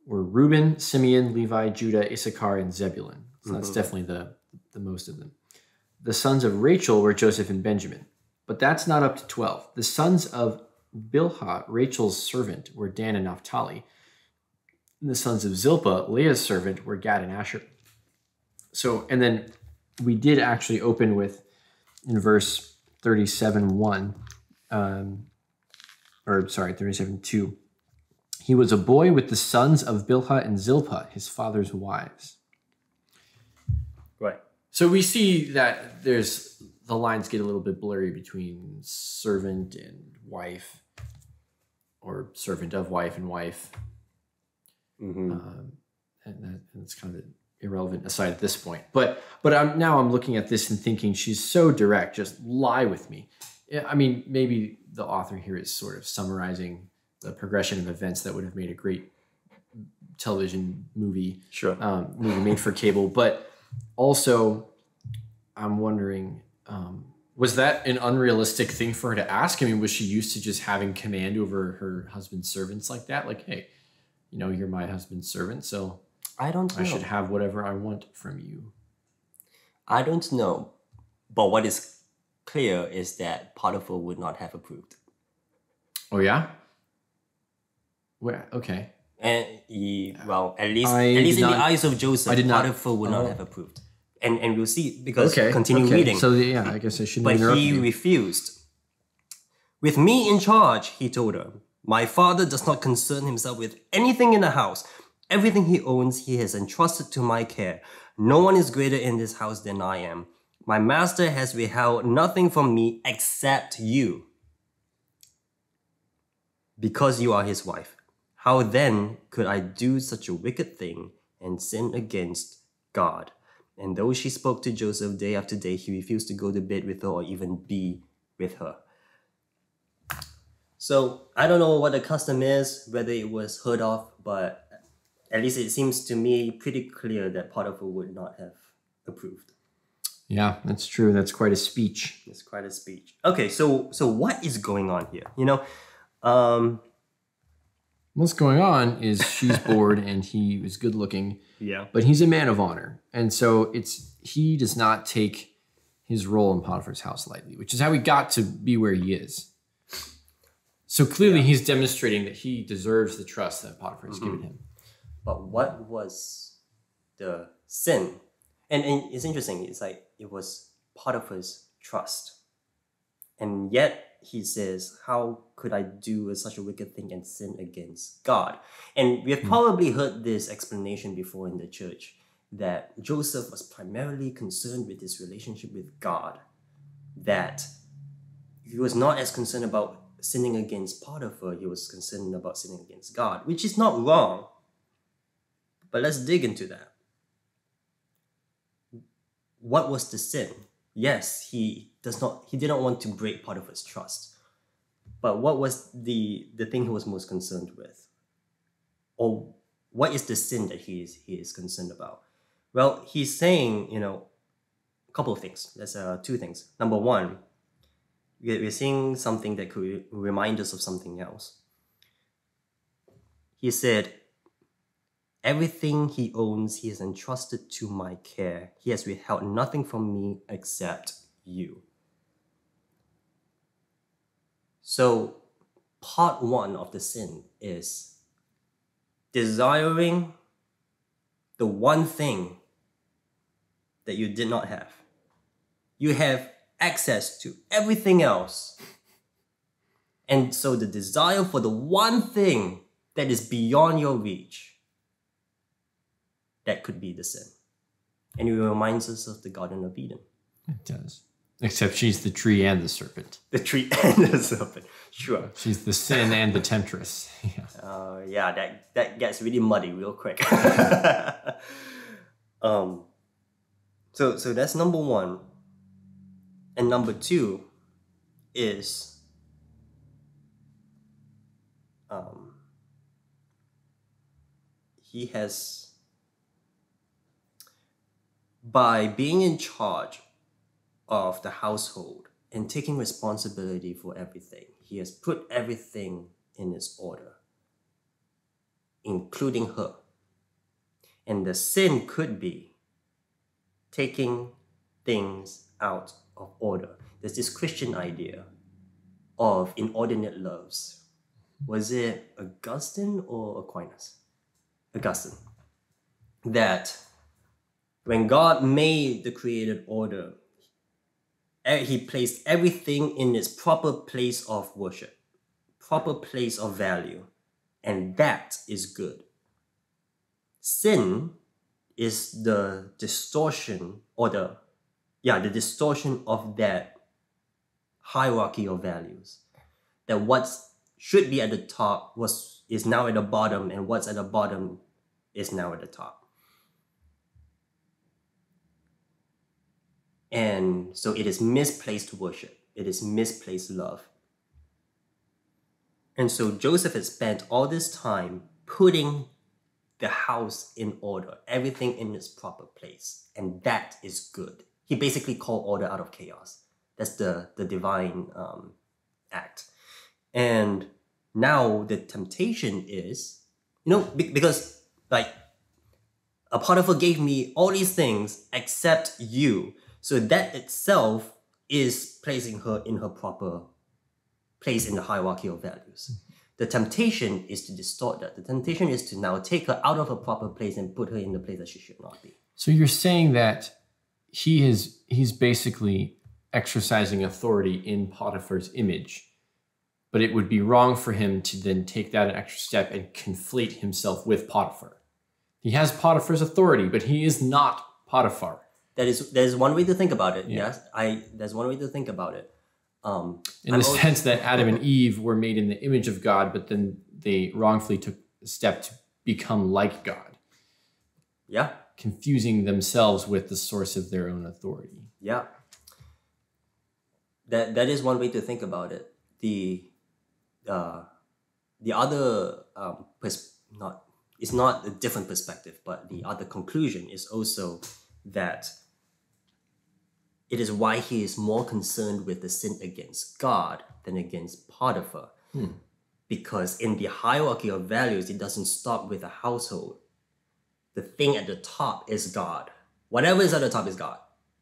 were Reuben, Simeon, Levi, Judah, Issachar, and Zebulun. So that's definitely the most of them. The sons of Rachel were Joseph and Benjamin. But that's not up to 12. The sons of Bilhah, Rachel's servant, were Dan and Naphtali. And the sons of Zilpah, Leah's servant, were Gad and Asher. So, and then we did actually open with, in verse 37:1, 37:2. He was a boy with the sons of Bilhah and Zilpah, his father's wives. Right. So we see that the lines get a little bit blurry between servant and wife, or servant of wife and wife. And that's kind of an irrelevant aside at this point. But I'm looking at this and thinking, she's so direct, just lie with me. I mean, maybe the author here is sort of summarizing the progression of events that would have made a great television movie, movie made for cable. But also, I'm wondering, was that an unrealistic thing for her to ask? I mean, was she used to just having command over her husband's servants like that? Like, hey, you're my husband's servant, so I don't know. I should have whatever I want from you. I don't know. But what is clear is that Potiphar would not have approved. Oh, yeah? Well, okay. And at least in the eyes of Joseph, Potiphar would not have approved. And we'll see, because continue reading. So yeah, I guess I shouldn't But interrupt he you. refused. With me in charge, he told her, my father does not concern himself with anything in the house. Everything he owns, he has entrusted to my care. No one is greater in this house than I am. My master has withheld nothing from me except you, because you are his wife. How then could I do such a wicked thing and sin against God? And though she spoke to Joseph day after day, he refused to go to bed with her or even be with her. So I don't know what the custom is, whether it was heard of, but at least it seems to me pretty clear that Potiphar would not have approved. Yeah, that's true. That's quite a speech. It's quite a speech. Okay, so what is going on here? What's going on is she's bored and he was good looking. Yeah. But he's a man of honor. And so he does not take his role in Potiphar's house lightly, which is how he got to be where he is. So clearly he's demonstrating that he deserves the trust that Potiphar has given him. But what was the sin? And it's interesting. It's like it was Potiphar's trust. And yet he says, how could I do such a wicked thing and sin against God? And we have probably heard this explanation before in the church, that Joseph was primarily concerned with his relationship with God, that he was not as concerned about sinning against Potiphar, he was concerned about sinning against God, which is not wrong. But let's dig into that. What was the sin? Yes, he didn't want to break Potiphar's trust. But what was the thing he was most concerned with? Or what is the sin that he is concerned about? Well, he's saying, a couple of things. There's two things. Number one, we're seeing something that could remind us of something else. He said, everything he owns, he has entrusted to my care. He has withheld nothing from me except you. So, part one of the sin is desiring the one thing that you did not have. You have access to everything else. And so the desire for the one thing that is beyond your reach, that could be the sin. And it reminds us of the Garden of Eden. It does. Except she's the tree and the serpent. The tree and the serpent, sure. She's the sin and the temptress. Yeah, that gets really muddy real quick. So that's number one. And number two is he has, by being in charge of the household and taking responsibility for everything, he has put everything in its order, including her. And the sin could be taking things out of order. There's this Christian idea of inordinate loves. Was it Augustine or Aquinas? Augustine. That when God made the created order, he placed everything in its proper place of worship, proper place of value, and that is good. Sin is the distortion or the distortion of that hierarchy of values. That what should be at the top is now at the bottom, and what's at the bottom is now at the top. And so it is misplaced worship. It is misplaced love. And so Joseph had spent all this time putting the house in order, everything in its proper place. And that is good. He basically called order out of chaos. That's the divine act. And now the temptation is, because like Potiphar gave me all these things except you. So that itself is placing her in her proper place in the hierarchy of values. The temptation is to distort that. The temptation is to now take her out of her proper place and put her in the place that she should not be. So you're saying that he's basically exercising authority in Potiphar's image, but it would be wrong for him to then take that an extra step and conflate himself with Potiphar. He has Potiphar's authority, but he is not Potiphar. There's one way to think about it. Yeah. Yes, there's one way to think about it. In the sense that Adam and Eve were made in the image of God, but then they wrongfully took a step to become like God. Yeah. Confusing themselves with the source of their own authority. Yeah. That is one way to think about it. The other it's not a different perspective, but the other conclusion is also that it is why he is more concerned with the sin against God than against Potiphar. Because in the hierarchy of values, it doesn't stop with a household. The thing at the top is God. Whatever is at the top is God.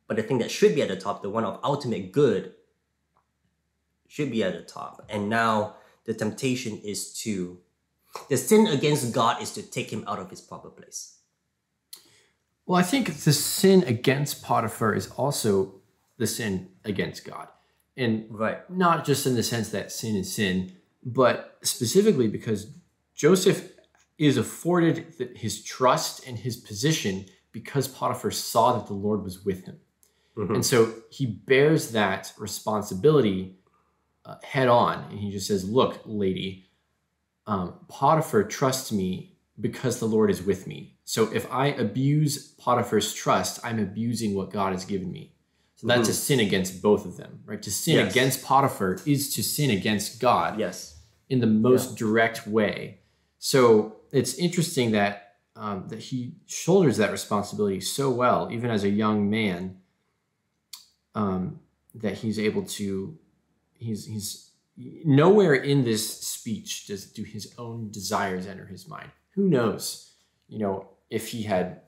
But the thing that should be at the top, the one of ultimate good, should be at the top. And now the temptation is the sin against God is to take him out of his proper place. Well, I think the sin against Potiphar is also the sin against God. And not just in the sense that sin is sin, but specifically because Joseph is afforded his trust and his position because Potiphar saw that the Lord was with him. Mm-hmm. And so he bears that responsibility head on. And he just says, look, lady, Potiphar trusts me because the Lord is with me. So if I abuse Potiphar's trust, I'm abusing what God has given me. So that's a sin against both of them, right? To sin against Potiphar is to sin against God in the most direct way. So it's interesting that that he shoulders that responsibility so well, even as a young man, that he's able to, he's nowhere in this speech do his own desires enter his mind. Who knows, if he had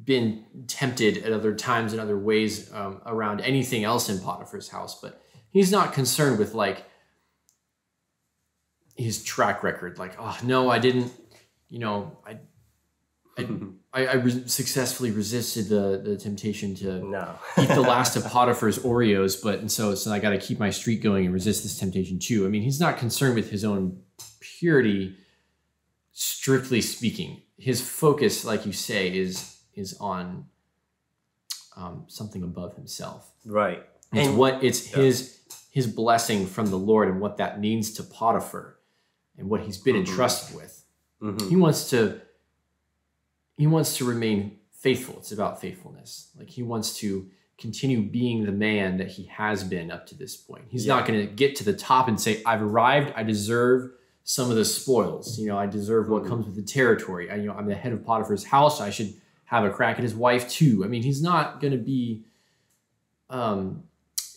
been tempted at other times in other ways around anything else in Potiphar's house, but he's not concerned with like his track record. Like, oh no, I didn't, I successfully resisted the temptation to eat the last of Potiphar's Oreos, but so I got to keep my streak going and resist this temptation too. I mean, he's not concerned with his own purity, strictly speaking. His focus, like you say, is on something above himself. Right. It's his blessing from the Lord and what that means to Potiphar and what he's been entrusted with. He wants to remain faithful. It's about faithfulness. Like he wants to continue being the man that he has been up to this point. He's not going to get to the top and say, I've arrived. I deserve some of the spoils. I deserve what comes with the territory. I'm the head of Potiphar's house. I should have a crack at his wife too. I mean, he's not going to be,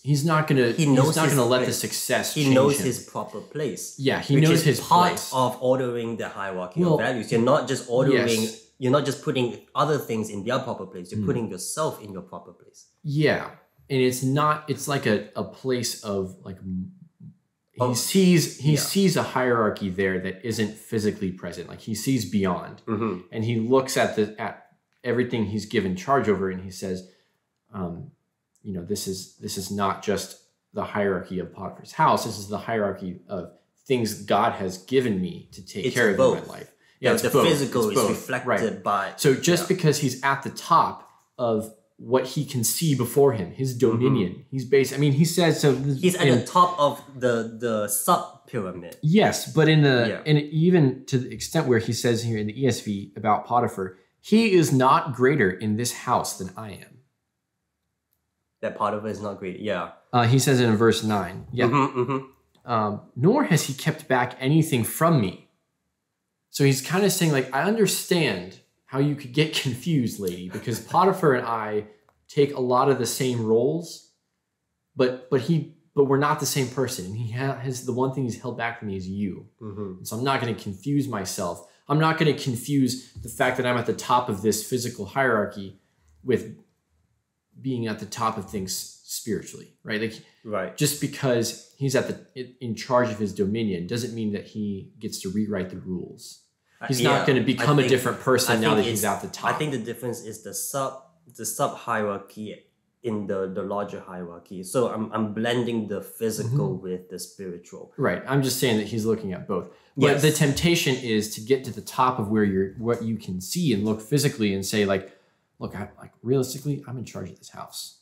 he's not going to let the success change him. He knows his proper place. Yeah, he knows his place. Part of ordering the hierarchy of values. You're not just ordering, you're not just putting other things in their proper place. You're putting yourself in your proper place. Yeah. And it's like a place of like, he sees a hierarchy there that isn't physically present. Like he sees beyond, and he looks at everything he's given charge over, and he says, this is not just the hierarchy of Potiphar's house. This is the hierarchy of things God has given me to take care of in my life. Yeah, the physical is reflected by. So just because he's at the top of what he can see before him, his dominion, he's based. I mean, he says so. He's at the top of the sub pyramid. Yes, but and even to the extent where he says here in the ESV about Potiphar, he is not greater in this house than I am. That Potiphar is not great. Yeah. He says it in verse 9. Yeah. Nor has he kept back anything from me. So he's kind of saying, like, I understand how you could get confused, lady, because Potiphar and I take a lot of the same roles, but we're not the same person. And he has the one thing he's held back from me is you. So I'm not going to confuse myself. I'm not going to confuse the fact that I'm at the top of this physical hierarchy with being at the top of things spiritually, right? Like, just because he's in charge of his dominion doesn't mean that he gets to rewrite the rules. He's not going to become a different person now that he's at the top. I think the difference is the sub hierarchy in the larger hierarchy. So I'm blending the physical with the spiritual. Right. I'm just saying that he's looking at both. But the temptation is to get to the top of what you can see and look physically and say, like, look, realistically, I'm in charge of this house.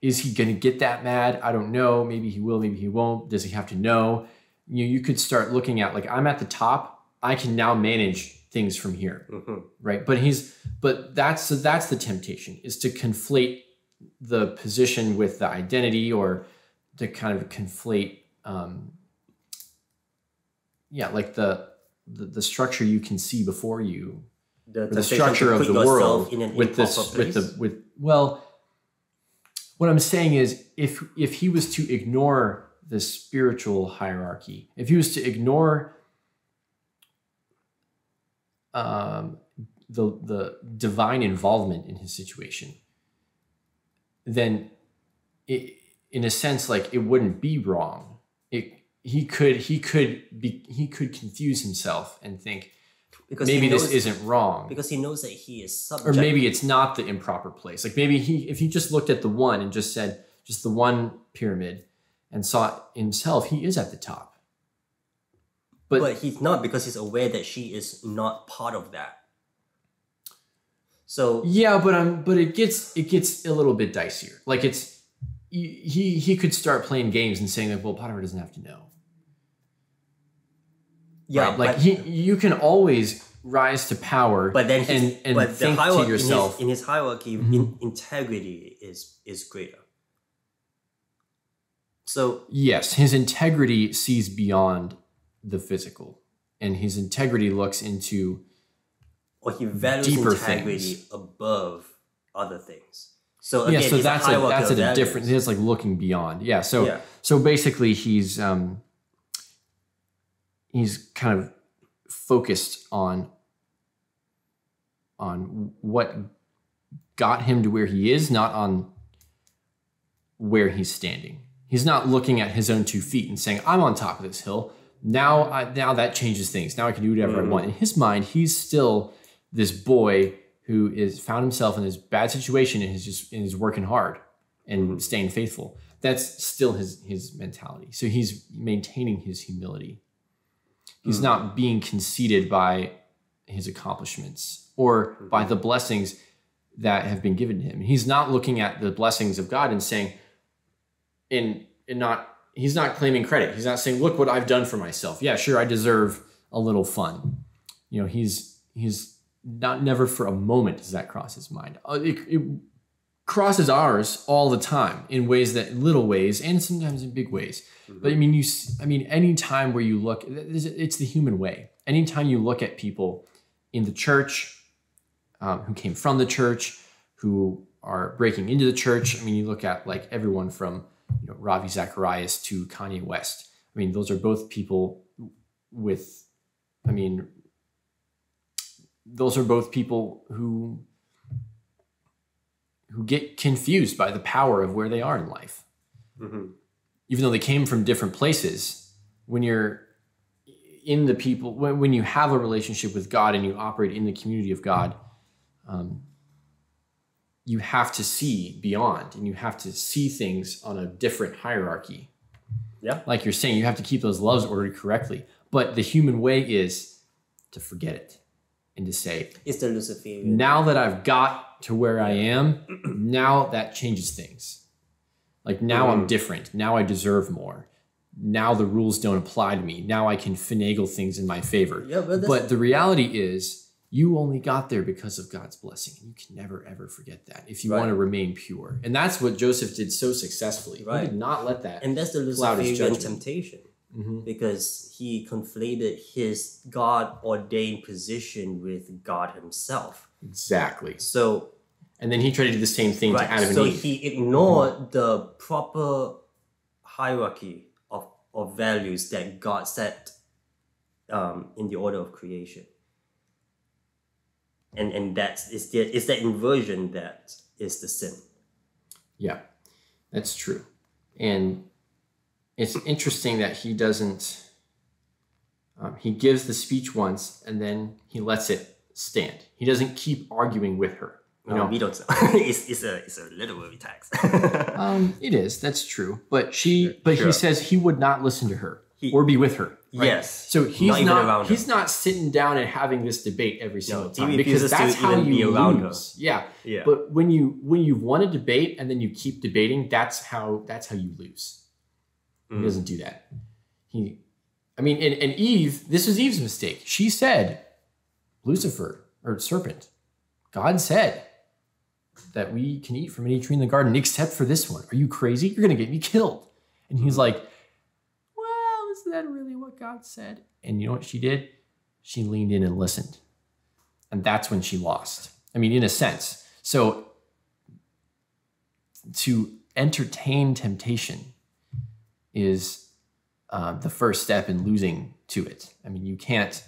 Is he going to get that mad? I don't know. Maybe he will, maybe he won't. Does he have to know? You could start looking at, like, I'm at the top. I can now manage things from here, right? But that's the temptation, is to conflate the position with the identity, or to kind of conflate, like the structure you can see before you, the structure of the world what I'm saying is, if he was to ignore the spiritual hierarchy, if he was to ignore the divine involvement in his situation, then in a sense, like, it wouldn't be wrong. He could confuse himself and think, because maybe this isn't wrong, because he knows that he is subject. Or maybe it's not the improper place. Like, maybe if he just looked at the one and just said just the one pyramid and saw himself, he is at the top. But he's not, because he's aware that she is not part of that. So yeah, but it gets a little bit dicier. Like, he could start playing games and saying that, well, Potiphar doesn't have to know. Yeah, right? Like, you can always rise to power, but then and but think the hierarchy, to yourself, in his hierarchy, integrity is greater. So yes, his integrity sees beyond the physical, and his integrity looks into or he values deeper integrity things above other things. So again, yeah, so it's that's a hierarchy that's of a values. different. It's like looking beyond. Yeah. So Yeah. so basically, he's kind of focused on what got him to where he is, not on where he's standing. He's not looking at his own 2 feet and saying, "I'm on top of this hill. Now that changes things. Now I can do whatever I want." In his mind, he's still this boy who is found himself in this bad situation and is working hard and staying faithful. That's still his mentality. So he's maintaining his humility. He's not being conceited by his accomplishments or by the blessings that have been given to him. He's not looking at the blessings of God and saying, he's not claiming credit. He's not saying, "Look what I've done for myself. Yeah, sure, I deserve a little fun." You know, he's not, never for a moment does that cross his mind. It crosses ours all the time in little ways, and sometimes in big ways. But I mean, any time where you look, it's the human way. Anytime you look at people in the church, who came from the church, who are breaking into the church. I mean, you look at like everyone from Ravi Zacharias to Kanye West. I mean, those are both people with, those are both people who get confused by the power of where they are in life. Even though they came from different places, when you're in the people, when you have a relationship with God and you operate in the community of God, you have to see beyond, and you have to see things on a different hierarchy. Yeah. Like you're saying, you have to keep those loves ordered correctly. But the human way is to forget it and to say, it's the Luciferian. now that I've got to where I am, now that changes things. Like now I'm different. Now I deserve more. Now the rules don't apply to me. Now I can finagle things in my favor. Yeah, but the reality is, you only got there because of God's blessing. And you can never, ever forget that if you want to remain pure. And that's what Joseph did so successfully. He did not let that And that's the cloud his Luciferian judgment. temptation. Because he conflated his God-ordained position with God himself. Exactly. So, and then he tried to do the same thing to Adam and so Eve. he ignored the proper hierarchy of values that God set in the order of creation. And it's that inversion that is the sin. Yeah, that's true. And it's interesting that he doesn't, he gives the speech once and then he lets it stand. He doesn't keep arguing with her. We don't. It's a literary text. It is. That's true. But he says he would not listen to her or be with her. Right? Yes. So he's not not sitting down and having this debate every single time, because that's how you lose. Yeah. But when you've won a debate and then you keep debating, that's how you lose. He doesn't do that. And Eve, this was Eve's mistake. She said, Lucifer or serpent, God said that we can eat from any tree in the garden except for this one. Are you crazy? You're going to get me killed. And he's like, well, is that really what God said? And you know what she did? She leaned in and listened. And that's when she lost. In a sense. So to entertain temptation is the first step in losing to it. You can't.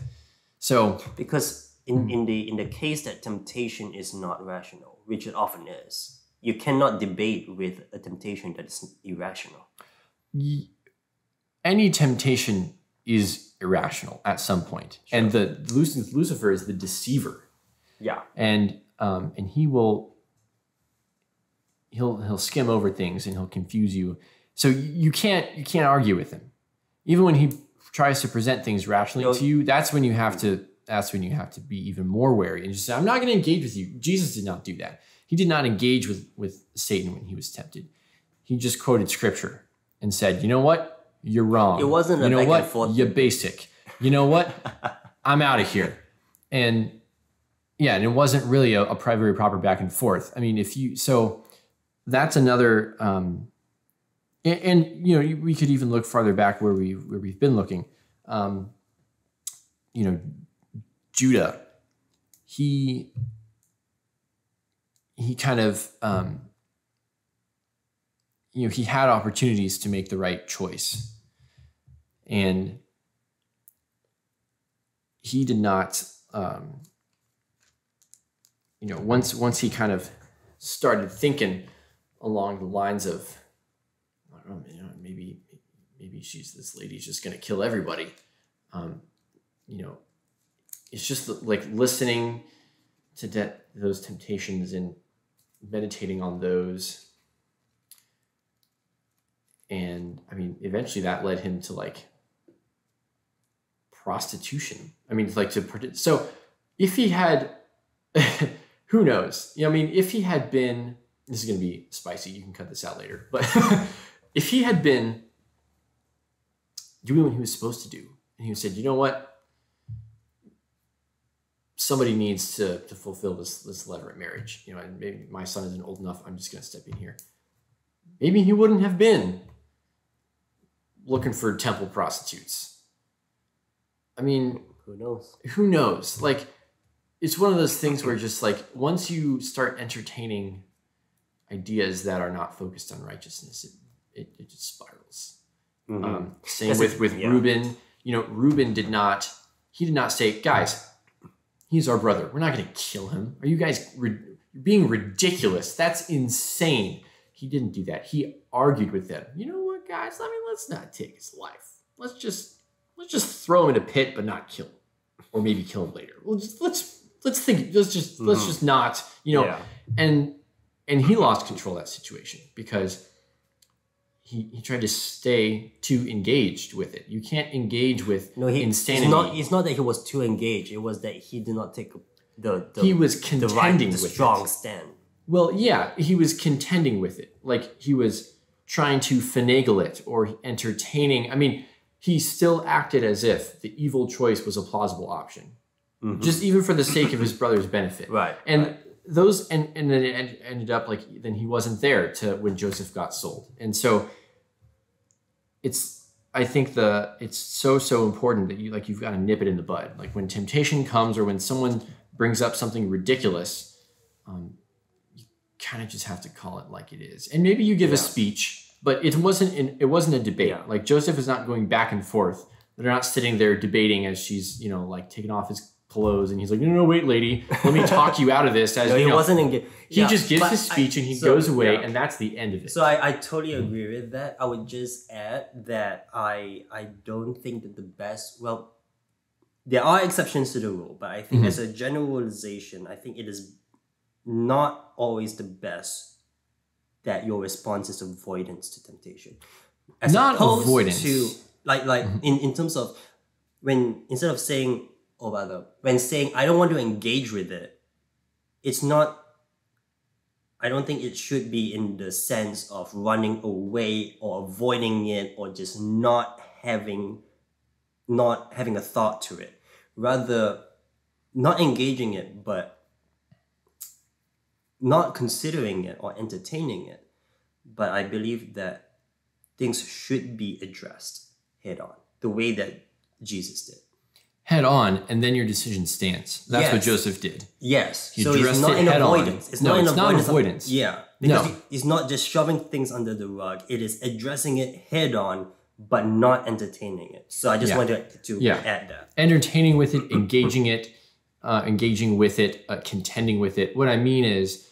So because in the case that temptation is not rational, which it often is, you cannot debate with a temptation that is irrational. Any temptation is irrational at some point. Sure. And Lucifer is the deceiver. Yeah. And he'll skim over things and he'll confuse you. So you can't argue with him. Even when he tries to present things rationally to you, that's when you have to be even more wary and just say, I'm not going to engage with you. Jesus did not do that. He did not engage with Satan when he was tempted. He just quoted scripture and said, you know what? You're wrong. It wasn't you a know back what? and forth. You're basic. You know what? I'm out of here. and yeah, and it wasn't really a very proper back and forth. I mean, so that's another, and you know, we could even look farther back where we've been looking. You know, Judah, he kind of, you know, he had opportunities to make the right choice, and he did not. You know, once he kind of started thinking along the lines of, I don't know, you know, maybe this lady's just going to kill everybody. You know, it's just like listening to those temptations and meditating on those. And I mean, eventually that led him to like prostitution. I mean, like so if he had, who knows? You know, I mean, if he had been, this is going to be spicy, you can cut this out later, but if he had been doing what he was supposed to do, and he said, you know what? Somebody needs to fulfill this levirate marriage. You know, and maybe my son isn't old enough. I'm just going to step in here. Maybe he wouldn't have been looking for temple prostitutes. I mean, who knows? Who knows? Like, it's one of those things where just like once you start entertaining ideas that are not focused on righteousness, it just spirals. Mm-hmm. Same with Reuben. You know, Reuben did not say, guys, he's our brother. We're not going to kill him. Are you guys being ridiculous? That's insane. He didn't do that. He argued with them. You know what, guys? I mean, let's not take his life. Let's just throw him in a pit, but not kill him, or maybe kill him later. Well, let's just not, you know. Yeah. And he lost control of that situation because he tried to stay too engaged with it. You can't engage with insanity. It's not that he was too engaged. It was that he did not take he was contending with strong stand. Well, yeah, he was contending with it. Like he was trying to finagle it or entertaining. I mean, he still acted as if the evil choice was a plausible option, just even for the sake of his brother's benefit. Right. And those, and then it ended up like, then he wasn't there when Joseph got sold. And so I think it's so important that you've got to nip it in the bud. Like when temptation comes or when someone brings up something ridiculous, you kind of just have to call it like it is. And maybe you give a speech, but it wasn't a debate. Yeah. Like Joseph is not going back and forth. They're not sitting there debating as she's, you know, like taking off his clothes and he's like, no, wait, lady, let me talk you out of this. As, he wasn't engaged. He just gives his speech and he goes away and that's the end of it. So I totally agree with that. I would just add that I don't think that the best, well, there are exceptions to the rule, but I think as a generalization, I think it is not always the best that your response is avoidance to temptation. As not avoidance. In terms of when instead of saying, or rather, when saying I don't want to engage with it, it's not, I don't think it should be in the sense of running away or avoiding it or just not having a thought to it. Rather, not engaging it, but not considering it or entertaining it. But I believe that things should be addressed head on, the way that Jesus did. Head on, and then your decision stands. That's what Joseph did. Yes. He addressed it head avoidance. On. It's not avoidance. Yeah. Because it's not just shoving things under the rug. It is addressing it head on, but not entertaining it. So I just wanted to add that. Entertaining with it, engaging with it, contending with it. What I mean is,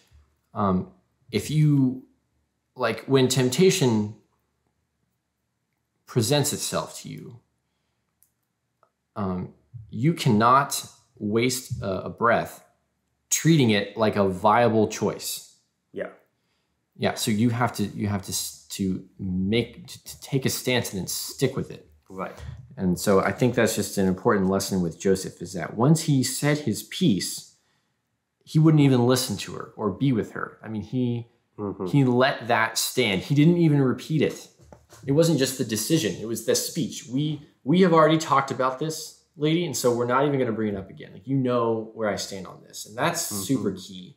if you, like when temptation presents itself to you, you cannot waste a breath treating it like a viable choice. Yeah. Yeah. So you have to take a stance and then stick with it. Right. And so I think that's just an important lesson with Joseph is that once he said his piece, he wouldn't even listen to her or be with her. I mean, he let that stand. He didn't even repeat it. It wasn't just the decision. It was the speech. We have already talked about this. lady, and so we're not even going to bring it up again. Like, you know where I stand on this, and that's super key.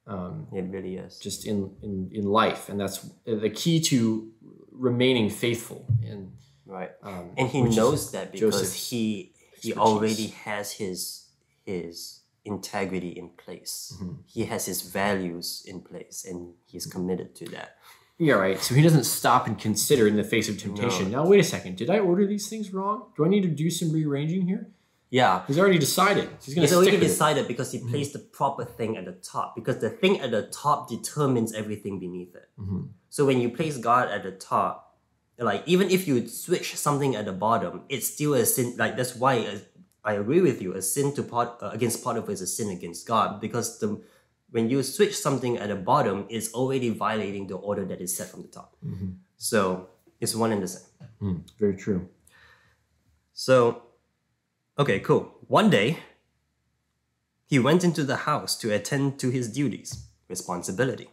It really is. Just in life, and that's the key to remaining faithful. And right, and he knows that because Joseph's he already has his integrity in place. He has his values in place, and he's committed to that. Yeah, right. So he doesn't stop and consider in the face of temptation. No. Now, wait a second. Did I order these things wrong? Do I need to do some rearranging here? Yeah. He's already decided. He's already decided because he placed the proper thing at the top. Because the thing at the top determines everything beneath it. So when you place God at the top, like even if you switch something at the bottom, it's still a sin. Like that's why I agree with you. A sin against Potiphar is a sin against God, because when you switch something at the bottom, it's already violating the order that is set from the top. So it's one and the same. Very true. So, okay, cool. One day, he went into the house to attend to his duties, responsibility,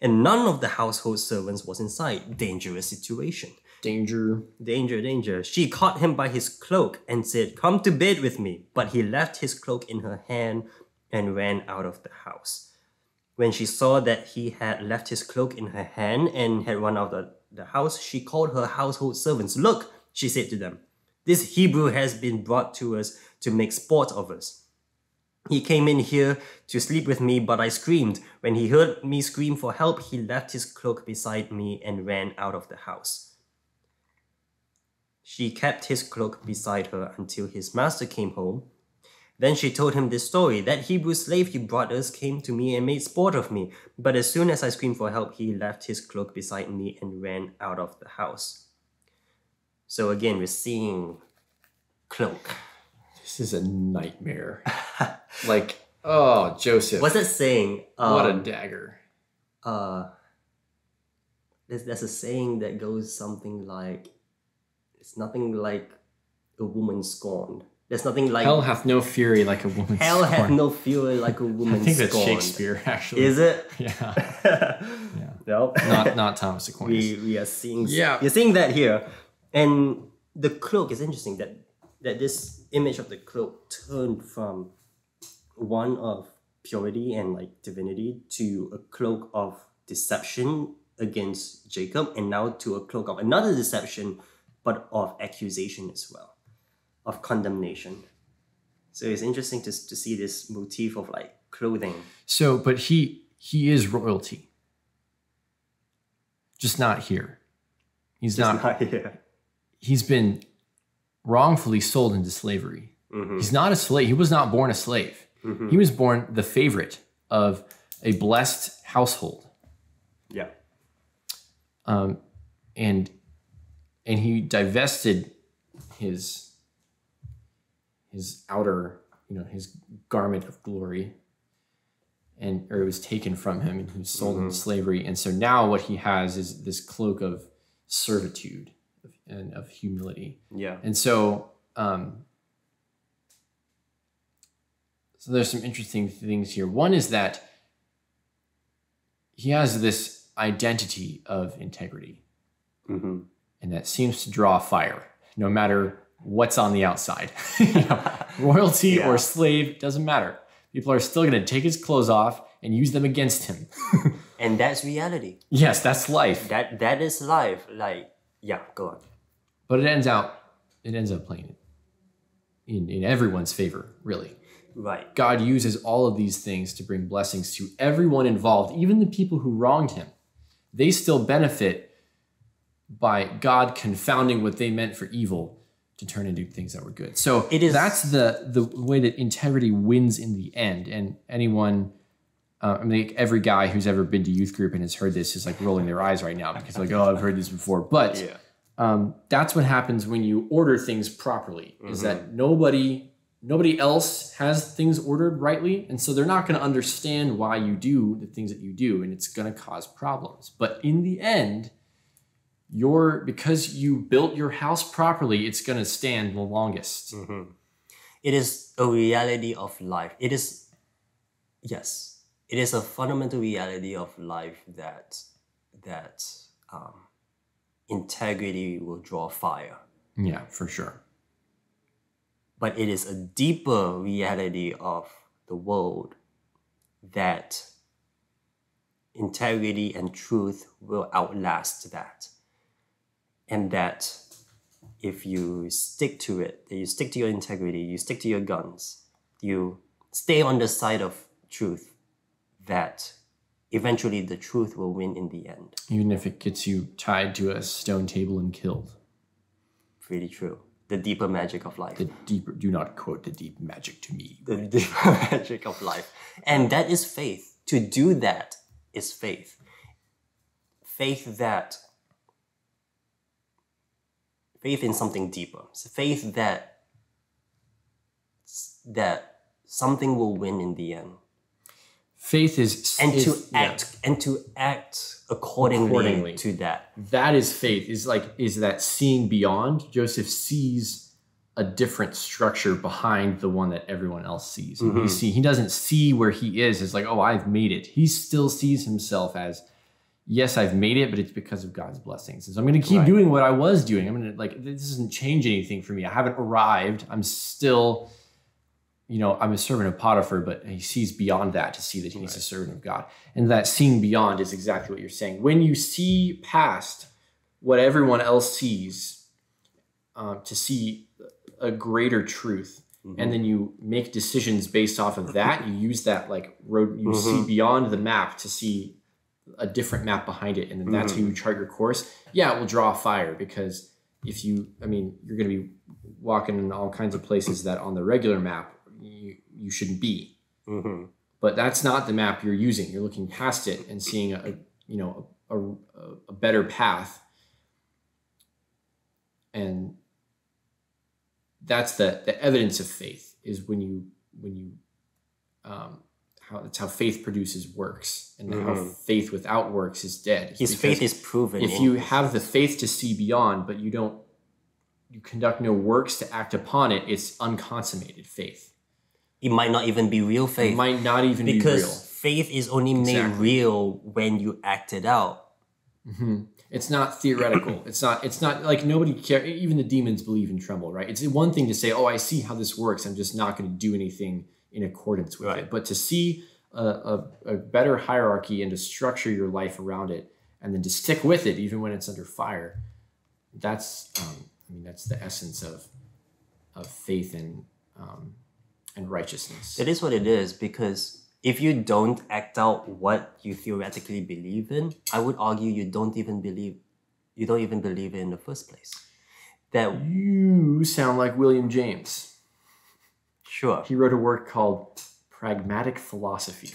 and none of the household servants was inside. Dangerous situation. Danger. She caught him by his cloak and said, "Come to bed with me." But he left his cloak in her hand and ran out of the house. When she saw that he had left his cloak in her hand and had run out of the house, she called her household servants. "Look," she said to them, "this Hebrew has been brought to us to make sport of us. He came in here to sleep with me, but I screamed. When he heard me scream for help, he left his cloak beside me and ran out of the house." She kept his cloak beside her until his master came home. Then she told him this story: "That Hebrew slave you brought us came to me and made sport of me. But as soon as I screamed for help, he left his cloak beside me and ran out of the house." So again, we're seeing cloak. This is a nightmare. Like, oh, Joseph. What's it saying? What a dagger. There's a saying that goes something like, "It's nothing like a woman scorned." There's nothing like... Hell hath no fury like a woman Hell scorned. hath no fury like a woman I think that's scorned. Shakespeare, actually. Is it? Yeah. No. Not Thomas Aquinas. We are seeing... Yeah. You're seeing that here. And the cloak is interesting, that this image of the cloak turned from one of purity and like divinity to a cloak of deception against Jacob, and now to a cloak of another deception, but of accusation as well, of condemnation. So it's interesting to see this motif of like clothing. So, but he is royalty, just not here. He's not here. He's been wrongfully sold into slavery. He's not a slave. He was not born a slave. He was born the favorite of a blessed household. Yeah. And he divested his outer, his garment of glory, or it was taken from him, and he was sold into slavery. And so now what he has is this cloak of servitude and of humility. Yeah. And so, so there's some interesting things here. One is that he has this identity of integrity, and that seems to draw fire, no matter what's on the outside. Royalty or slave, doesn't matter. People are still going to take his clothes off and use them against him. And that's reality. Yes, that's life. That is life. Like, yeah, go on. But it ends up playing in everyone's favor, really. Right. God uses all of these things to bring blessings to everyone involved, even the people who wronged him. They still benefit by God confounding what they meant for evil to turn into things that were good. So that's the way that integrity wins in the end. And anyone, every guy who's ever been to youth group and has heard this is like rolling their eyes right now because like, oh, I've heard this before. But that's what happens when you order things properly, is that nobody else has things ordered rightly. And so they're not going to understand why you do the things that you do, and it's going to cause problems. But in the end, because you built your house properly, it's going to stand the longest. It is a reality of life. It is a fundamental reality of life that integrity will draw fire. Yeah, for sure. but it is a deeper reality of the world that integrity and truth will outlast that. And that if you stick to it, that you stick to your integrity, you stick to your guns, you stay on the side of truth, that eventually the truth will win in the end. Even if it gets you tied to a stone table and killed. Pretty true. The deeper magic of life. Do not quote the deep magic to me. The deeper magic of life. And that is faith. To do that is faith. Faith in something deeper. Faith that something will win in the end. Faith is to act accordingly to that. That is faith. Is that seeing beyond? Joseph sees a different structure behind the one that everyone else sees. Mm-hmm. He doesn't see where he is as like, oh, I've made it. He still sees himself as, yes, I've made it, but it's because of God's blessings. And so I'm going to keep doing what I was doing. I'm going to this doesn't change anything for me. I haven't arrived. I'm still, I'm a servant of Potiphar, but he sees beyond that to see that he's a servant of God. And that seeing beyond is exactly what you're saying. When you see past what everyone else sees, to see a greater truth, and then you make decisions based off of that, you use that road, you see beyond the map to see a different map behind it, and then that's how you chart your course. Yeah, it will draw fire, because if you're going to be walking in all kinds of places that on the regular map you shouldn't be. Mm-hmm. But that's not the map you're using. You're looking past it and seeing a better path, and that's the evidence of faith, is when you that's how faith produces works, and how faith without works is dead. His faith is proven. If you have the faith to see beyond, but you conduct no works to act upon it, it's unconsummated faith. It might not even be real faith. It might not even be real. Because faith is only made real when you act it out. Mm-hmm. It's not theoretical. It's not like nobody cares. Even the demons believe and tremble, right? It's one thing to say, oh, I see how this works. I'm just not going to do anything in accordance with it. But to see a better hierarchy and to structure your life around it, and then to stick with it even when it's under fire, that's the essence of faith and righteousness. It is what it is, because if you don't act out what you theoretically believe in, I would argue you don't even believe it in the first place. That you sound like William James. Sure. He wrote a work called Pragmatic Philosophy,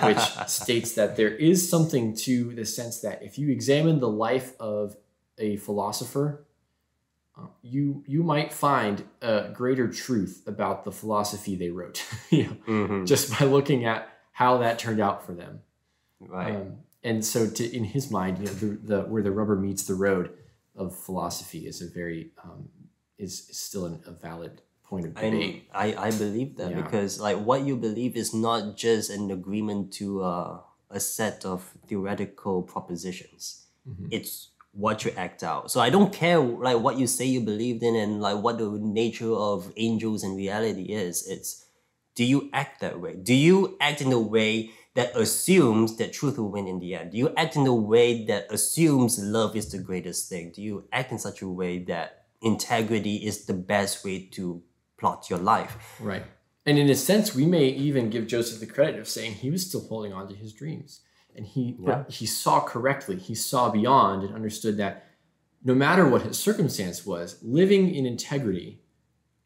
which states that there is something to the sense that if you examine the life of a philosopher, you might find a greater truth about the philosophy they wrote, just by looking at how that turned out for them. Right. And so, in his mind, where the rubber meets the road of philosophy is is still a valid point of debate. I believe that, because what you believe is not just an agreement to a set of theoretical propositions. Mm-hmm. It's what you act out. So I don't care what you say you believed in and what the nature of angels and reality is. It's, do you act that way? Do you act in a way that assumes that truth will win in the end? Do you act in a way that assumes love is the greatest thing? Do you act in such a way that integrity is the best way to plot your life? Right. And in a sense, we may even give Joseph the credit of saying he was still holding on to his dreams. And he saw correctly. He saw beyond and understood that no matter what his circumstance was, living in integrity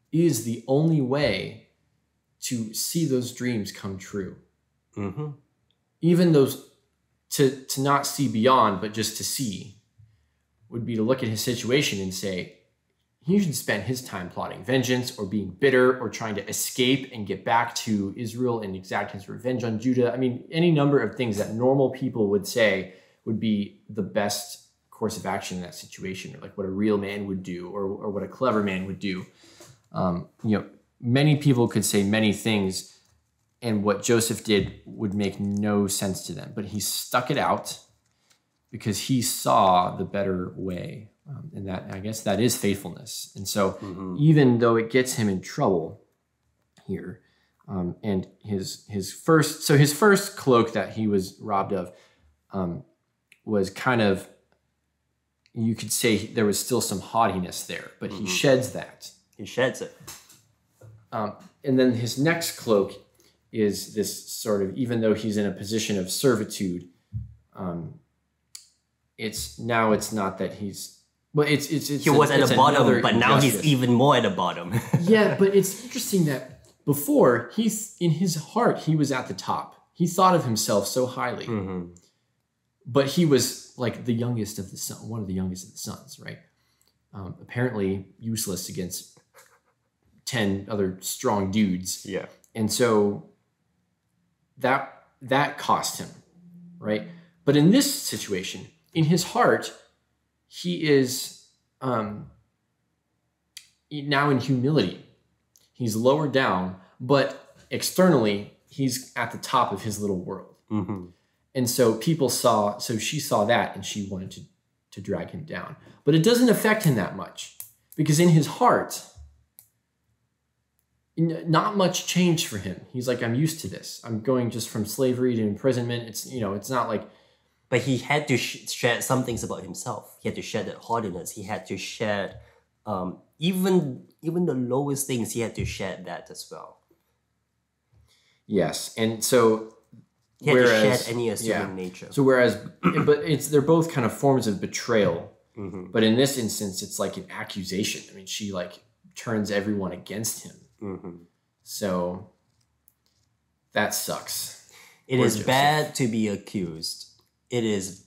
is the only way to see those dreams come true. Mm-hmm. Even those, to not see beyond, but just to see, would be to look at his situation and say, he should spend his time plotting vengeance or being bitter or trying to escape and get back to Israel and exact his revenge on Judah. I mean, any number of things that normal people would say would be the best course of action in that situation, or what a real man would do, or what a clever man would do. Many people could say many things, and what Joseph did would make no sense to them. But he stuck it out because he saw the better way. And that, I guess, that is faithfulness. And so even though it gets him in trouble here, and his first cloak that he was robbed of was kind of, you could say there was still some haughtiness there, but he sheds that. He sheds it. And then his next cloak is this sort of, even though he's in a position of servitude, it's not that he's, well, it's he was at the bottom, but now he's even more at the bottom. Yeah, but it's interesting that before, he's in his heart, he was at the top. He thought of himself so highly. But he was like the youngest of the son, one of the youngest of the sons, right? Apparently useless against 10 other strong dudes. Yeah. And so that cost him, right? But in this situation, in his heart, he is now in humility. He's lower down, but externally, he's at the top of his little world. And so she saw that and she wanted to drag him down. But it doesn't affect him that much because in his heart, not much changed for him. He's like, I'm used to this. I'm going just from slavery to imprisonment. It's not like... But he had to share some things about himself. He had to share that haughtiness. He had to share even the lowest things. He had to share that as well. Yes, and so he had to shed any assuming nature. So but they're both kind of forms of betrayal. But in this instance, it's like an accusation. I mean, she like turns everyone against him. So that sucks. It is bad to be accused. It is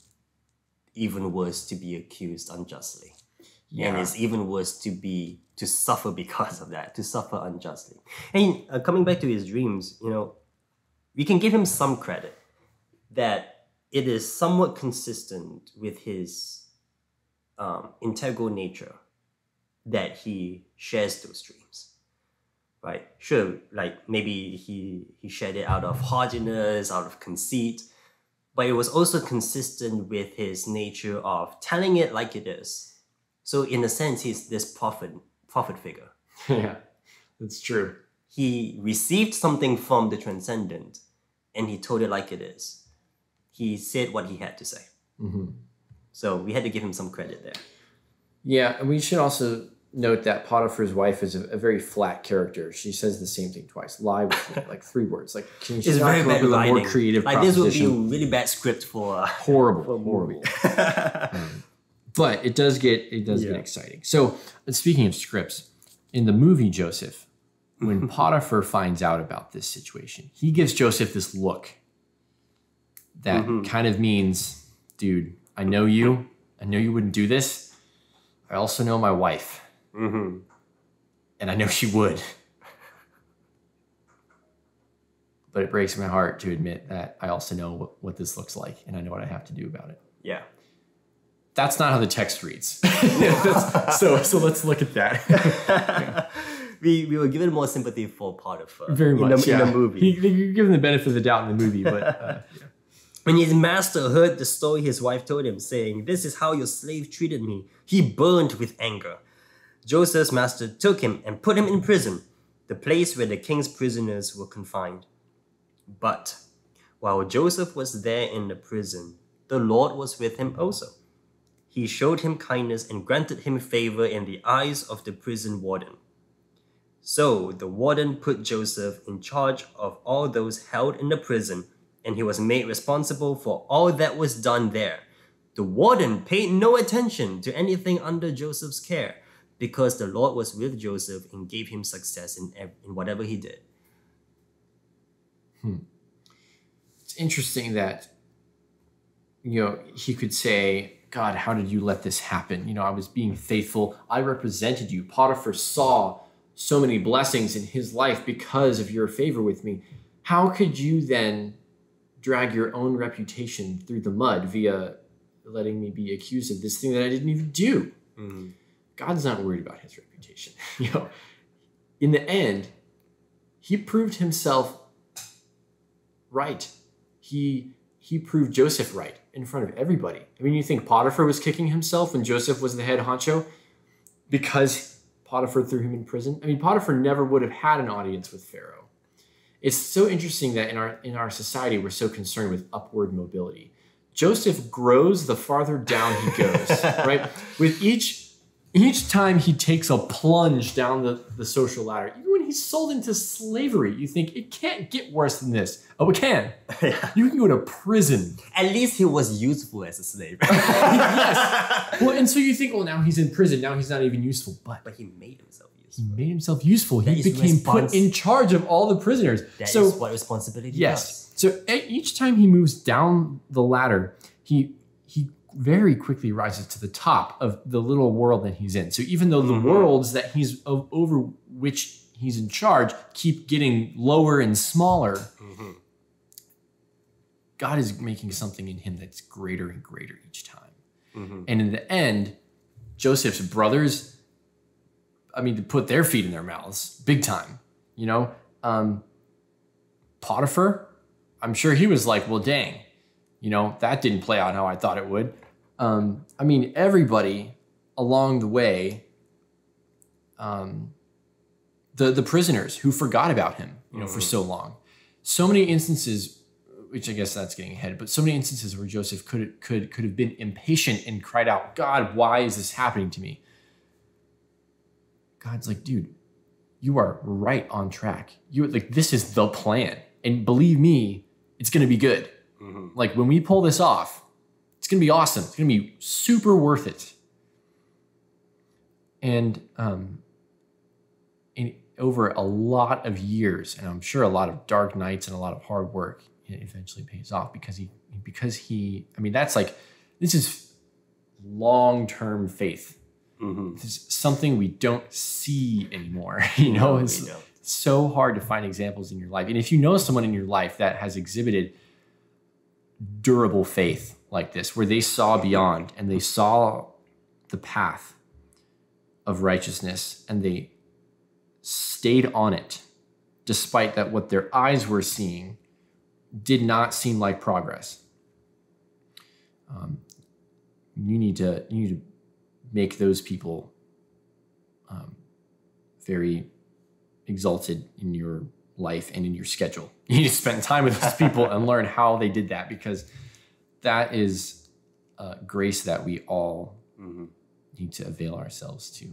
even worse to be accused unjustly. Yeah. And it's even worse to suffer because of that, to suffer unjustly. And coming back to his dreams, we can give him some credit that it is somewhat consistent with his integral nature that he shares those dreams. Right? Sure, like maybe he shared it out of haughtiness, out of conceit, but it was also consistent with his nature of telling it like it is. So in a sense, he's this prophet figure. Yeah, that's true. He received something from the transcendent and he told it like it is. He said what he had to say. So we had to give him some credit there. Yeah, and we should also note that Potiphar's wife is a very flat character. She says the same thing twice. Lie with me, like 3 words. Like, can you not come up with a more creative like this would be a really bad script for horrible. But it does get exciting. So speaking of scripts, in the movie Joseph, when Potiphar finds out about this situation, he gives Joseph this look that kind of means, dude, I know you wouldn't do this. I also know my wife. And I know she would. But it breaks my heart to admit that I also know what this looks like and I know what I have to do about it. Yeah. That's not how the text reads. So let's look at that. Yeah. We were given more sympathy for Potiphar very much in the movie. You give him the benefit of the doubt in the movie, but yeah. When his master heard the story his wife told him, saying, "This is how your slave treated me," he burned with anger. Joseph's master took him and put him in prison, the place where the king's prisoners were confined. But while Joseph was there in the prison, the Lord was with him also. He showed him kindness and granted him favor in the eyes of the prison warden. So the warden put Joseph in charge of all those held in the prison, and he was made responsible for all that was done there. The warden paid no attention to anything under Joseph's care, because the Lord was with Joseph and gave him success in whatever he did. It's interesting that, he could say, God, how did you let this happen? I was being faithful. I represented you. Potiphar saw so many blessings in his life because of your favor with me. How could you then drag your own reputation through the mud via letting me be accused of this thing that I didn't even do? God's not worried about his reputation. In the end, he proved himself right. He he proved Joseph right in front of everybody. I mean, you think Potiphar was kicking himself when Joseph was the head honcho because Potiphar threw him in prison? I mean, Potiphar never would have had an audience with Pharaoh. It's so interesting that in our society, we're so concerned with upward mobility. Joseph grows the farther down he goes, right? With each time he takes a plunge down the social ladder, even when he's sold into slavery, you think it can't get worse than this. Oh, it can. Yeah. You can go to prison. At least he was useful as a slave. Yes. Well, and so you think, well, now he's in prison. Now he's not even useful. But he made himself useful. He made himself useful. That He is became put in charge of all the prisoners. That is what responsibility yes. So each time he moves down the ladder, he very quickly rises to the top of the little world that he's in. So even though the worlds that he's over which he's in charge keep getting lower and smaller, God is making something in him that's greater and greater each time. And in the end, Joseph's brothers, I mean, to put their feet in their mouths big time, you know. Potiphar, I'm sure he was like, well, dang, you know, that didn't play out how I thought it would. I mean, everybody along the way, the prisoners who forgot about him, you know, for so long. So many instances, which I guess that's getting ahead, but so many instances where Joseph could have been impatient and cried out, God, why is this happening to me? God's like, dude, you are right on track. You're like, this is the plan. And believe me, it's going to be good. Like when we pull this off, it's going to be awesome. It's going to be super worth it. And over a lot of years, and I'm sure a lot of dark nights and a lot of hard work, it eventually pays off because he, I mean, that's like, this is long-term faith. This is something we don't see anymore. You know, it's so hard to find examples in your life. And if you know someone in your life that has exhibited durable faith like this, where they saw beyond and they saw the path of righteousness and they stayed on it, despite that what their eyes were seeing did not seem like progress. You need to make those people very exalted in your life and in your schedule. You need to spend time with those people and learn how they did that, because that is grace that we all need to avail ourselves to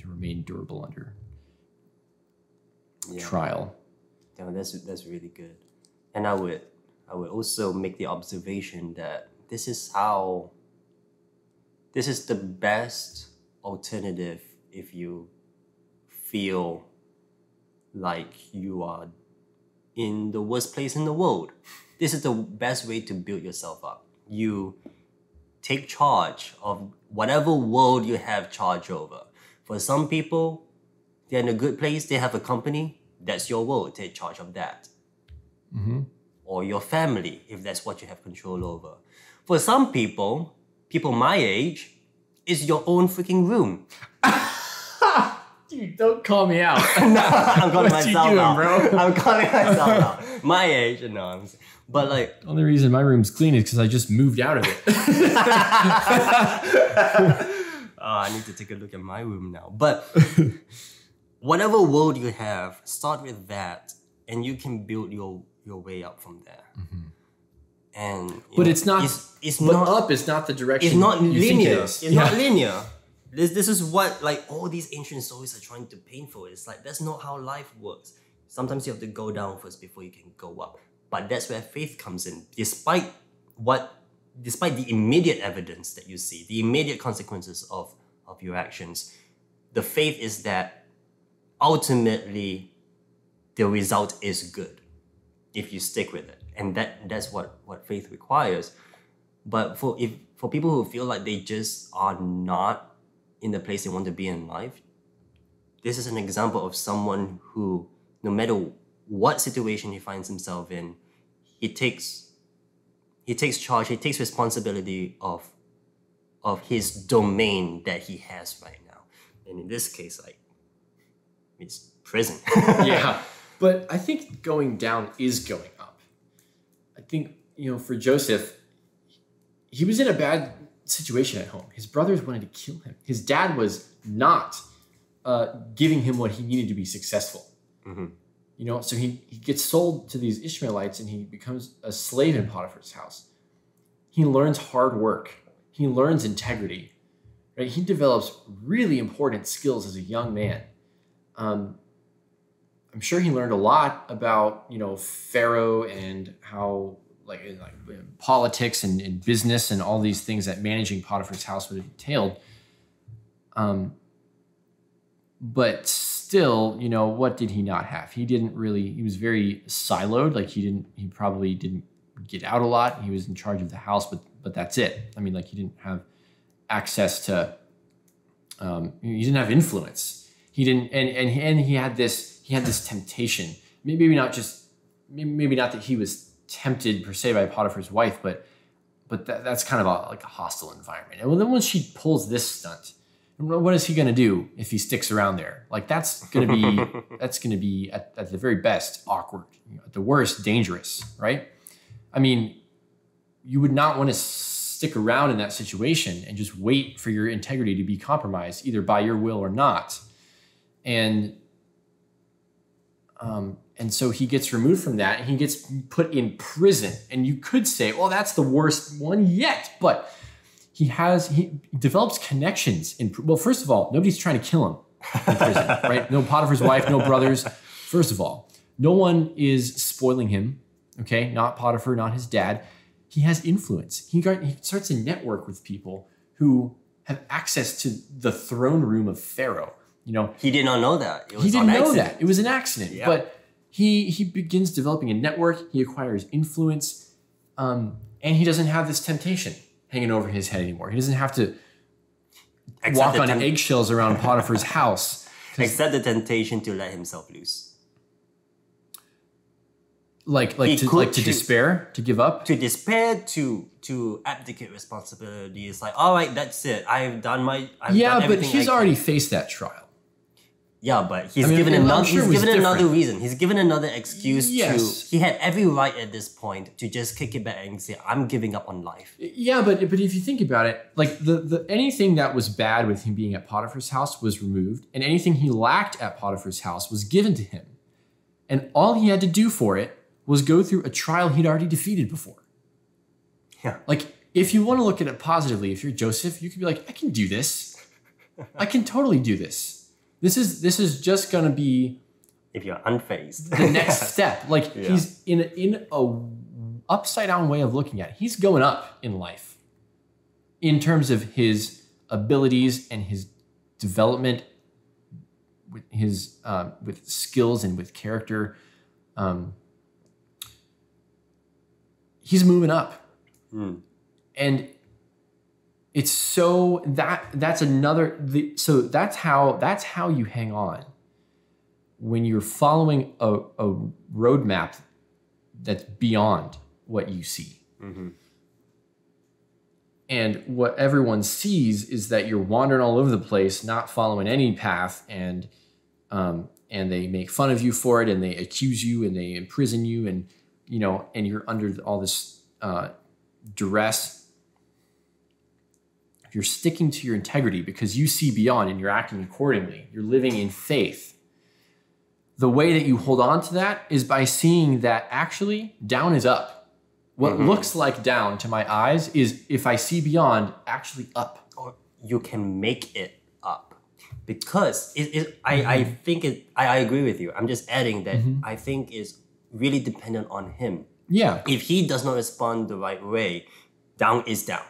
remain durable under trial. Yeah, that's really good. And I would also make the observation that this is the best alternative if you feel like you are in the worst place in the world. This is the best way to build yourself up. You take charge of whatever world you have charge over. For some people, they're in a good place, they have a company, that's your world, take charge of that. Or your family, if that's what you have control over. For some people my age, it's your own freaking room. Dude, don't call me out. No, I'm calling myself doing, out. bro? I'm calling myself out. My age, no. But like, the only reason my room's clean is because I just moved out of it. I need to take a look at my room now. But whatever world you have, start with that, and you can build your way up from there. And but it's not. It's but not up is not the direction. It's not you think linear. it is. It's not linear. This is what like all these ancient stories are trying to paint for. It's like that's not how life works. Sometimes you have to go down first before you can go up. But that's where faith comes in. Despite the immediate evidence that you see, the immediate consequences of your actions, the faith is that ultimately the result is good if you stick with it. And that's what faith requires. But for people who feel like they just are not in the place they want to be in life, this is an example of someone who, no matter what situation he finds himself in, he takes charge, he takes responsibility of his domain that he has right now. And in this case, like, it's prison. Yeah. But I think going down is going up. I think for Joseph, he was in a bad situation at home. His brothers wanted to kill him. His dad was not giving him what he needed to be successful. So he gets sold to these Ishmaelites and he becomes a slave in Potiphar's house. He learns hard work. He learns integrity. Right? He develops really important skills as a young man. I'm sure he learned a lot about, Pharaoh and how like politics and business and all these things that managing Potiphar's house would have entailed. But still, what did he not have? He was very siloed. Like he probably didn't get out a lot. He was in charge of the house, but that's it. I mean, like he didn't have access to, he didn't have influence. He didn't, and he had this temptation. Maybe not that he was tempted per se by Potiphar's wife, but that's kind of like a hostile environment. And then when she pulls this stunt, what is he going to do if he sticks around there? Like that's going to be at the very best awkward, at the worst dangerous, right? I mean, you would not want to stick around in that situation and just wait for your integrity to be compromised, either by your will or not. And so he gets removed from that and he gets put in prison. And you could say, well, that's the worst one yet. But he develops connections. Well, first of all, nobody's trying to kill him in prison, right? No Potiphar's wife, no brothers. First of all, no one is spoiling him, okay? Not Potiphar, not his dad. He has influence. He starts a network with people who have access to the throne room of Pharaoh. He did not know that. He didn't know that. It was an accident. Yeah. But he begins developing a network. He acquires influence, and he doesn't have this temptation hanging over his head anymore. He doesn't have to walk on eggshells around Potiphar's house. Except the temptation to let himself loose. Like to despair, to give up? To despair, to abdicate responsibility. It's like, all right, that's it. I've done everything. But he's already faced that trial. Yeah, but he's given another reason. He's given another excuse he had every right at this point to just kick it back and say, I'm giving up on life. Yeah, but if you think about it, like the anything that was bad with him being at Potiphar's house was removed, and anything he lacked at Potiphar's house was given to him. And all he had to do for it was go through a trial he'd already defeated before. Yeah. Like, if you want to look at it positively, if you're Joseph, you could be like, I can do this. I can totally do this. This is just going to be... If you're unfazed. The next step. Like, he's in a upside down way of looking at it. He's going up in life in terms of his abilities and his development with his with skills and with character. He's moving up. And it's so that's how you hang on when you're following a roadmap that's beyond what you see. And what everyone sees is that you're wandering all over the place, not following any path, and they make fun of you for it, and they accuse you, and they imprison you, and you're under all this duress. If you're sticking to your integrity because you see beyond and you're acting accordingly, you're living in faith. The way that you hold on to that is by seeing that actually down is up. What looks like down to my eyes is, if I see beyond, actually up. Or you can make it up. Because I agree with you. I'm just adding that I think it's really dependent on him. Yeah. If he does not respond the right way, down is down.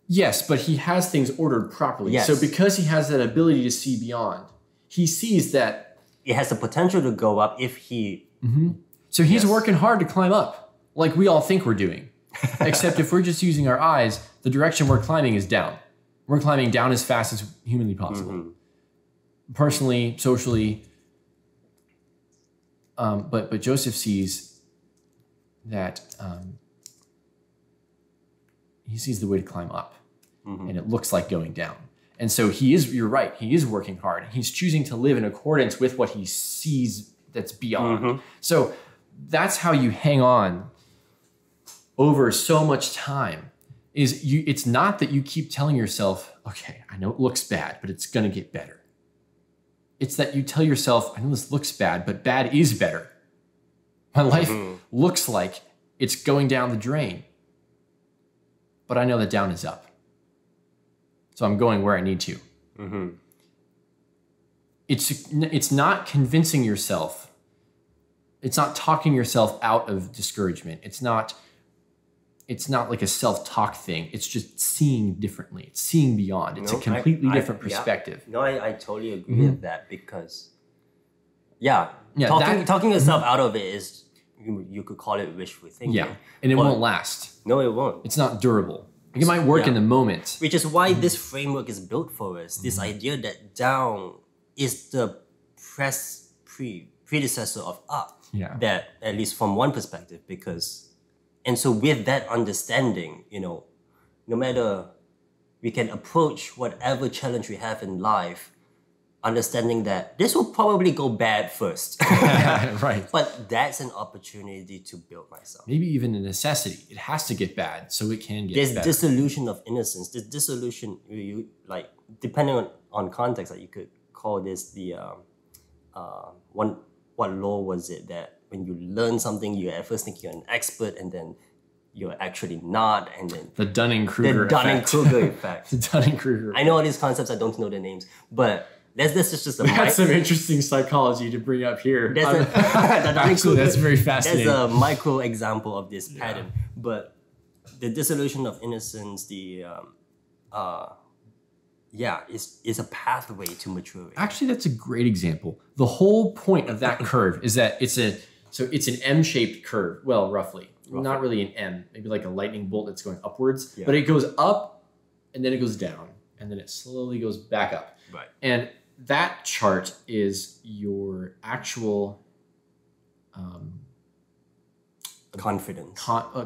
Yes, but he has things ordered properly. Yes. So because he has that ability to see beyond, he sees that it has the potential to go up if he... So he's working hard to climb up, like we all think we're doing. Except if we're just using our eyes, the direction we're climbing is down. We're climbing down as fast as humanly possible. Personally, socially. But Joseph sees that he sees the way to climb up. And it looks like going down. And so you're right, he is working hard. He's choosing to live in accordance with what he sees that's beyond. So that's how you hang on over so much time is it's not that you keep telling yourself, okay, I know it looks bad, but it's going to get better. It's that you tell yourself, I know this looks bad, but bad is better. My life looks like it's going down the drain, but I know that down is up. So I'm going where I need to. It's not convincing yourself. It's not talking yourself out of discouragement. It's not like a self-talk thing. It's just seeing differently. It's seeing beyond. It's a completely different perspective. Yeah. No, I totally agree with that because, talking Mm-hmm. yourself out of it is, you could call it wishful thinking. Yeah, and it won't last. No, it won't. It's not durable. It might work in the moment. Which is why this framework is built for us. This idea that down is the predecessor of up. Yeah. That, at least from one perspective, and so with that understanding, no matter, we can approach whatever challenge we have in life, understanding that this will probably go bad first. Right. But that's an opportunity to build myself. Maybe even a necessity. It has to get bad so it can get There's better. dissolution of innocence. This dissolution, depending on context, you could call this the what law was it that when you learn something, you at first think you're an expert, and then you're actually not, and then the Dunning-Kruger effect. Dunning-Kruger effect. The Dunning-Kruger effect. I know all these concepts, I don't know the names, but that's just a We had some interesting psychology to bring up here. Actually, that's very fascinating. That's a micro example of this pattern. But the dissolution of innocence, is a pathway to maturity. Actually, that's a great example. The whole point of that curve is that it's an M-shaped curve. Well, roughly. Not really an M. Maybe like a lightning bolt that's going upwards. Yeah. But it goes up, and then it goes down, and then it slowly goes back up. Right. And that chart is your actual confidence.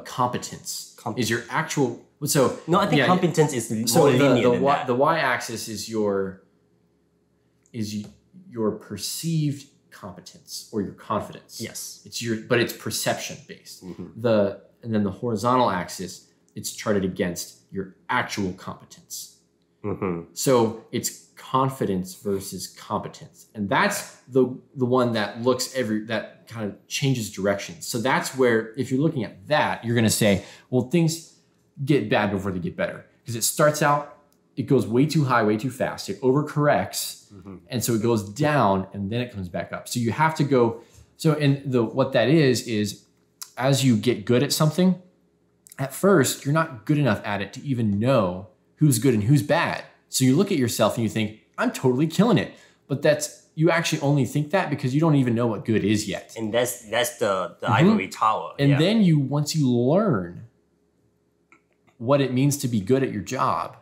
Competence is your actual. So no, I think competence is more linear than that. The y-axis is your perceived competence or your confidence. Yes, but it's perception based. Mm-hmm. And then the horizontal axis, it's charted against your actual competence. Mm-hmm. So it's confidence versus competence, and that's the one that that kind of changes direction. So that's where, if you're looking at that, you're going to say, well, things get bad before they get better, because it starts out, it goes way too high, way too fast. It overcorrects, and so it goes down, and then it comes back up. So you have to go. So what that is as you get good at something, at first you're not good enough at it to even know who's good and who's bad. So you look at yourself and you think, I'm totally killing it. But you actually only think that because you don't even know what good is yet. And that's the ivory tower. And then once you learn what it means to be good at your job,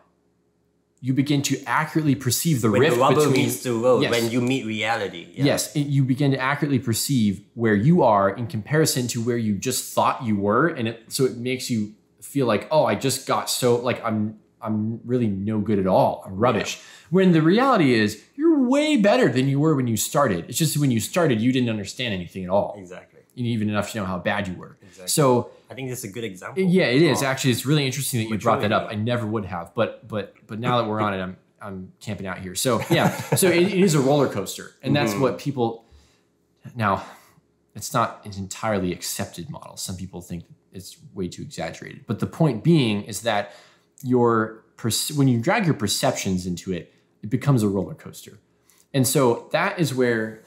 you begin to accurately perceive the rift between... When the rubber between... meets the road, yes. When you meet reality. Yeah. Yes, you begin to accurately perceive where you are in comparison to where you just thought you were. And so it makes you feel like, oh, I just got so... like I'm really no good at all. I'm rubbish. Yeah. When the reality is you're way better than you were when you started. It's just when you started, you didn't understand anything at all. Exactly. Even enough to know how bad you were. Exactly. So I think this is a good example. Yeah, it is. Actually, it's really interesting that you brought that up. I never would have, but now that we're on it, I'm camping out here. So yeah, so it is a roller coaster, and that's what people. Now, it's not an entirely accepted model. Some people think it's way too exaggerated, but the point being is that when you drag your perceptions into it, it becomes a roller coaster. And so that is where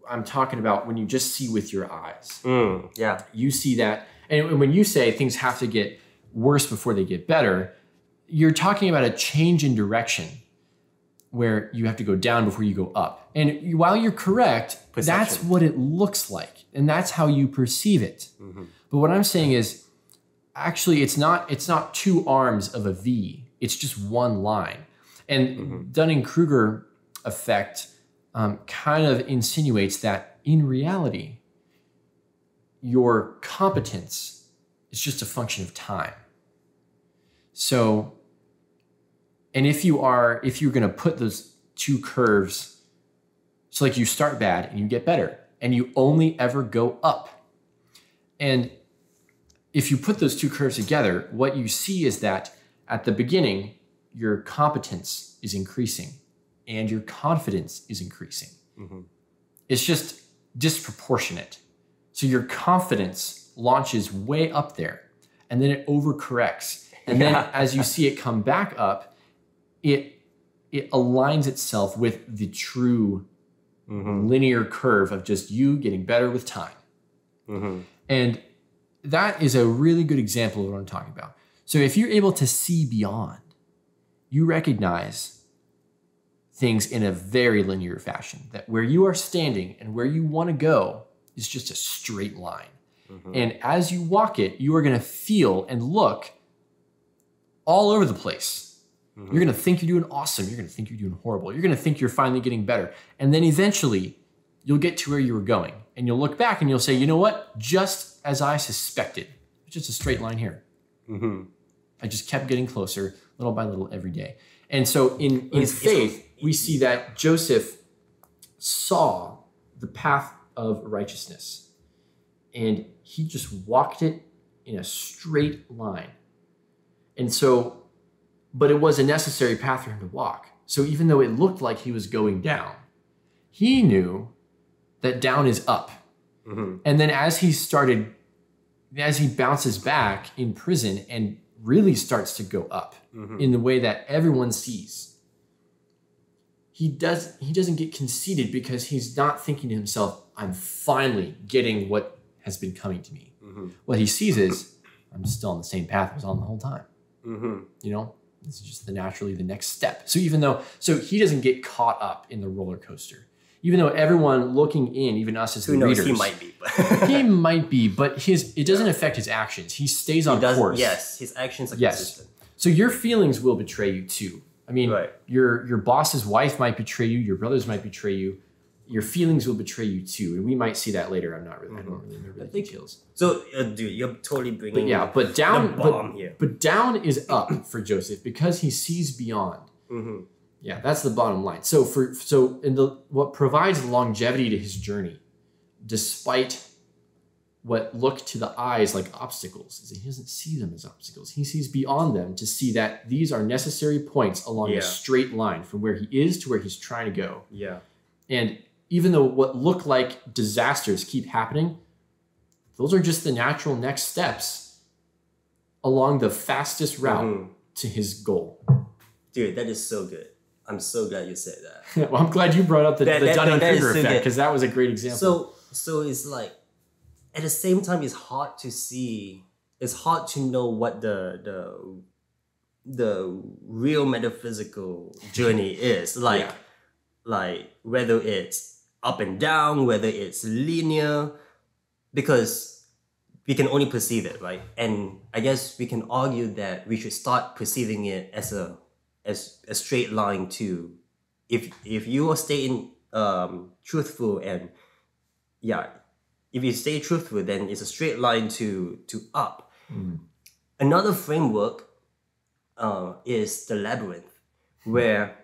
I'm talking about when you just see with your eyes. Yeah. You see that. And when you say things have to get worse before they get better, you're talking about a change in direction where you have to go down before you go up. And while you're correct, that's what it looks like. And that's how you perceive it. Mm-hmm. But what I'm saying is, actually, it's not two arms of a V. It's just one line. And Dunning-Kruger effect kind of insinuates that in reality, your competence is just a function of time. So, and if you're going to put those two curves, so like you start bad and you get better, and you only ever go up. And if you put those two curves together, what you see is that at the beginning, your competence is increasing and your confidence is increasing. Mm-hmm. It's just disproportionate. So your confidence launches way up there and then it overcorrects. And then as you see it come back up, it aligns itself with the true linear curve of just you getting better with time. Mm-hmm. And that is a really good example of what I'm talking about. So if you're able to see beyond, you recognize things in a very linear fashion, that where you are standing and where you want to go is just a straight line. Mm-hmm. And as you walk it, you are going to feel and look all over the place. Mm-hmm. You're going to think you're doing awesome. You're going to think you're doing horrible. You're going to think you're finally getting better. And then eventually you'll get to where you were going and you'll look back and you'll say, you know what? Just as I suspected, it's just a straight line here. Mm-hmm. I just kept getting closer little by little every day. And so in faith, we see that Joseph saw the path of righteousness and he just walked it in a straight line. And so, but it was a necessary path for him to walk. So even though it looked like he was going down, he knew that down is up. Mm-hmm. And then as he bounces back in prison and really starts to go up in the way that everyone sees, he doesn't get conceited because he's not thinking to himself, I'm finally getting what has been coming to me. Mm-hmm. What he sees is, I'm still on the same path I was on the whole time. Mm-hmm. You know, this is just naturally the next step. So he doesn't get caught up in the roller coaster. Even though everyone looking in, even us as the readers, he might be. But he might be, but it doesn't affect his actions. He stays on course. Yes, his actions are consistent. So your feelings will betray you too. I mean, your boss's wife might betray you. Your brothers might betray you. Your feelings will betray you too, and we might see that later. I don't really remember the details. So, dude, you're totally bringing. But down, the bomb here. But down is up for Joseph because he sees beyond. Mm-hmm. Yeah, that's the bottom line. So what provides longevity to his journey, despite what look to the eyes like obstacles, is that he doesn't see them as obstacles. He sees beyond them to see that these are necessary points along a straight line from where he is to where he's trying to go. Yeah. And even though what look like disasters keep happening, those are just the natural next steps along the fastest route to his goal. Dude, that is so good. I'm so glad you said that. Well, I'm glad you brought up the Dunning-Kruger effect because that was a great example. So it's like, at the same time, it's hard to know what the real metaphysical journey is. Like whether it's up and down, whether it's linear, because we can only perceive it, right? And I guess we can argue that we should start perceiving it as a straight line too. If you are staying truthful and if you stay truthful, then it's a straight line to up. Another framework is the labyrinth, where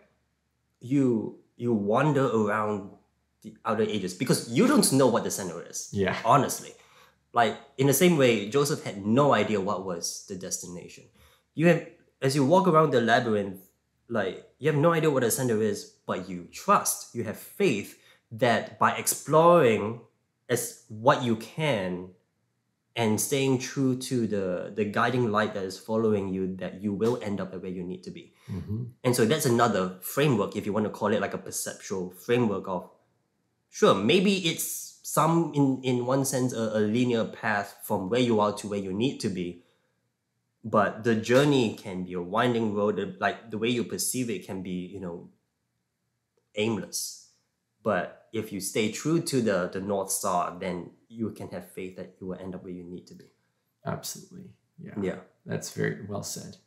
you wander around the outer edges because you don't know what the center is. Yeah, honestly, like in the same way, Joseph had no idea what was the destination. As you walk around the labyrinth, like you have no idea what the center is, but you trust, you have faith that by exploring as what you can and staying true to the guiding light that is following you, that you will end up at where you need to be. And so that's another framework, if you want to call it like a perceptual framework of, sure, maybe it's in one sense a linear path from where you are to where you need to be, but the journey can be a winding road. Like the way you perceive it can be, aimless. But if you stay true to the North Star, then you can have faith that you will end up where you need to be. Absolutely. Yeah. That's very well said.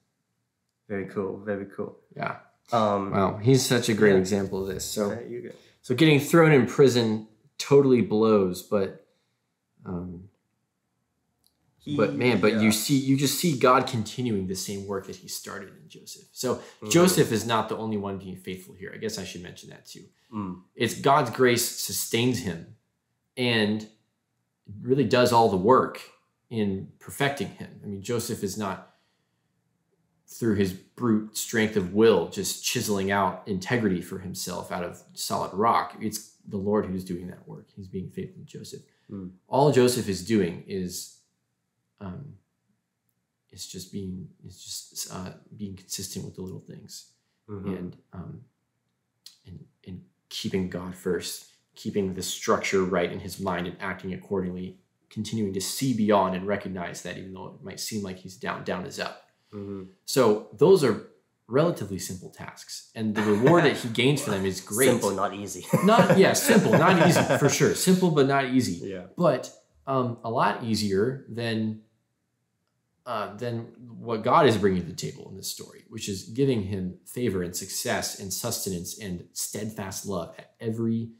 Very cool. Very cool. Yeah. Wow. He's such a great example of this. So getting thrown in prison totally blows, but you just see God continuing the same work that he started in Joseph. So Joseph is not the only one being faithful here. I guess I should mention that too. It's God's grace sustains him and really does all the work in perfecting him. I mean, Joseph is not, through his brute strength of will, just chiseling out integrity for himself out of solid rock. It's the Lord who's doing that work. He's being faithful to Joseph. All Joseph is doing is just being consistent with the little things, and keeping God first, keeping the structure right in his mind and acting accordingly, continuing to see beyond and recognize that even though it might seem like he's down is up. So those are relatively simple tasks, and the reward that he gains for them is great. Simple, not easy. Simple, not easy for sure. Simple, but not easy. Yeah. But a lot easier than what God is bringing to the table in this story, which is giving him favor and success and sustenance and steadfast love at every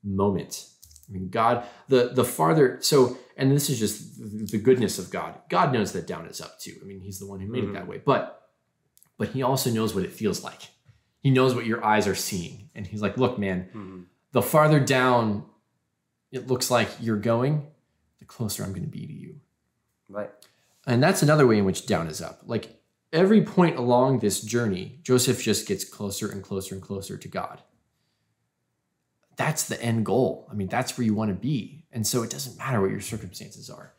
moment. I mean, God, the farther, so, and this is just the goodness of God. God knows that down is up too. I mean, he's the one who made it that way, but he also knows what it feels like. He knows what your eyes are seeing. And he's like, look, man, the farther down it looks like you're going, the closer I'm going to be to you. Right. And that's another way in which down is up. Like every point along this journey, Joseph just gets closer and closer and closer to God. That's the end goal. I mean, that's where you want to be. And so it doesn't matter what your circumstances are.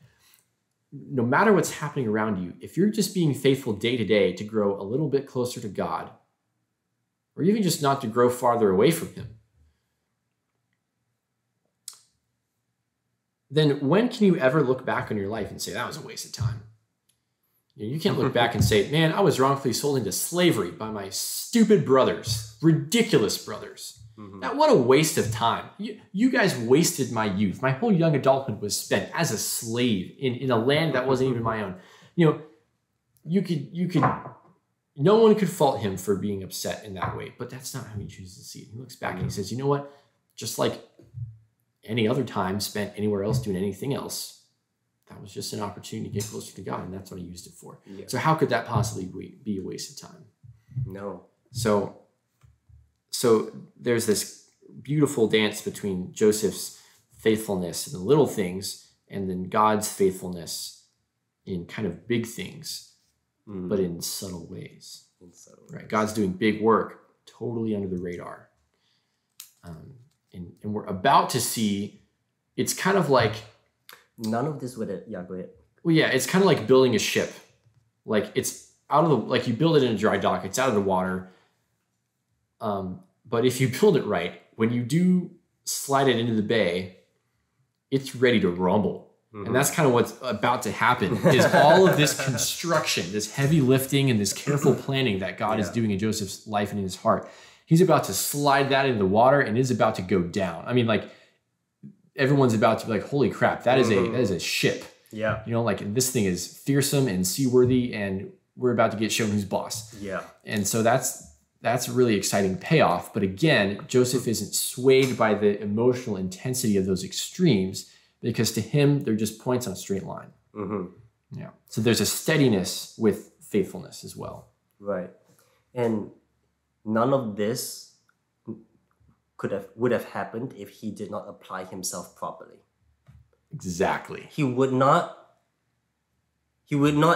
No matter what's happening around you, if you're just being faithful day to day to grow a little bit closer to God, or even just not to grow farther away from him, then when can you ever look back on your life and say, that was a waste of time? You can't look back and say, man, I was wrongfully sold into slavery by my stupid brothers, ridiculous brothers. That what a waste of time. You guys wasted my youth. My whole young adulthood was spent as a slave in a land that wasn't even my own. You could, no one could fault him for being upset in that way, but that's not how he chooses to see it. He looks back and he says, you know what? Just like any other time spent anywhere else doing anything else, that was just an opportunity to get closer to God, and that's what I used it for. Yeah. So how could that possibly be a waste of time? No. So there's this beautiful dance between Joseph's faithfulness in the little things and then God's faithfulness in kind of big things, but in subtle ways. Right? God's doing big work totally under the radar. And we're about to see, it's kind of like... None of this would... Yeah, go ahead. Well, yeah, it's kind of like building a ship. Like it's out of the... Like you build it in a dry dock, it's out of the water. But if you build it right, when you do slide it into the bay, it's ready to rumble. And that's kind of what's about to happen is all of this construction, this heavy lifting and this careful planning that God is doing in Joseph's life and in his heart. He's about to slide that into the water and is about to go down. I mean, like everyone's about to be like, holy crap, that is a ship. Yeah. You know, like this thing is fearsome and seaworthy and we're about to get shown who's boss. Yeah. And so that's a really exciting payoff. But again, Joseph isn't swayed by the emotional intensity of those extremes because to him, they're just points on a straight line. Yeah. So there's a steadiness with faithfulness as well. Right. And none of this would have happened if he did not apply himself properly. Exactly. He would not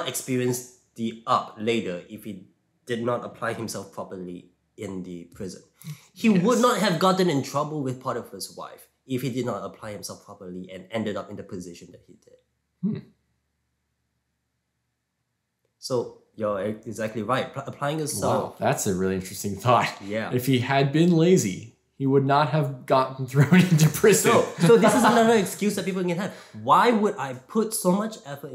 experience the up later if he did not apply himself properly in the prison. He would not have gotten in trouble with Potiphar's wife if he did not apply himself properly and ended up in the position that he did. So you're exactly right. Applying yourself. Wow, that's a really interesting thought. Yeah. If he had been lazy, he would not have gotten thrown into prison. So this is another excuse that people can have. Why would I put so much effort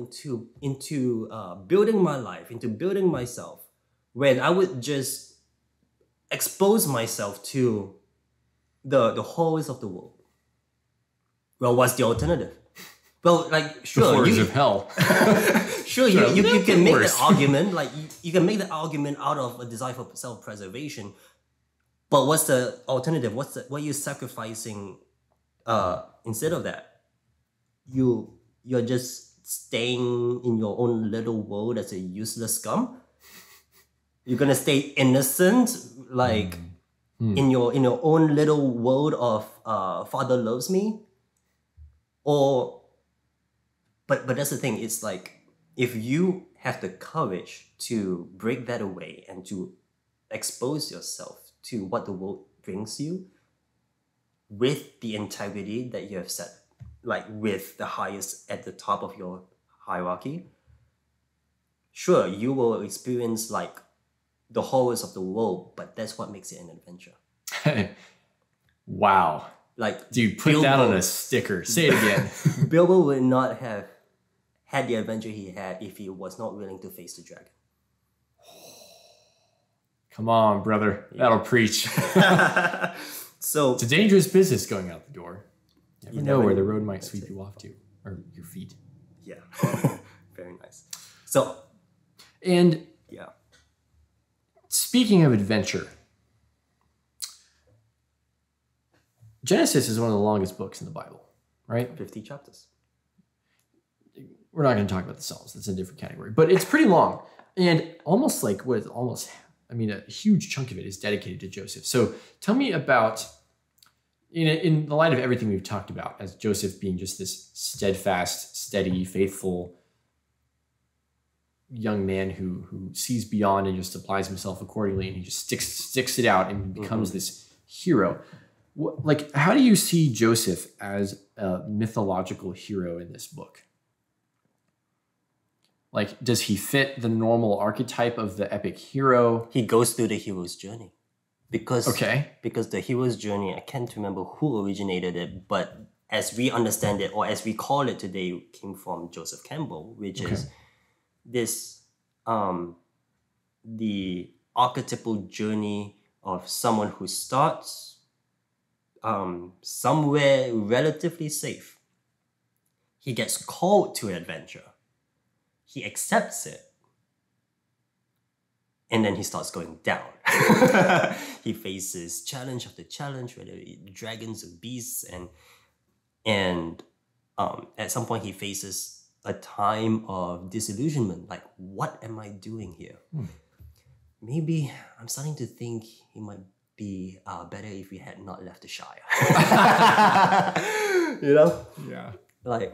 into building my life, into building myself, when I would just expose myself to the horrors of the world? Well, what's the alternative? Well, like, sure, the horrors of hell. Sure, you can make the argument, like you can make the argument out of a desire for self-preservation, but what's the alternative? What are you sacrificing instead of that? You're just staying in your own little world as a useless scum? You're gonna stay innocent, like in your own little world of Father loves me, or but that's the thing. It's like if you have the courage to break that away and to expose yourself to what the world brings you with the integrity that you have set, like with the highest at the top of your hierarchy, sure, you will experience like the horrors of the world, but that's what makes it an adventure. Wow. Like, dude, put that on a sticker. Say it again. Bilbo would not have had the adventure he had if he was not willing to face the dragon. Come on, brother. That'll preach. So it's a dangerous business going out the door. You never know where the road might sweep you off to, or your feet. Yeah. Very nice. So, and yeah. Speaking of adventure, Genesis is one of the longest books in the Bible, right? 50 chapters. We're not going to talk about the Psalms. That's a different category. But it's pretty long. And almost like a huge chunk of it is dedicated to Joseph. So tell me about, in the light of everything we've talked about, as Joseph being just this steadfast, steady, faithful young man who sees beyond and just applies himself accordingly, and he just sticks it out and becomes this hero. Like, how do you see Joseph as a mythological hero in this book? Like, does he fit the normal archetype of the epic hero? He goes through the hero's journey. Because the hero's journey, I can't remember who originated it, but as we understand it, or as we call it today, came from Joseph Campbell, which is this, the archetypal journey of someone who starts somewhere relatively safe. He gets called to adventure. He accepts it. And then he starts going down. He faces challenge after challenge, whether it's dragons or beasts, and at some point he faces a time of disillusionment. Like, what am I doing here? Maybe I'm starting to think he might be better if we had not left the Shire. You know? Yeah. Like,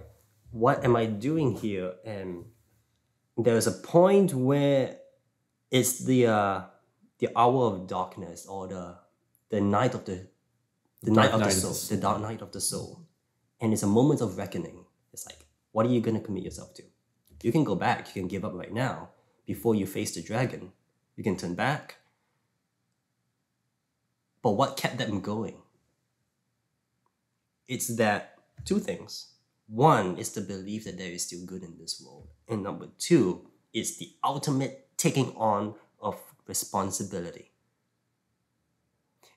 what am I doing here? And there's a point where it's the hour of darkness, or the night of the night of the soul, the dark night of the soul, and it's a moment of reckoning. It's like, what are you gonna commit yourself to? You can go back. You can give up right now before you face the dragon. You can turn back. But what kept them going? It's that two things. One is the belief that there is still good in this world, and number two is the ultimate taking on of responsibility.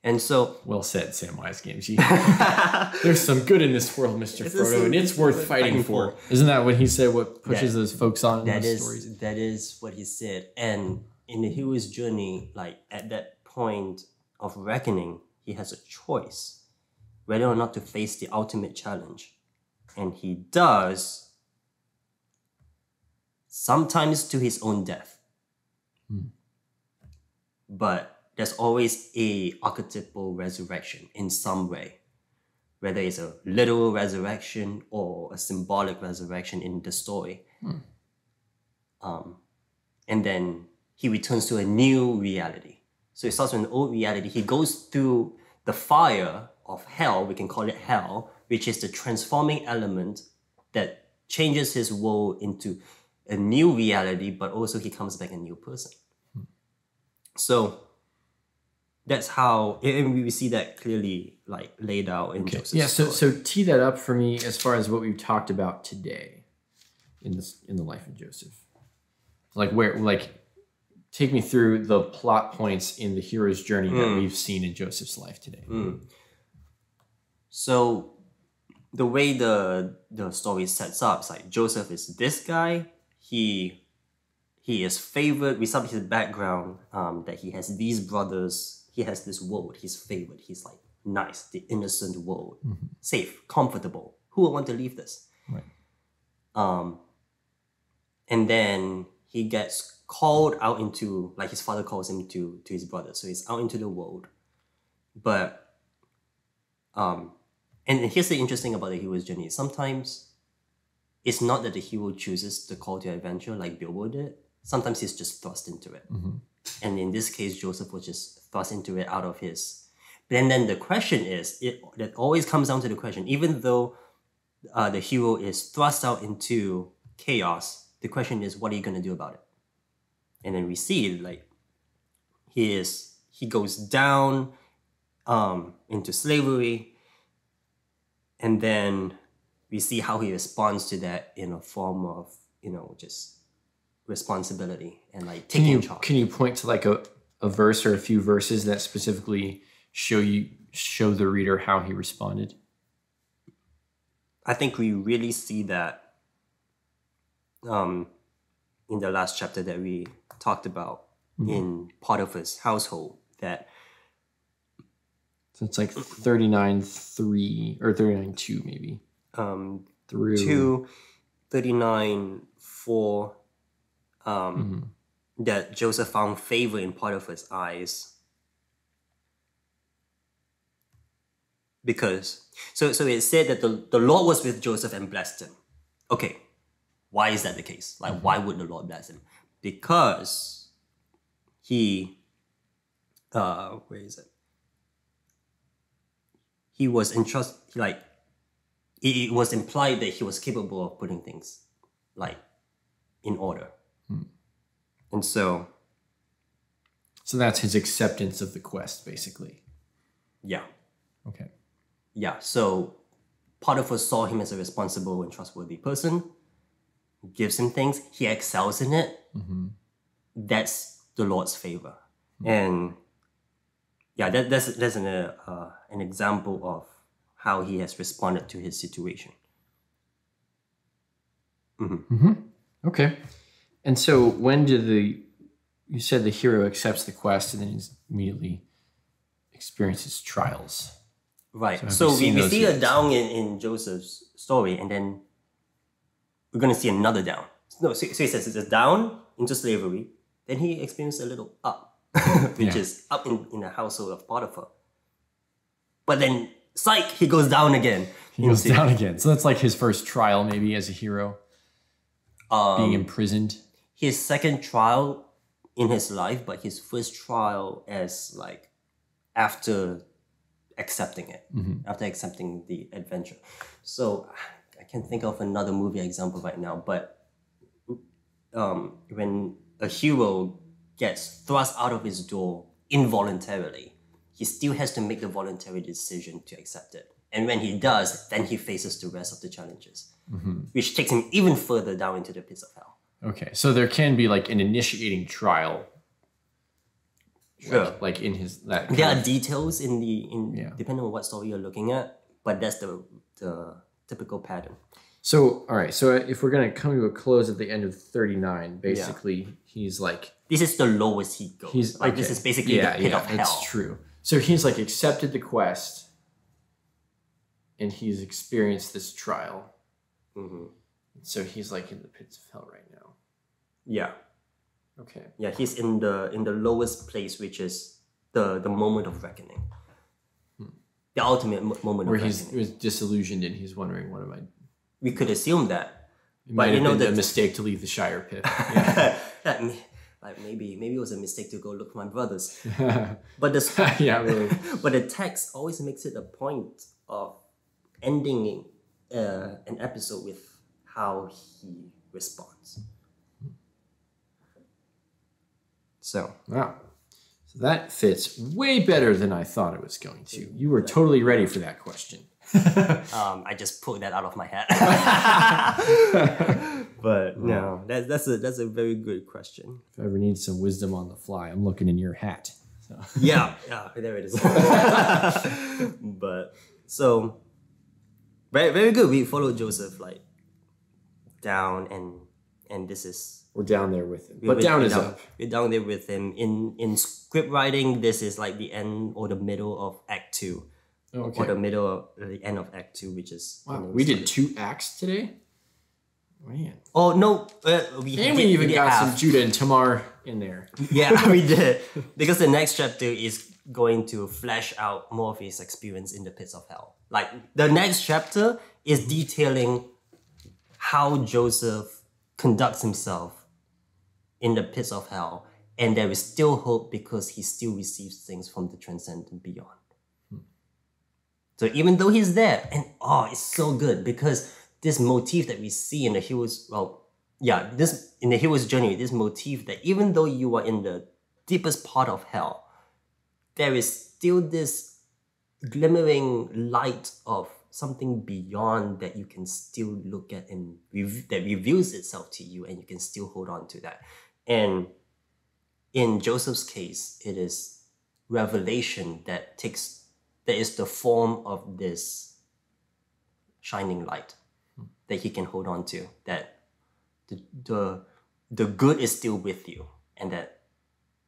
And so, well said, Samwise Gamgee. There's some good in this world, Mr. Frodo, and it's worth fighting for. Isn't that what he said? What pushes those folks on in those stories? That is what he said. And in the hero's journey, like at that point of reckoning, he has a choice whether or not to face the ultimate challenge. And he does, sometimes to his own death. But there's always a archetypal resurrection in some way, whether it's a literal resurrection or a symbolic resurrection in the story. And then he returns to a new reality. So he starts with an old reality. He goes through the fire of hell, we can call it hell, which is the transforming element that changes his world into a new reality, but also he comes back a new person. So that's how, and we see that clearly like laid out in Joseph's story. So tee that up for me as far as what we've talked about today in the life of Joseph. Take me through the plot points in the hero's journey that we've seen in Joseph's life today. So the way the story sets up, it's like Joseph is this guy. He is favored. We saw his background, that he has these brothers. He has this world. He's favored. He's like nice, the innocent world, safe, comfortable. Who would want to leave this? Right. And then he gets called out into, like his father calls him to his brother. So he's out into the world. But, and here's the interesting about the hero's journey. Sometimes it's not that the hero chooses the call to adventure like Bilbo did. Sometimes he's just thrust into it. And in this case, Joseph was just thrust into it out of his... And then the question is, that always comes down to the question, even though the hero is thrust out into chaos, the question is, what are you going to do about it? And then we see, like, he goes down into slavery, and then we see how he responds to that in a form of, just responsibility and like taking charge. Can you point to like a verse or a few verses that specifically show the reader how he responded? I think we really see that in the last chapter that we talked about in Potiphar's household. That so it's like 39:3 or 39:2 maybe. Through 2, 39:4. That Joseph found favor in Potiphar's eyes. Because so it said that the Lord was with Joseph and blessed him. Okay, why is that the case? Like, why would the Lord bless him? Because he, where is it? He was entrusted, like, it was implied that he was capable of putting things, like, in order. And so that's his acceptance of the quest, basically. Yeah. Okay. Yeah, so Potiphar saw him as a responsible and trustworthy person, gives him things, he excels in it. That's the Lord's favor. And yeah, that's an example of how he has responded to his situation. Okay. And so when did you said the hero accepts the quest and then he immediately experiences trials. Right. So we see a down in Joseph's story, and then we're going to see another down. No, so he says it's a down into slavery, then he experienced a little up, which is up in the household of Potiphar. But then, psych, he goes down again. He goes down again. So that's like his first trial maybe as a hero, being imprisoned. His second trial in his life, but his first trial as like after accepting it, after accepting the adventure. So I can't think of another movie example right now, but when a hero gets thrust out of his door involuntarily, he still has to make the voluntary decision to accept it. And when he does, then he faces the rest of the challenges, which takes him even further down into the pits of hell. Okay, so there can be like an initiating trial. Sure. Like in his that. There are details depending on what story you're looking at, but that's the typical pattern. So all right, so if we're gonna come to a close at the end of 39, basically he's like, this is the lowest he goes. He's like this is basically the pit of hell. That's true. So he's like accepted the quest, and he's experienced this trial. So he's like in the pits of hell right now. Yeah. Okay. Yeah, he's in the lowest place, which is the moment of reckoning. The ultimate moment where of reckoning. Where he's disillusioned and he's wondering, what am I? We could assume that. It might have been a mistake to leave the Shire pit. Yeah. Like maybe it was a mistake to go look for my brothers. But really. But the text always makes it a point of ending an episode with how he responds. So wow. So that fits way better than I thought it was going to. You were totally ready for that question. I just pulled that out of my hat. But no, that's a very good question. If I ever need some wisdom on the fly, I'm looking in your hat. So. Yeah, there it is. But so very, very good. We followed Joseph like down, and this is. We're down there with him. But down is up. We're down there with him. In script writing, this is like the end or the middle of Act 2. Okay. Or the end of Act 2, which is... Wow, we did 2 acts today? Man. Oh, no. We even got some Judah and Tamar in there. Yeah, we did. Because the next chapter is going to flesh out more of his experience in the pits of hell. Like, the next chapter is detailing how Joseph conducts himself in the pits of hell, and there is still hope because he still receives things from the transcendent beyond. So even though he's there, and it's so good because this motif that we see in the hero's, in the hero's journey, this motif that even though you are in the deepest part of hell, there is still this glimmering light of something beyond that you can still look at and that reveals itself to you, and you can still hold on to that. And in Joseph's case, it is revelation that is the form of this shining light that he can hold on to, that the good is still with you and that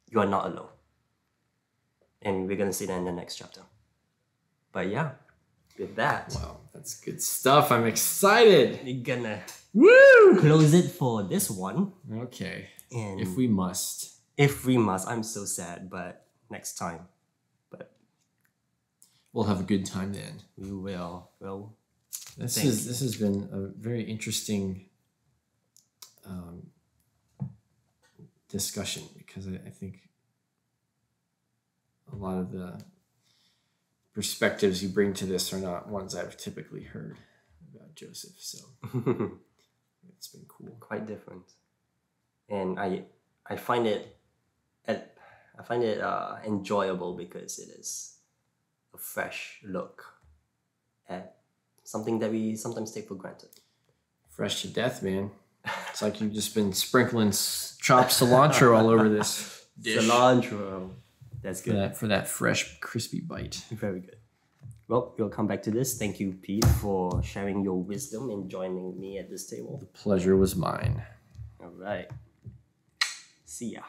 you are not alone. And we're going to see that in the next chapter. But yeah, with that. Wow, that's good stuff. I'm excited. We're going to Woo! close it for this one. Okay. And If we must. I'm so sad, but next time. But We'll have a good time then. we will. Well, This has been a very interesting discussion, because I think a lot of the perspectives you bring to this are not ones I've typically heard about Joseph. So it's been cool. quite different. And I find it enjoyable because it is a fresh look at something that we sometimes take for granted. Fresh to death, man. It's like you've just been sprinkling chopped cilantro all over this dish. Cilantro. That's good. For that fresh, crispy bite. Very good. Well, we'll come back to this. Thank you, Pete, for sharing your wisdom and joining me at this table. The pleasure was mine. All right. See ya.